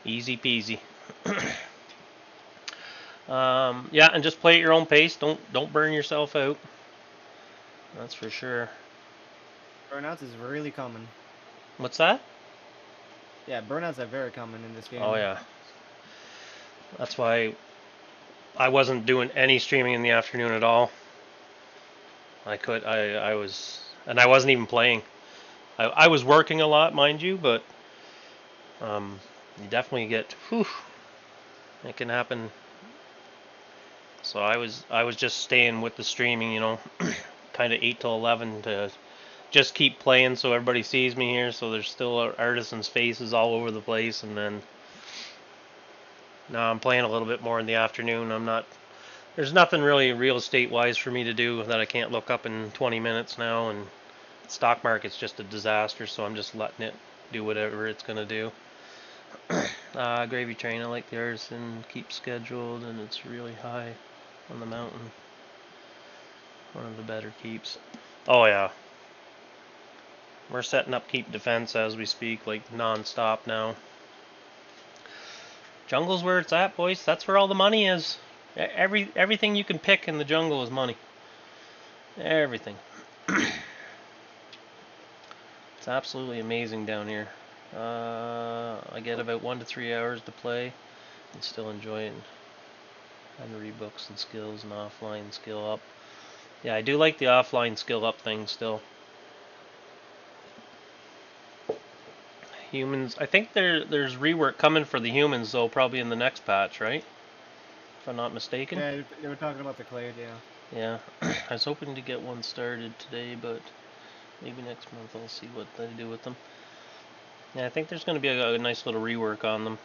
Easy peasy. Yeah, and just play at your own pace. Don't burn yourself out. That's for sure. Burnouts is really common. What's that? Yeah, burnouts are very common in this game. Oh yeah. That's why I wasn't doing any streaming in the afternoon at all. I wasn't even playing. I was working a lot, mind you, but you definitely get, it can happen. So I was just staying with the streaming, you know, kind of 8 till 11 to just keep playing so everybody sees me here. So there's still artisans' faces all over the place, and then now I'm playing a little bit more in the afternoon. There's nothing really real estate wise for me to do that I can't look up in 20 minutes now and stock market's just a disaster, so I'm just letting it do whatever it's gonna do. Gravy Train, I like the artisan, keep scheduled, and it's really high on the mountain. One of the better keeps. Oh yeah. We're setting up keep defense as we speak, like non-stop now. Jungle's where it's at, boys. That's where all the money is. Everything you can pick in the jungle is money. Everything. It's absolutely amazing down here. I get about 1 to 3 hours to play and still enjoy it. And rebooks and skills and offline skill up. Yeah, I do like the offline skill up thing still. Humans, I think there's rework coming for the humans though, probably in the next patch, right? If I'm not mistaken. Yeah, they were talking about the Clade, yeah. Yeah, I was hoping to get one started today, but maybe next month I'll see what they do with them. Yeah, I think there's going to be a nice little rework on them.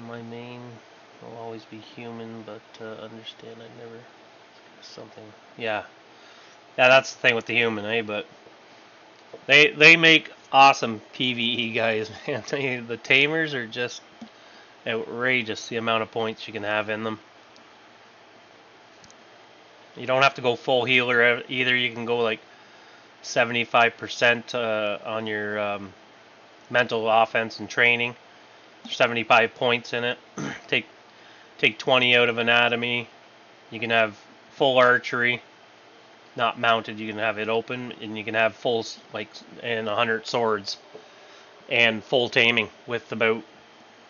My main will always be human, but understand I never something. Yeah, that's the thing with the human, eh? But they make awesome PvE guys, man. The tamers are just outrageous. The amount of points you can have in them. You don't have to go full healer either. You can go like 75% on your mental offense and training. 75 points in it. take 20 out of anatomy. You can have full archery, not mounted. You can have it open, and you can have full and 100 swords, and full taming with about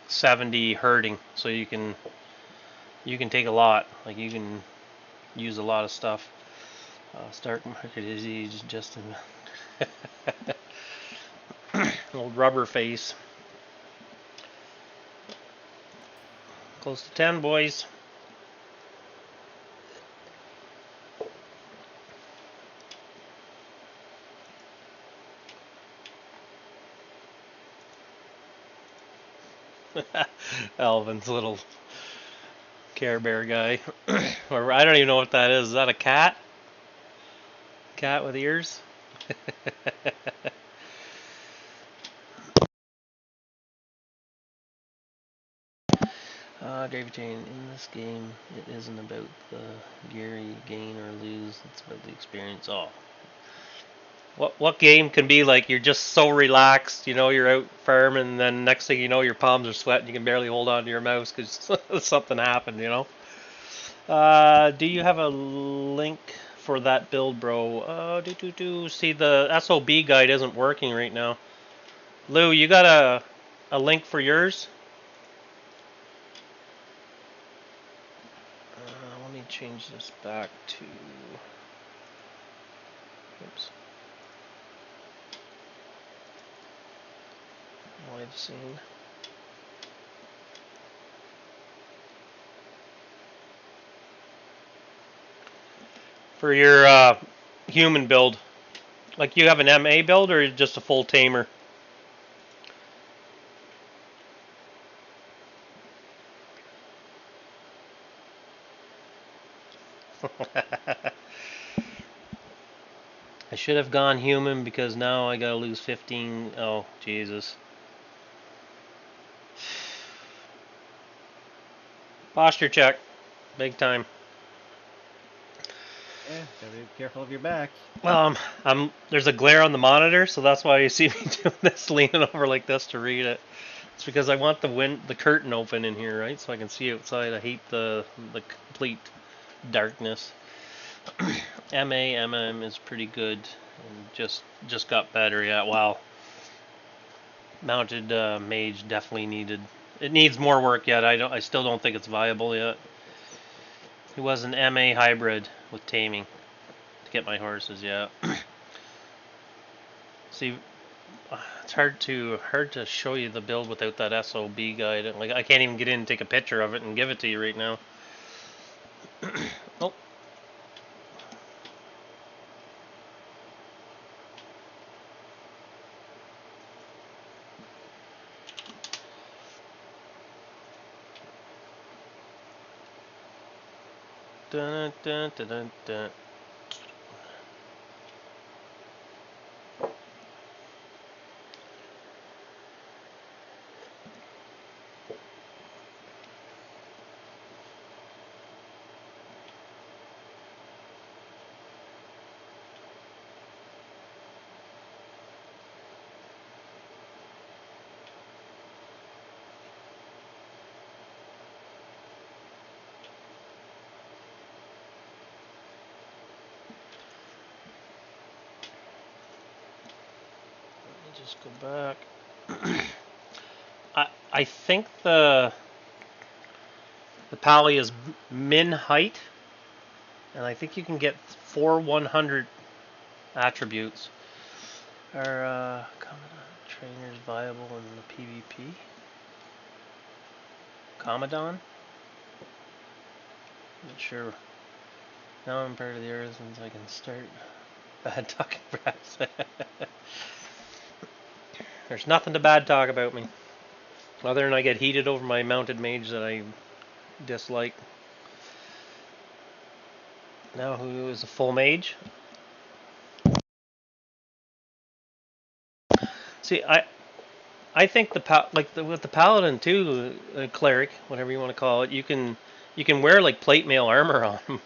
70 herding. So you can take a lot. Like you can use a lot of stuff. Stark market is just an old rubber face. Close to 10, boys. Alvin's little Care Bear guy. Or I don't even know what that is. Is that a cat? Cat with ears? Gravy Train, in this game, it isn't about the gear you gain or lose, it's about the experience. Oh. What game can be like you're just so relaxed, you know, you're out farming, and then next thing you know, your palms are sweating, you can barely hold on to your mouse because something happened, you know? Do you have a link for that build, bro? See, the SOB guide isn't working right now. Lou, you got a link for yours? Let me change this back to... Oops. Live scene. For your human build, like you have an MA build or just a full tamer? I should have gone human because now I gotta lose 15. Oh, Jesus. Posture check. Big time. Yeah, gotta be careful of your back. Well, there's a glare on the monitor, so that's why you see me doing this, leaning over like this to read it. It's because I want the curtain open in here, right, so I can see outside. I hate the complete darkness. MM is pretty good, and just got better. Yeah, wow. Mounted mage definitely needed. It needs more work yet. I still don't think it's viable yet. It was an MA hybrid with taming to get my horses. Yeah. See, it's hard to show you the build without that SOB guide. Like I can't even get in and take a picture of it and give it to you right now. Oh. Dun, dun, dun, dun, dun. just go back. I think the Pally is min height, and I think you can get 4 100 attributes. Are trainers viable in the PvP? Commodon? Not sure. Now I'm part of the Earthens, I can start bad talking perhaps. There's nothing to bad talk about me. Other than I get heated over my mounted mage that I dislike. Now who is a full mage? See, I think with the paladin too, cleric, whatever you want to call it, you can wear like plate mail armor on him,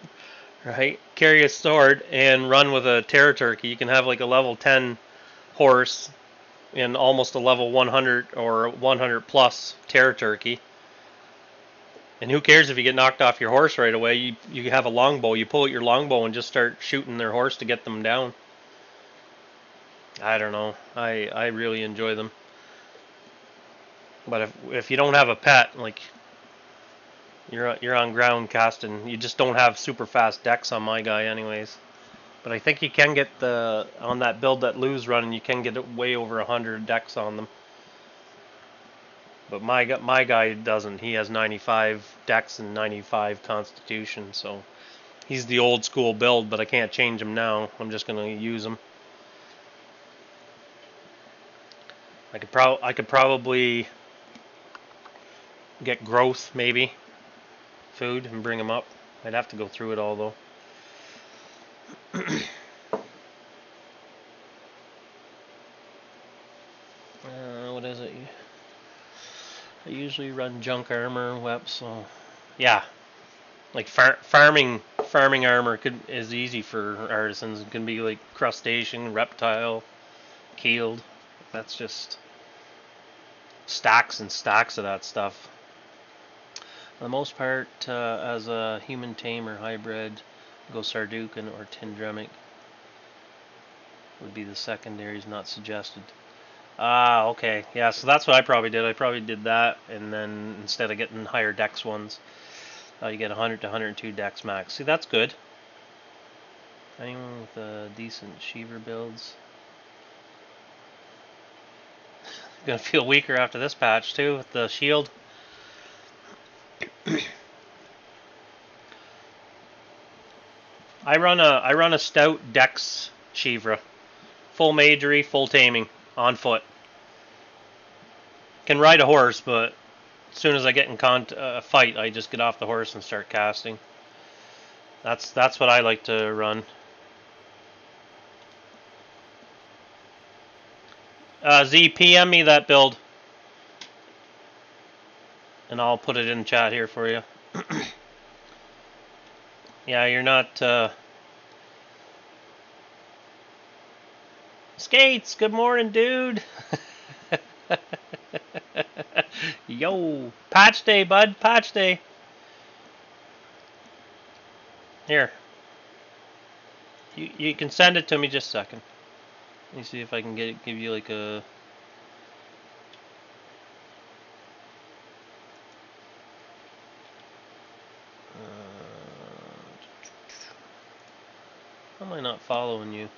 right? Carry a sword and run with a terror turkey. You can have like a level 10 horse and almost a level 100 or 100 plus terror turkey. And who cares if you get knocked off your horse right away? You have a longbow. You pull out your longbow and just start shooting their horse to get them down. I don't know. I really enjoy them. But if you don't have a pet, like you're on ground casting, you just don't have super fast decks on my guy anyways. But I think you can get on that build that Lou's running, you can get way over 100 decks on them. But my guy doesn't. He has 95 decks and 95 constitution, so he's the old school build, but I can't change him now. I'm just going to use him. I could probably get growth, maybe food, and bring him up. I'd have to go through it all though. What is it? I usually run junk armor, web, so yeah. Like farming armor is easy for artisans. It can be like crustacean, reptile, keeled. That's just stacks and stacks of that stuff. For the most part, as a human tamer hybrid, go Sardukan or Tindremic would be the secondaries not suggested. Ah, okay. Yeah, so that's what I probably did. I probably did that, and then instead of getting higher dex ones, you get 100 to 102 dex max. See, that's good. Anyone with decent Sheever builds? Gonna feel weaker after this patch too with the shield. I run a stout dex Sheevra, full magery, full taming, on foot. Can ride a horse, but as soon as I get in a fight, I just get off the horse and start casting. That's what I like to run. Z, PM me that build, and I'll put it in chat here for you. Yeah, you're not... Skates, good morning, dude. Yo, patch day, bud, patch day. Here. You can send it to me just a second. Let me see if I can give you like a... How am I not following you?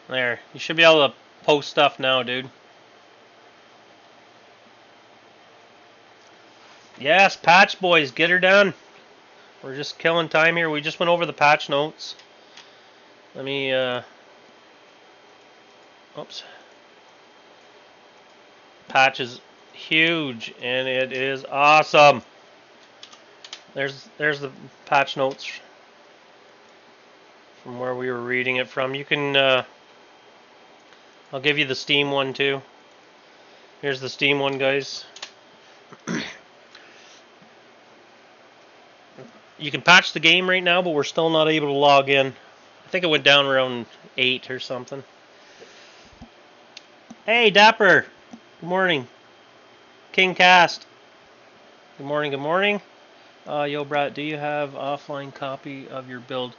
There, you should be able to post stuff now, dude. Yes, patch boys, get her done. We're just killing time here. We just went over the patch notes. Let me, oops. Patch is huge, and it is awesome. There's the patch notes from where we were reading it from. You can, I'll give you the Steam one too. Here's the Steam one, guys. You can patch the game right now, but we're still not able to log in. I think it went down around 8 or something. Hey, Dapper. Good morning. King Cast. Good morning, good morning. Yo, Brett, do you have offline copy of your build?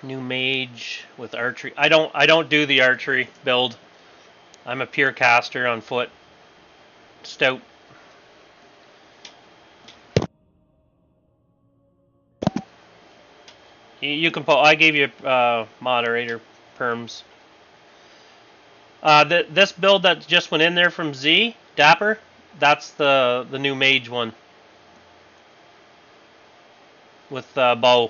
New mage with archery. I don't do the archery build. I'm a pure caster on foot. Stout. You can I gave you moderator perms. This build that just went in there from Z Dapper, that's the new mage one with bow.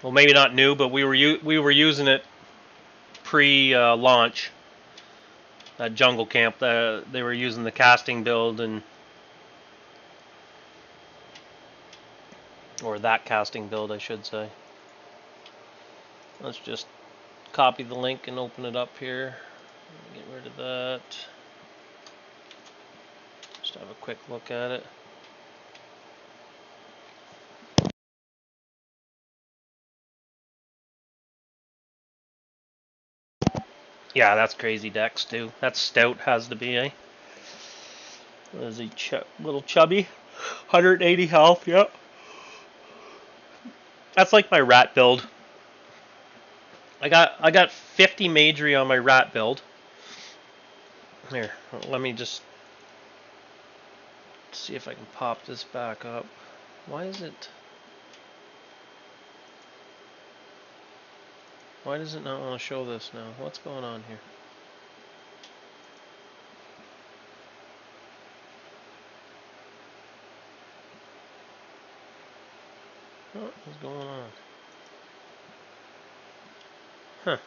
Well, maybe not new, but we were using it pre-launch at Jungle Camp. They were using the casting build or that casting build, I should say. Let's just copy the link and open it up here. Get rid of that. Just have a quick look at it. Yeah, that's crazy Dex too. That's stout, has to be, eh? What is he? Little chubby. 180 health, yep. That's like my rat build. I got 50 magery on my rat build. Here, let me just see if I can pop this back up. Why does it not want to show this now? What's going on here? What is going on? Huh.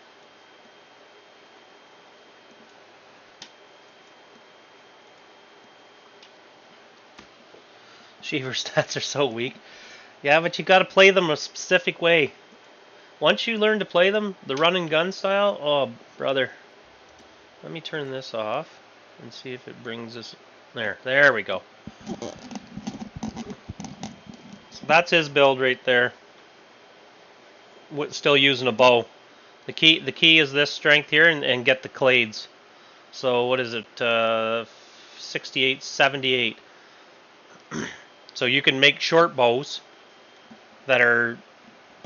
Sheever stats are so weak. Yeah, but you got to play them a specific way. Once you learn to play them, the run and gun style, oh brother. Let me turn this off and see if it brings us there we go. So that's his build right there. Still using a bow. The key is this strength here and get the clades. So what is it? 68, 78. So you can make short bows that are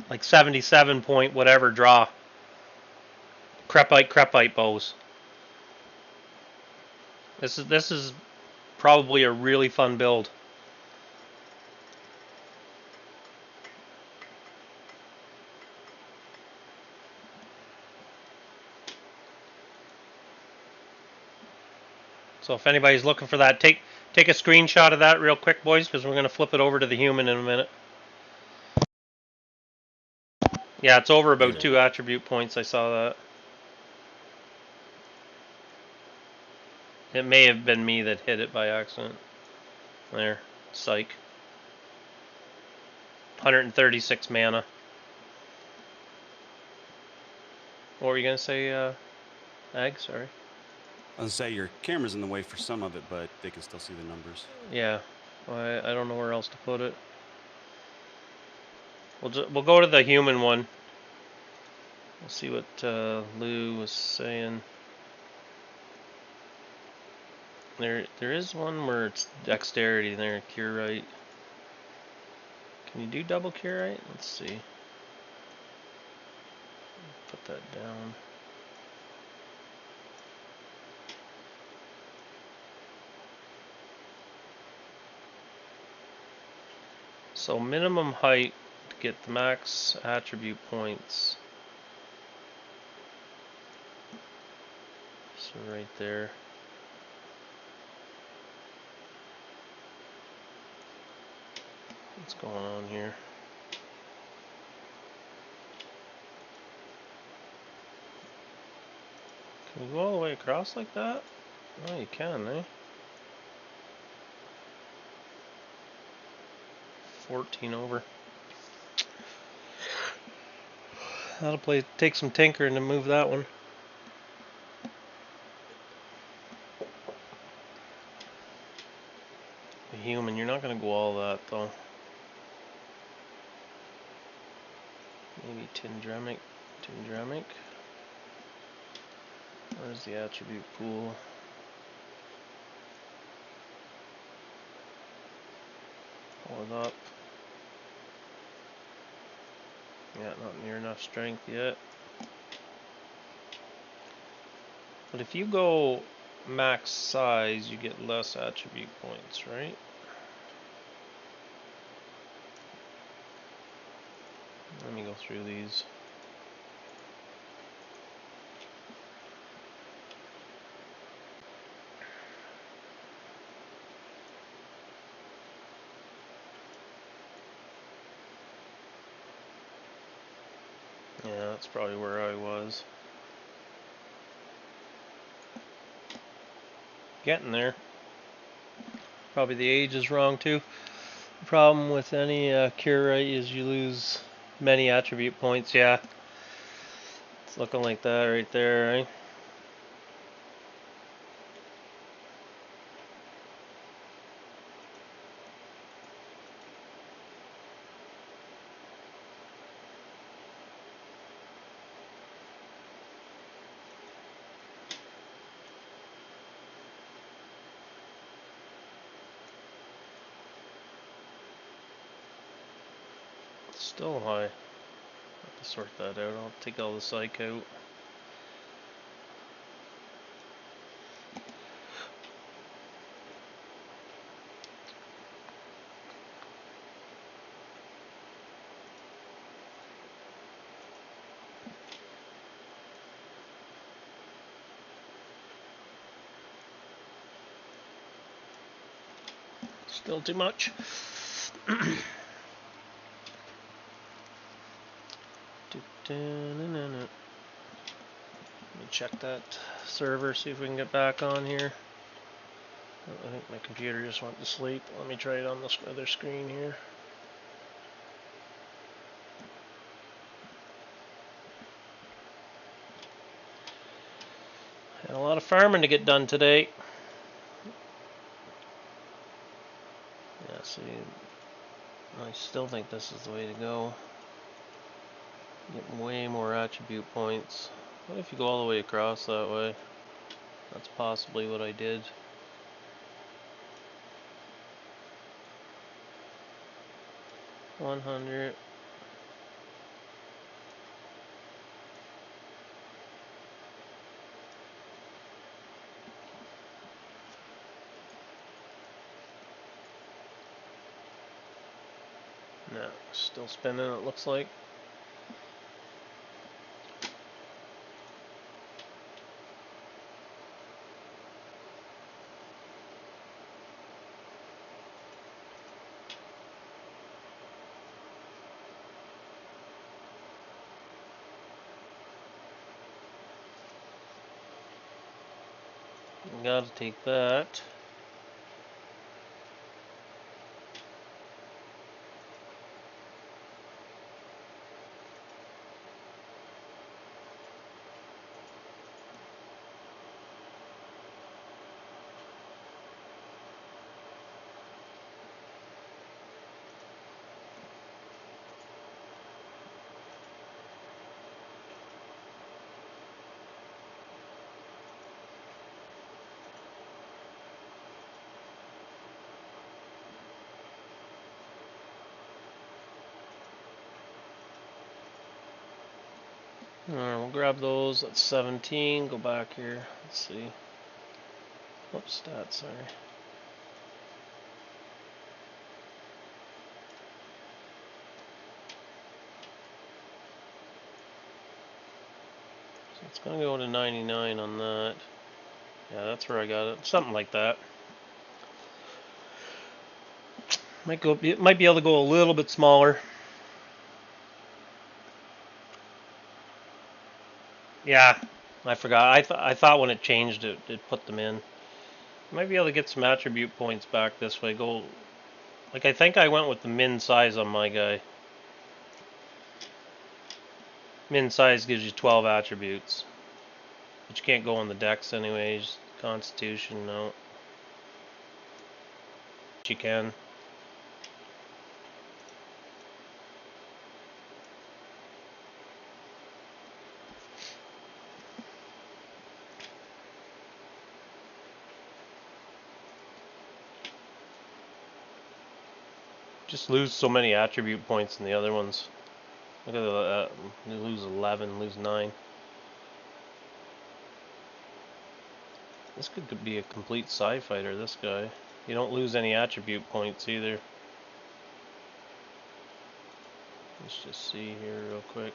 like 77 point whatever draw. Crepite bows. This is probably a really fun build. So if anybody's looking for that, take a screenshot of that real quick, boys, because we're going to flip it over to the human in a minute. Yeah, it's over about 2 attribute points. I saw that. It may have been me that hit it by accident. There. Psych. 136 mana. What were you going to say, Ag? Sorry. I was going to say, your camera's in the way for some of it, but they can still see the numbers. Yeah. Well, I don't know where else to put it. We'll go to the human one. We'll see what Lou was saying. There is one where it's dexterity there, cure right. Can you do double cure right? Let's see. Put that down. So minimum height to get the max attribute points. So right there. What's going on here? Can we go all the way across like that? Oh, you can, eh? 14 over. That'll take some tinkering to move that one. The human, you're not going to go all that though. Maybe Tindremic. Where's the attribute pool? was up. Yeah, not near enough strength yet. But if you go max size, you get less attribute points, right? Let me go through these. Yeah, that's probably where I was. Getting there. Probably the age is wrong too. The problem with any cure right is you lose many attribute points. Yeah, it's looking like that right there, right? Still high. Have to sort that out. I'll take all the psych out. Still too much. Let me check that server, see if we can get back on here. I think my computer just went to sleep. Let me try it on this other screen here. Had a lot of farming to get done today. Yeah, see, I still think this is the way to go. Get way more attribute points. What if you go all the way across that way? That's possibly what I did. $100. No, still spinning it looks like. Gotta take that. Alright, we'll grab those. That's 17. Go back here. Let's see. Whoops, stats, sorry. So it's gonna go to 99 on that. Yeah, that's where I got it. Something like that. Might be able to go a little bit smaller. Yeah, I forgot. I thought when it changed it put them in. Might be able to get some attribute points back this way. Go, like I think I went with the min size on my guy. Min size gives you 12 attributes, but you can't go on the dex anyways. Constitution, no. But you can. Just lose so many attribute points in the other ones. Look at that. You lose 11, lose 9. This could be a complete side fighter, this guy. You don't lose any attribute points either. Let's just see here real quick.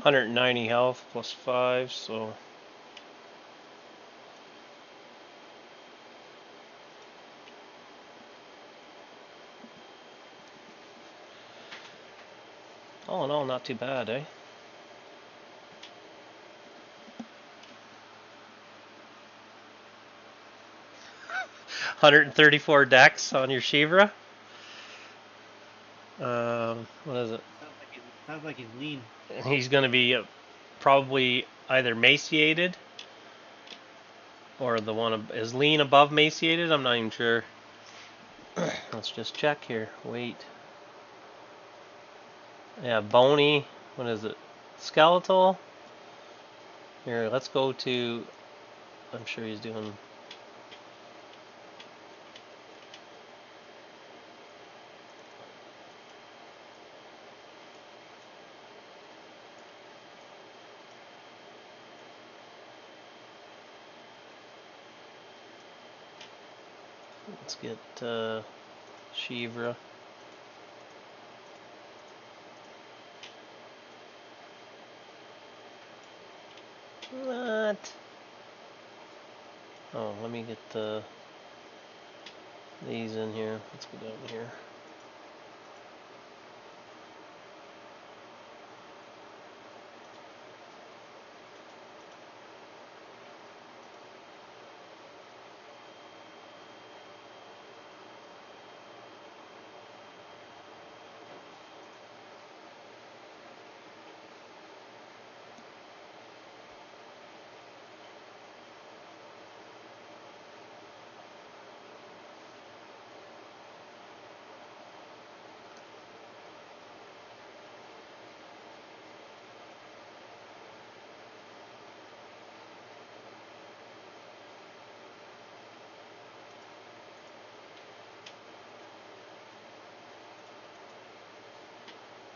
$190 health plus 5, so all in all, not too bad, eh? $134 dex on your Shivra. What is it? Sounds like he's lean. He's going to be probably either emaciated or the one is lean above emaciated. I'm not even sure. Let's just check here. Wait. Yeah, bony. What is it? Skeletal. Here, let's go to. I'm sure he's doing. Let's get Shivra. What? Oh, let me get these in here. Let's go down here.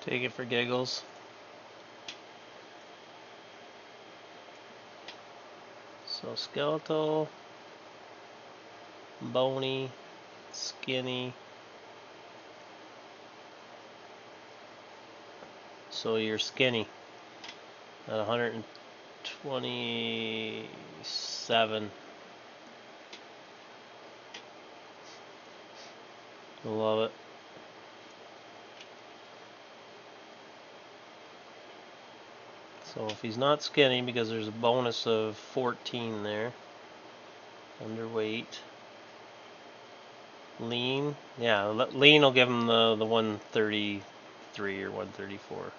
Take it for giggles. So skeletal, bony, skinny. So you're skinny at 127. Love it. So if he's not skinny, because there's a bonus of 14 there, underweight, lean, yeah, lean will give him the 133 or 134.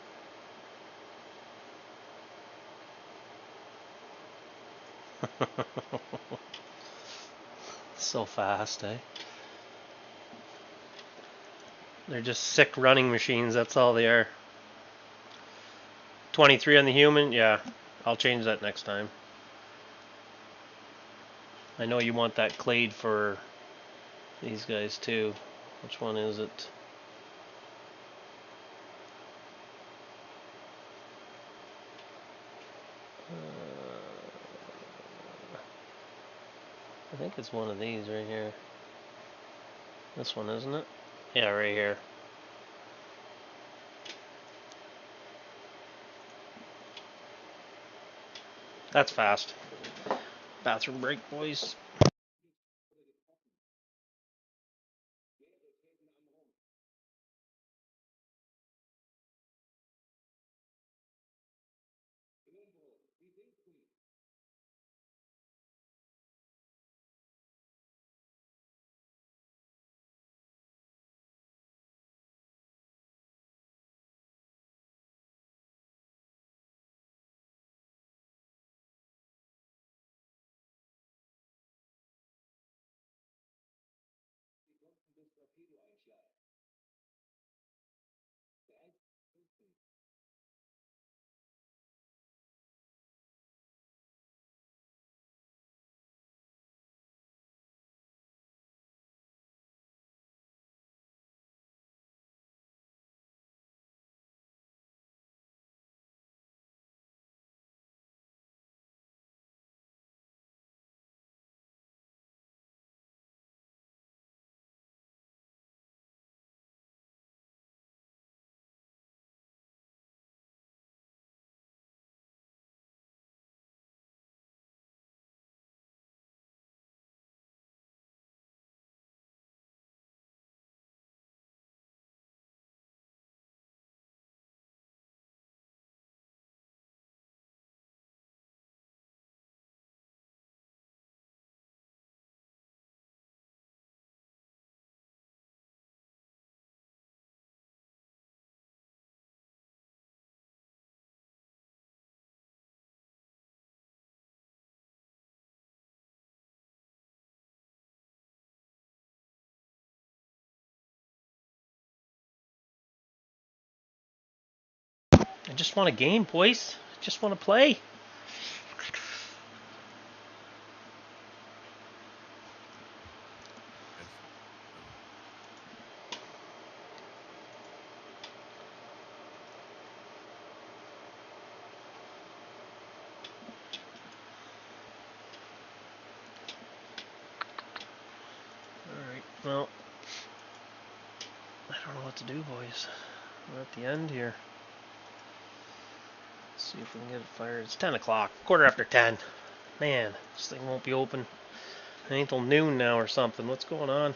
So fast, eh? They're just sick running machines, that's all they are. 23 on the human, yeah. I'll change that next time. I know you want that clade for these guys too. Which one is it? I think it's one of these right here. This one, isn't it? Yeah, right here. That's fast. Bathroom break, boys. I just want a game, boys. I just want to play. Well, I don't know what to do, boys. We're at the end here. Let's see if we can get it fired. It's 10 o'clock, quarter after 10. Man, this thing won't be open. It ain't till noon now or something. What's going on?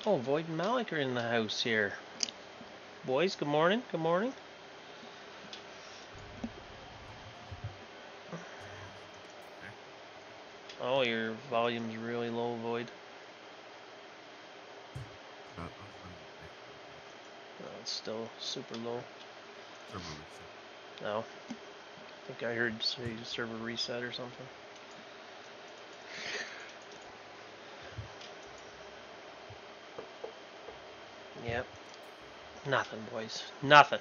Oh, Void and Malik are in the house here. Boys, good morning. Good morning. Oh, your volume's really low, Void. No, it's still super low. No. I think I heard you say server reset or something. Yep. Nothing, boys. Nothing.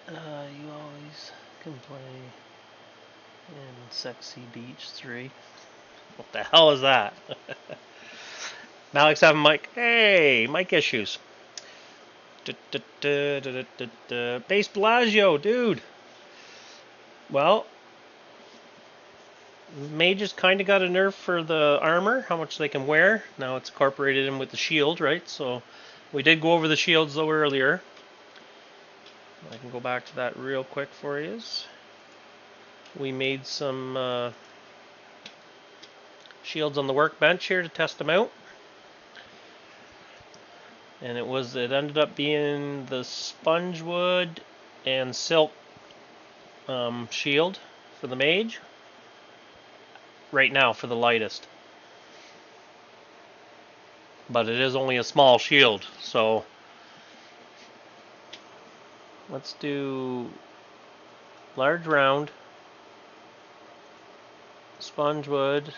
You always can play in Sexy Beach 3. What the hell is that? Malik's having mic. Hey, mic issues. Base Bellagio, dude. Well, mages kind of got a nerf for the armor, how much they can wear. Now it's incorporated in with the shield, right? So we did go over the shields though earlier. I can go back to that real quick for you. We made some shields on the workbench here to test them out. And it ended up being the Spongewood and Silk shield for the mage. Right now for the lightest. But it is only a small shield, so let's do large round, Spongewood,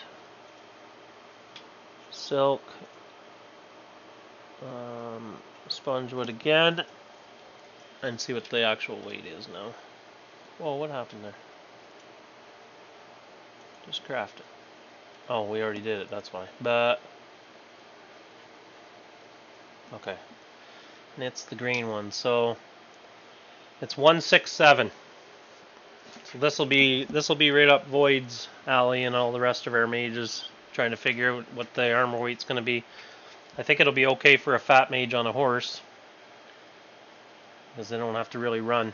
Silk, Spongewood again, and see what the actual weight is now. Whoa, what happened there? Just craft it. Oh, we already did it, that's why. But okay. And it's the green one, so it's 167. So this will be right up Void's alley and all the rest of our mages trying to figure out what the armor weight's going to be. I think it'll be okay for a fat mage on a horse because they don't have to really run.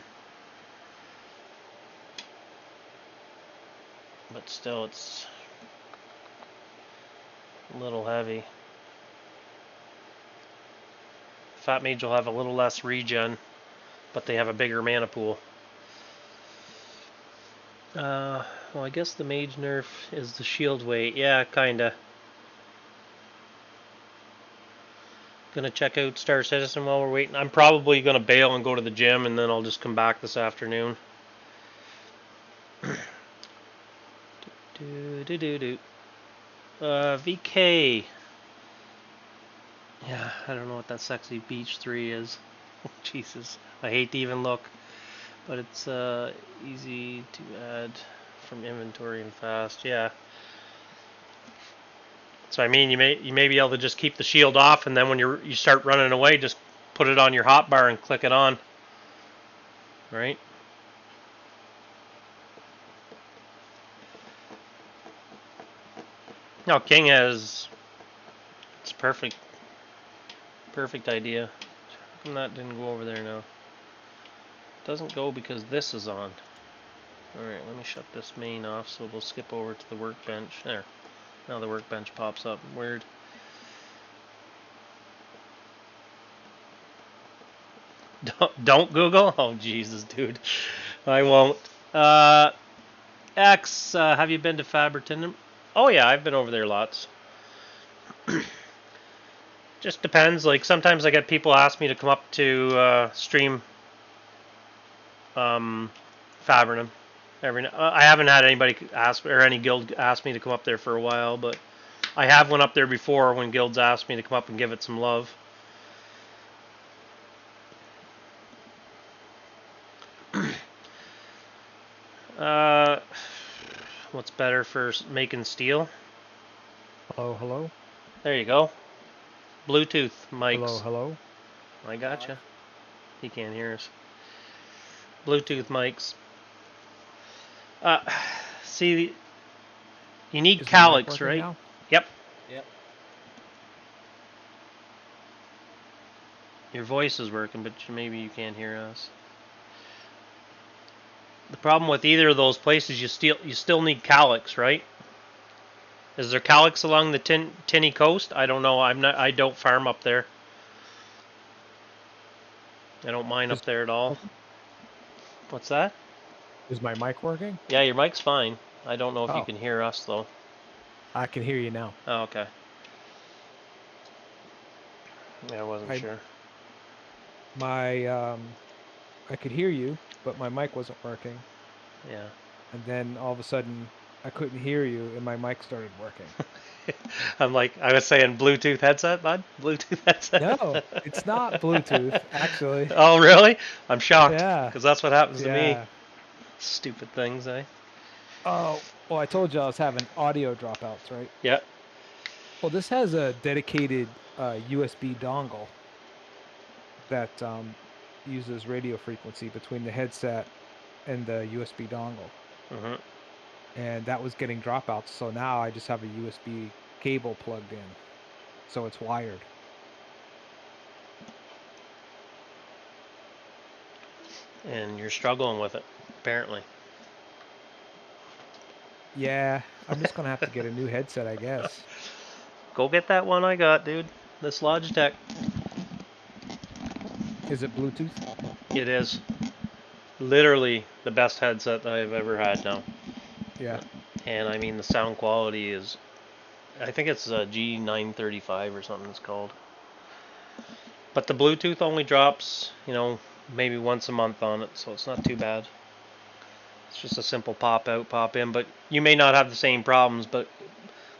But still, it's a little heavy. Fat mage will have a little less regen, but they have a bigger mana pool. Well, I guess the mage nerf is the shield weight. Yeah, kinda. Gonna check out Star Citizen while we're waiting. I'm probably gonna bail and go to the gym, and then I'll just come back this afternoon. VK. Yeah, I don't know what that Sexy Beach 3 is. Jesus, I hate to even look. But it's easy to add from inventory and fast. Yeah. So I mean, you may be able to just keep the shield off, and then when you start running away, just put it on your hotbar and click it on. Right? No, King has. It's perfect. Perfect idea. How come that didn't go over there now? Doesn't go because this is on. Alright, let me shut this main off so we'll skip over to the workbench. There. Now the workbench pops up. Weird. Don't Google? Oh Jesus, dude. I won't. X, have you been to Faberton? Oh yeah, I've been over there lots. Just depends. Like sometimes I get people ask me to come up to stream Fabernum, I haven't had anybody ask or any guild ask me to come up there for a while, but I have went up there before when guilds asked me to come up and give it some love. What's better for making steel? Hello. There you go. Bluetooth mics. Hello. I gotcha. He can't hear us. Bluetooth mics. See, you need calyx, right? Now? Yep. Yep. Your voice is working, but maybe you can't hear us. The problem with either of those places, you still need calyx, right? Is there calyx along the Tinny coast? I don't know. I don't farm up there. I don't mine up there at all. What's that? Is my mic working? Yeah, your mic's fine. I don't know if you can hear us though. I can hear you now. Oh, okay. Yeah, I wasn't sure. I could hear you, but my mic wasn't working. Yeah. And then all of a sudden, I couldn't hear you, and my mic started working. I'm like, I was saying Bluetooth headset, bud? Bluetooth headset? No, it's not Bluetooth, actually. Oh, really? I'm shocked. Yeah. Because that's what happens to me. Stupid things, eh? Oh, well, I told you I was having audio dropouts, right? Yeah. Well, this has a dedicated USB dongle that uses radio frequency between the headset and the USB dongle. Mm-hmm. And that was getting dropouts, so now I just have a USB cable plugged in, so it's wired. And you're struggling with it, apparently. Yeah, I'm just gonna have to get a new headset, I guess. Go get that one I got, dude. This Logitech. Is it Bluetooth? It is. Literally the best headset that I've ever had now. Yeah. And I mean, the sound quality is, I think it's a G935 or something it's called. But the Bluetooth only drops, maybe once a month on it, so it's not too bad. It's just a simple pop out, pop in, but you may not have the same problems, but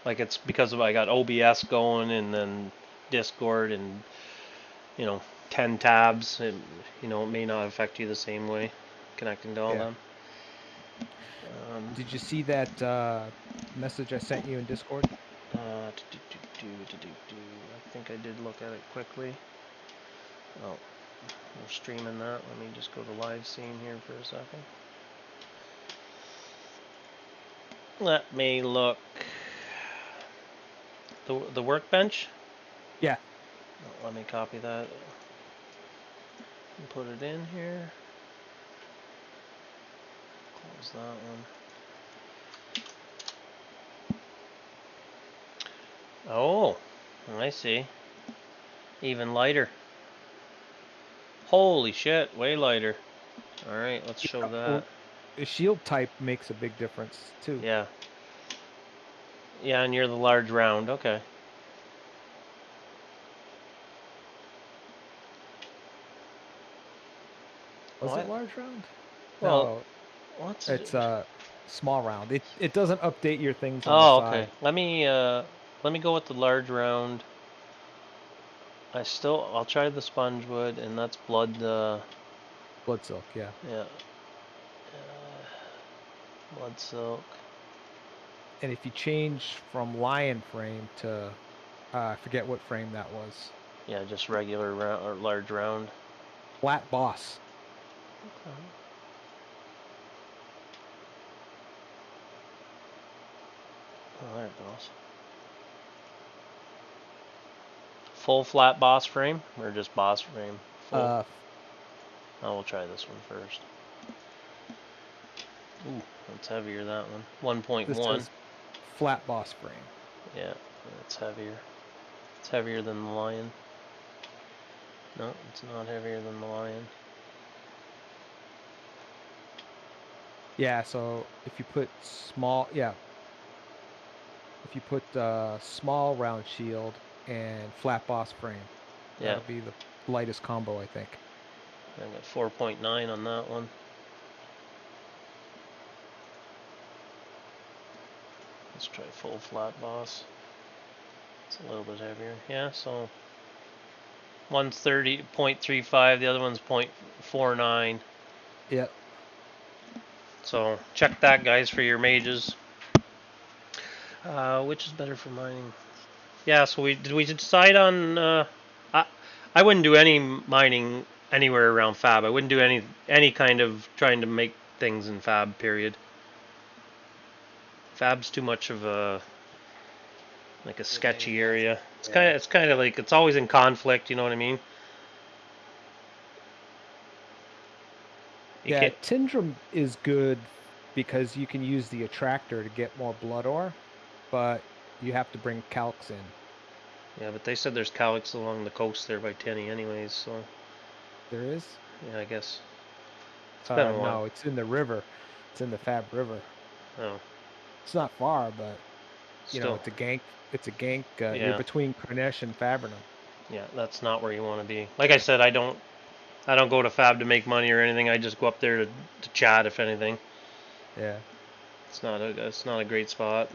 like it's because I got OBS going and then Discord and, 10 tabs, it may not affect you the same way connecting to all them. Did you see that message I sent you in Discord? I think I did look at it quickly. Oh, we're streaming that. Let me just go to live scene here for a second. Let me look. The workbench? Yeah. Oh, let me copy that and put it in here. Close that one. Oh, I see. Even lighter. Holy shit, way lighter. Alright, let's show that. Well, the shield type makes a big difference too. Yeah. Yeah, and you're the large round, okay. Was it large round? Well, no, it's a small round. It doesn't update your things on the side. Okay. Let me go with the large round. I'll try the sponge wood, and that's blood. Blood silk, yeah. Yeah. Blood silk. And if you change from lion frame to, I forget what frame that was. Yeah, just regular round or large round. Flat boss. Okay. Oh, there it goes. Full flat boss frame or just boss frame? Full. We'll try this one first. Ooh, that's heavier, that one. 1.1. Flat boss frame. Yeah, it's heavier. It's heavier than the lion. No, it's not heavier than the lion. Yeah, so if you put small small round shield and flat boss frame, that'll be the lightest combo, I think. I got 4.9 on that one. Let's try full flat boss. It's a little bit heavier. Yeah, so one's 30.35, the other one's 0.49. Yep. So check that, guys, for your mages. Which is better for mining? Yeah, so did we decide on? I wouldn't do any mining anywhere around Fab. I wouldn't do any kind of trying to make things in Fab. Period. Fab's too much of a like a sketchy area. It's kind of like it's always in conflict. You know what I mean? Yeah, Tindrum is good because you can use the attractor to get more blood ore, but you have to bring calx in. Yeah, but they said there's calx along the coast there by Tenny anyways, so... There is? Yeah, I guess. It's been a while. No, it's in the river. It's in the Fab River. Oh. It's not far, but, you know, Still. it's a gank. Yeah. You're between Cornesh and Fabrinum. Yeah, that's not where you want to be. Like I said, I don't go to Fab to make money or anything. I just go up there to chat, if anything. Yeah. It's not a great spot.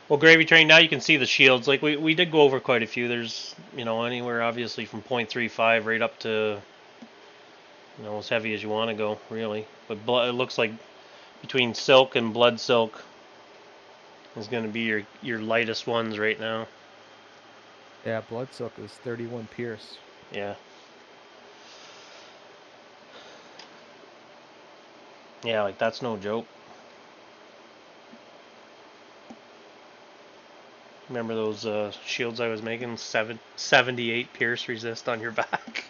Well, Gravy Train, now you can see the shields. Like we did go over quite a few. There's, you know, anywhere obviously from 0.35 right up to, you know, as heavy as you want to go, really. But it looks like between Silk and Blood Silk is going to be your lightest ones right now. Yeah, Blood Silk is 31 Pierce. Yeah. Yeah, like that's no joke. Remember those shields I was making? 78 Pierce resist on your back.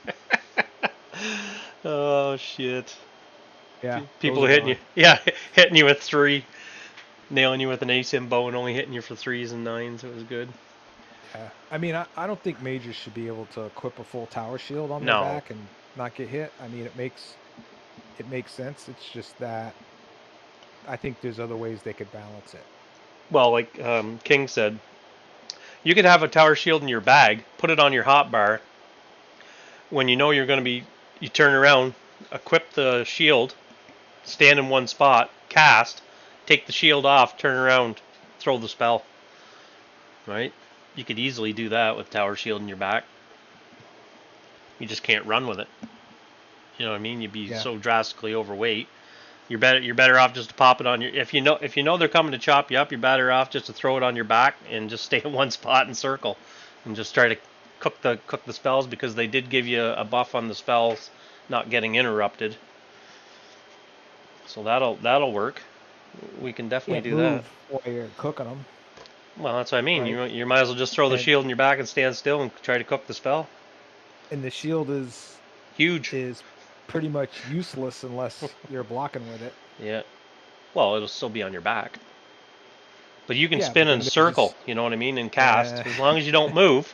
Oh shit. Yeah. People hitting you. Yeah, hitting you with 3. Nailing you with an ASIM bow and only hitting you for 3s and 9s. It was good. Yeah. I mean, I don't think mages should be able to equip a full tower shield on their back and not get hit. I mean, it makes sense. It's just that I think there's other ways they could balance it. Well, like King said, you could have a tower shield in your bag, put it on your hotbar. When you know you're going to be, you turn around, equip the shield, stand in one spot, cast, take the shield off, turn around, throw the spell. Right? You could easily do that with tower shield in your back. You just can't run with it. You know what I mean? You'd be so drastically overweight. You're better off just to pop it on your. If you know they're coming to chop you up, you're better off just to throw it on your back and just stay in one spot and circle, and just try to cook the spells, because they did give you a buff on the spells not getting interrupted. So that'll work. We can definitely do that. While you're cooking them. Well, that's what I mean. Right. You might as well just throw the shield in your back and stand still and try to cook the spell. And the shield is huge. Is pretty much useless unless you're blocking with it. Yeah. Well, it'll still be on your back. But you can spin in a circle, you know what I mean, and cast. As long as you don't move.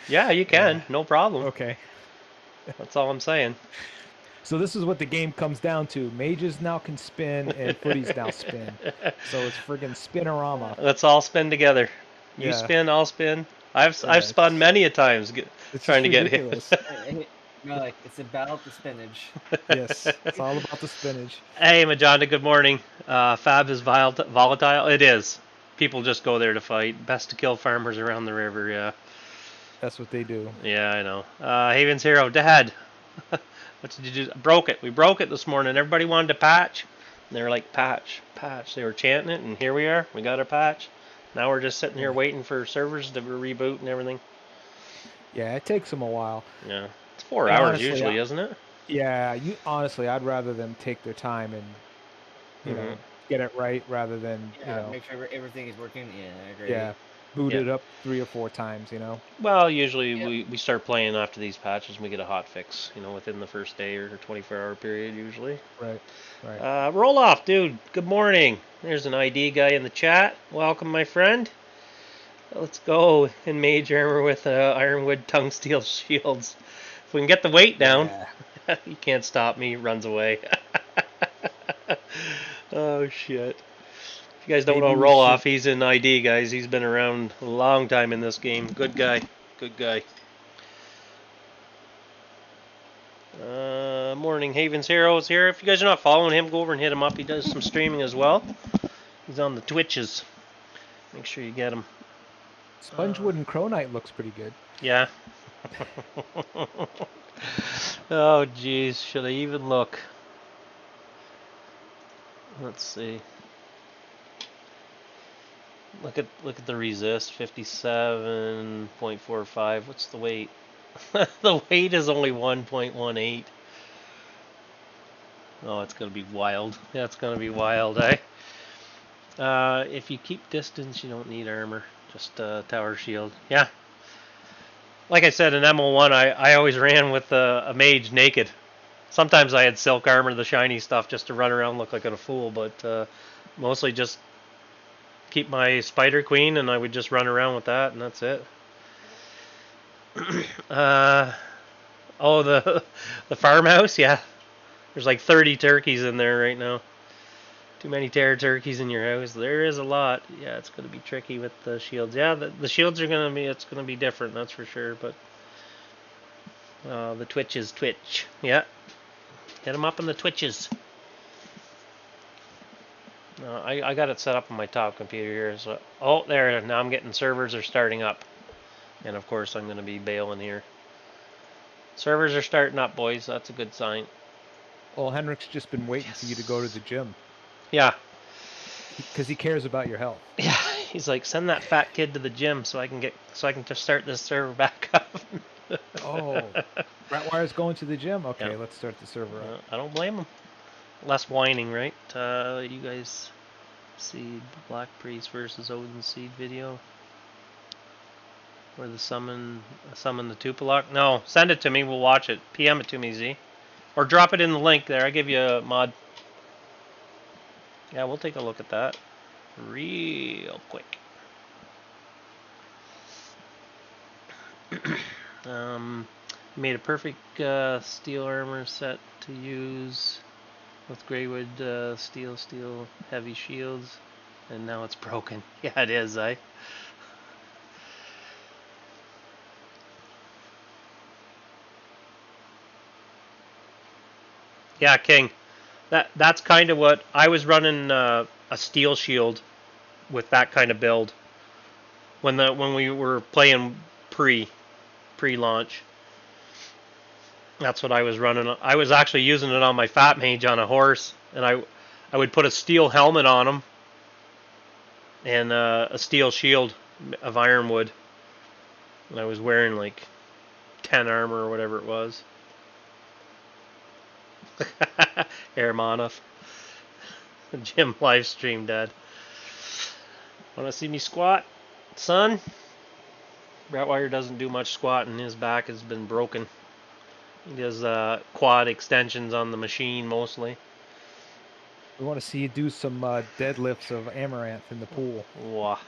Yeah, you can. No problem. Okay. That's all I'm saying. So this is what the game comes down to. Mages now can spin and footies now spin. So it's friggin' spinorama. Let's all spin together. You spin, I'll spin. I've spun many a times trying to get hit. No, like, it's about the spinach. Yes, it's all about the spinach. Hey, Majanda, good morning. Fab is volatile. It is. People just go there to fight. Best to kill farmers around the river, yeah. That's what they do. Yeah, I know. Haven's Hero, Dad. What did you do? Broke it. We broke it this morning. Everybody wanted to patch. And they were like, patch. They were chanting it, and here we are. We got our patch. Now we're just sitting here waiting for servers to reboot and everything. Yeah, it takes them a while. Yeah. It's 4 hours honestly, usually, isn't it? Yeah, honestly, I'd rather them take their time and, you know, get it right rather than, make sure everything is working. Yeah, I agree. Yeah, boot it up 3 or 4 times, you know? Well, usually we start playing after these patches and we get a hot fix, you know, within the first day or 24-hour period usually. Right. Roll off, dude. Good morning. There's an ID guy in the chat. Welcome, my friend. Let's go in mage armor with ironwood tongue steel shields. If we can get the weight down, you can't stop me. He runs away. Oh, shit. If you guys don't know Roloff, he's in ID, guys. He's been around a long time in this game. Good guy. Good guy. morning. Haven's Heroes here. If you guys are not following him, go over and hit him up. He does some streaming as well. He's on the Twitches. Make sure you get him. Spongewood and Cronite looks pretty good. Yeah. Oh, jeez. Should I even look? Let's see. Look at the resist. 57.45. What's the weight? The weight is only 1.18. Oh, it's gonna be wild. That's gonna be wild, eh? If you keep distance, you don't need armor. Just tower shield. Yeah. Like I said, in MO1, I always ran with a mage naked. Sometimes I had silk armor, the shiny stuff, just to run around look like a fool, but mostly just keep my Spider Queen, and I would just run around with that, and that's it. Oh, the farmhouse, yeah. There's like 30 turkeys in there right now. Too many terror turkeys in your house. There is a lot. Yeah, it's going to be tricky with the shields. Yeah, the shields are going to be, it's going to be different, that's for sure, but the Twitches twitch. Yeah. Hit them up on the Twitches. I got it set up on my top computer here. So, oh, there. Now I'm getting servers are starting up. And of course, I'm going to be bailing here. Servers are starting up, boys. That's a good sign. Well, Henrik's just been waiting for you to go to the gym. Yeah. Because he cares about your health. Yeah. He's like, send that fat kid to the gym so I can just start this server back up. Oh. Ratwire's going to the gym? Okay, yeah. Let's start the server up. I don't blame him. Less whining, right? You guys see Black Priest versus Odin Seed video? Or the summon the Tupilok? No, send it to me. We'll watch it. PM it to me, Z. Or drop it in the link there. I give you a mod. Yeah, we'll take a look at that real quick. Made a perfect steel armor set to use with Greywood steel heavy shields, and now it's broken. Yeah, it is, eh? Yeah, King. That's kind of what I was running a steel shield with that kind of build when we were playing pre-launch. That's what I was running. I was actually using it on my Fat Mage on a horse, and I would put a steel helmet on him and a steel shield of ironwood, and I was wearing like 10 armor or whatever it was. Airmonov. Gym live stream, Dad. Want to see me squat, son? Ratwire doesn't do much squatting. His back has been broken. He does quad extensions on the machine mostly. We want to see you do some deadlifts of Amaranth in the pool. Wow.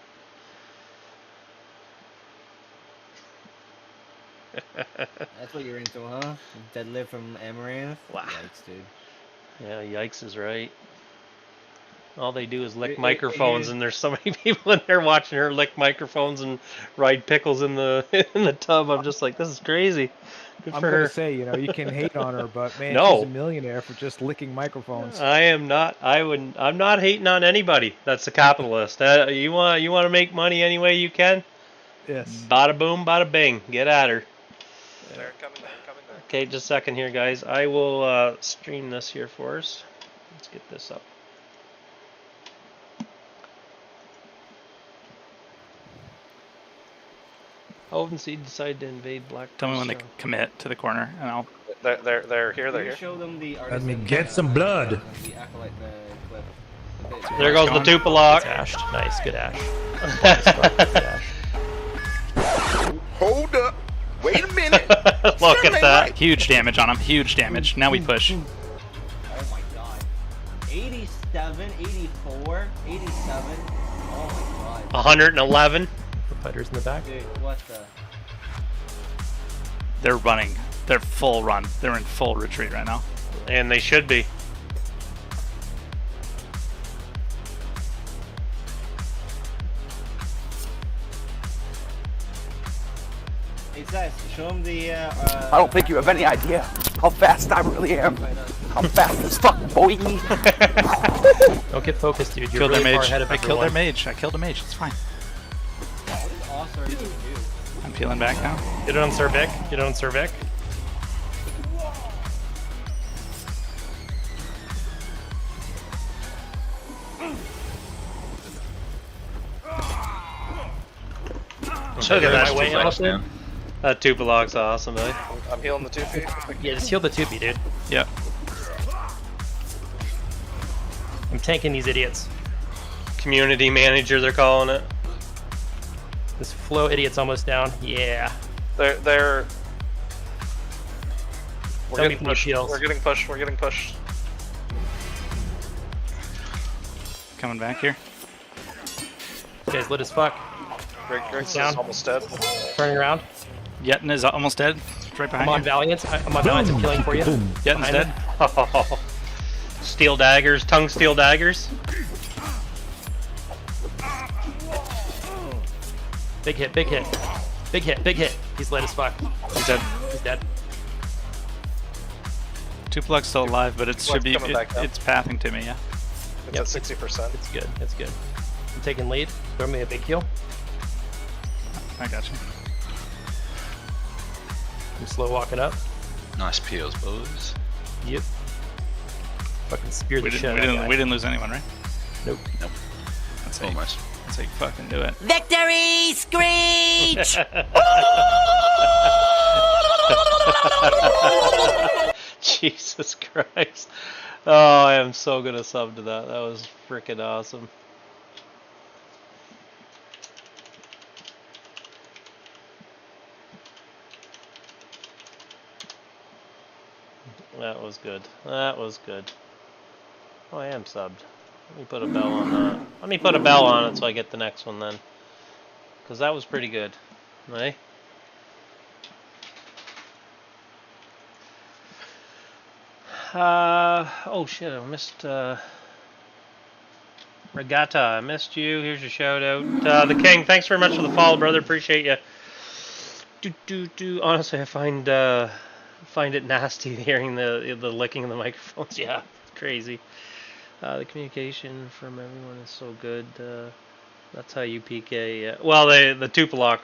That's what you're into, huh? Deadlift from Amaranth? Wow. Yikes, dude. Yeah, yikes is right. All they do is lick microphones, and there's so many people in there watching her lick microphones and ride pickles in the tub. I'm just like, this is crazy. Good I'm for gonna her. say, you can hate on her, but man, no. she's a millionaire for just licking microphones. I am not. I'm not hating on anybody. That's a capitalist. You want to make money any way you can. Yes. Bada boom, bada bing. Get at her. They're coming there. Okay, just a second here, guys. I will stream this here for us. Let's get this up. Odin Seed decided to invade Black. Tell me when they commit to the corner, and I'll. They're here. They're here. Show them the Let me get some blood. There goes the Tupilok. Ashed. Nice, good ash. Hold up. Wait a minute. Look at that. Huge damage on him. Huge damage. Now we push. Oh my god. 87, 84, 87. Oh my god. 111. The fighters in the back. Dude, what the? They're running. They're full run. They're in full retreat right now. And they should be. Hey, Zach, show him the. I don't think you have any idea how fast I really am. I'm fast as fuck, boy. Don't get focused, dude. You're Killed really their far mage. ahead of I killed everyone. their mage. I killed a mage. It's fine. I'm peeling back now. Get it on Sir Vic. Get it on Sir Vic. Look at that way, Austin. That Tupeloc's awesome, eh? I'm healing the 2P. Yeah, just heal the 2P, dude. Yeah. I'm tanking these idiots. Community manager, they're calling it. This flow idiot's almost down. Yeah. They're. We're Tell getting me pushed. heals. We're getting pushed. We're getting pushed. Coming back here. This guy's lit as fuck. Griggs down. is almost dead. Turning around. Yetin is almost dead. It's right behind I'm on you. Valiant. I'm on Valiant. I'm killing for you. Yetin's dead. Steel daggers, tongue steel daggers. Big hit, big hit. Big hit, big hit. He's lit as fuck. He's dead. He's dead. Tuplug's still alive, but it should be. coming back down. It's pathing to me, yeah. It's at 60%. It's good. It's good. I'm taking lead. Throw me a big heal. I got you. I'm slow walking up. Nice peels, boys. Yep. Fucking spear the shit out of that guy. We didn't lose anyone, right? Nope. Nope. That's how Almost. That's how you fucking do it. Victory screech! Jesus Christ. Oh, I am so gonna sub to that. That was freaking awesome. That was good. That was good. Oh, I am subbed. Let me put a bell on that. Let me put a bell on it so I get the next one then. Because that was pretty good. Right? Oh shit, I missed Regatta, I missed you. Here's your shout out. The King, thanks very much for the follow, brother. Appreciate you. Honestly, I find it nasty hearing the licking of the microphones. Yeah, it's crazy. The communication from everyone is so good. That's how you PK. Well, the Tupeloc.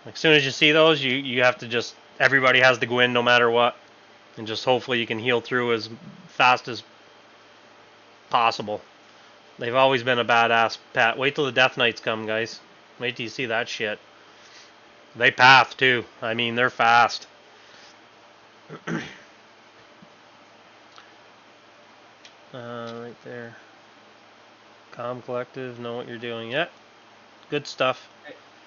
As soon as you see those, you have to just, everybody has to go in no matter what. And just hopefully you can heal through as fast as possible. They've always been a badass pet. Wait till the Death Knights come, guys. Wait till you see that shit. They path too. I mean, they're fast. Right there. Calm Collective, know what you're doing. Yeah, good stuff.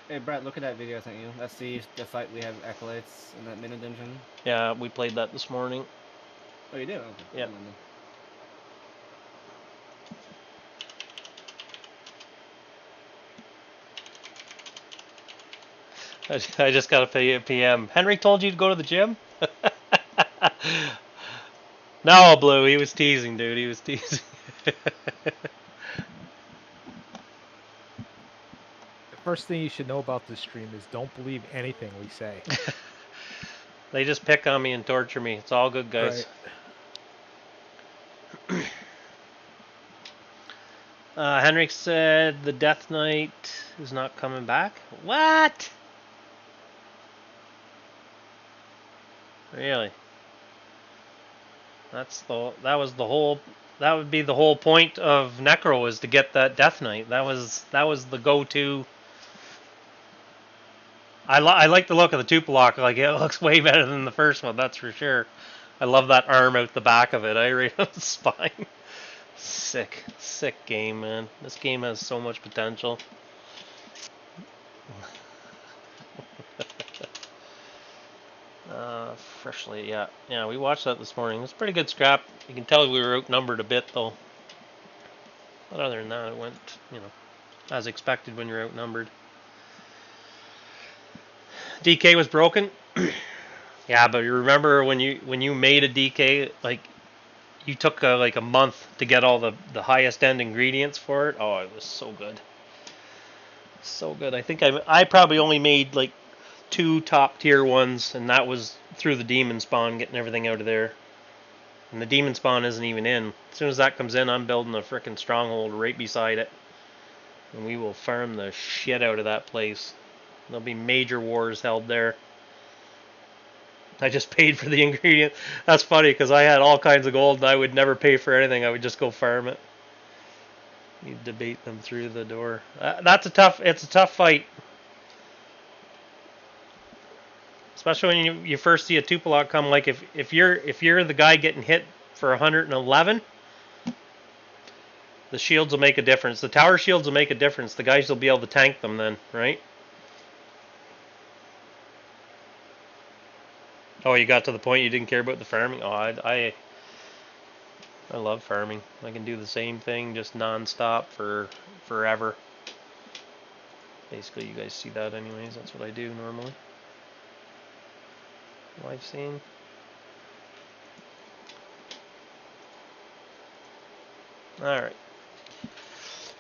Hey Brett, look at that video I sent you. That's the fight we have acolytes in that mini dungeon. Yeah, we played that this morning. Oh, you did? Okay. Yeah. I just got a PM. Henry told you to go to the gym? No, Blue, he was teasing, dude. He was teasing. First thing you should know about this stream is don't believe anything we say. They just pick on me and torture me. It's all good, guys. Right. Henrik said the Death Knight is not coming back. What? Really? That would be the whole point of Necro, is to get that Death Knight. That was the go-to. I like the look of the Tupeloc. Like, it looks way better than the first one, that's for sure. I love that arm out the back of it. Right on the spine. Sick game, man. This game has so much potential. Freshly, yeah, we watched that this morning. It was a pretty good scrap. You can tell we were outnumbered a bit, though. But other than that, it went, as expected when you're outnumbered. DK was broken. Yeah, but you remember when you made a DK, like, you took like a month to get all the highest end ingredients for it. Oh, it was so good. So good. I think I probably only made like 2 top tier ones, and that was through the demon spawn, getting everything out of there. And the demon spawn isn't even in. As soon as that comes in, I'm building a frickin' stronghold right beside it. And we will farm the shit out of that place. There'll be major wars held there. I just paid for the ingredient. That's funny, because I had all kinds of gold and I would never pay for anything. I would just go farm it. You debate them through the door. It's a tough fight. Especially when you first see a Tupilok come. Like if you're the guy getting hit for 111, the shields will make a difference. The tower shields will make a difference. The guys will be able to tank them then, right? Oh, you got to the point you didn't care about the farming? Oh, I love farming. I can do the same thing just non-stop for forever. Basically, you guys see that anyways. That's what I do normally. Live scene. Alright.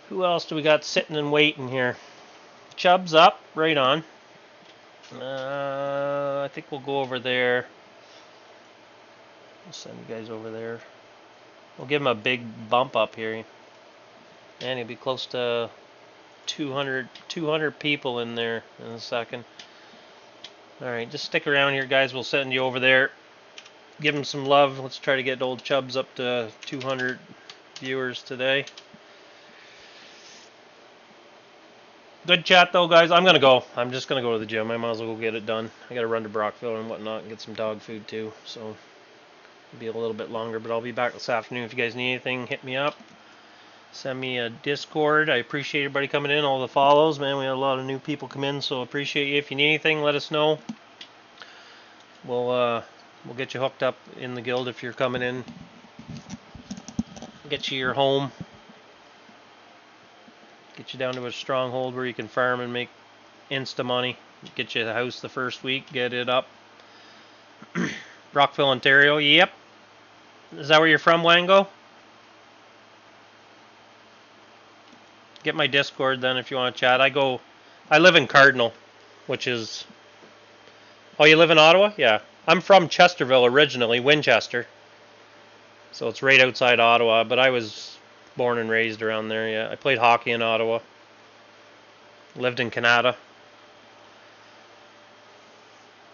Who else do we got sitting and waiting here? Chubb's up, right on. I think we'll go over there. We'll send you guys over there. We'll give him a big bump up here. And he'll be close to 200 people in there in a second. Alright, just stick around here, guys. We'll send you over there. Give him some love. Let's try to get old Chubbs up to 200 viewers today. Good chat, though, guys. I'm going to go. I'm just going to go to the gym. I might as well go get it done. I got to run to Brockville and whatnot and get some dog food, too. So, it'll be a little bit longer, but I'll be back this afternoon. If you guys need anything, hit me up. Send me a Discord. I appreciate everybody coming in, all the follows. Man, we had a lot of new people come in, so appreciate you. If you need anything, let us know. We'll get you hooked up in the guild if you're coming in. Get you your home. Get you down to a stronghold where you can farm and make insta money. Get you the house the first week. Get it up. Brockville, Ontario. Yep. Is that where you're from, Wango? Get my Discord then if you want to chat. I live in Cardinal, which is... Oh, you live in Ottawa? Yeah. I'm from Chesterville originally, Winchester. So it's right outside Ottawa, but I was born and raised around there, yeah. I played hockey in Ottawa. Lived in Canada.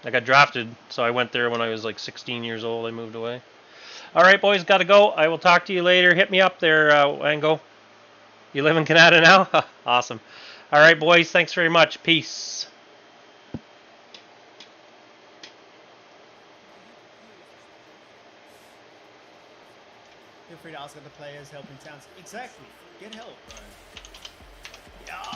I got drafted, so I went there when I was like 16 years old. I moved away. Alright, boys, gotta go. I will talk to you later. Hit me up there, Wango. You live in Canada now? Awesome. Alright, boys, thanks very much. Peace. Feel free to ask other players, help in towns. Exactly. Get help.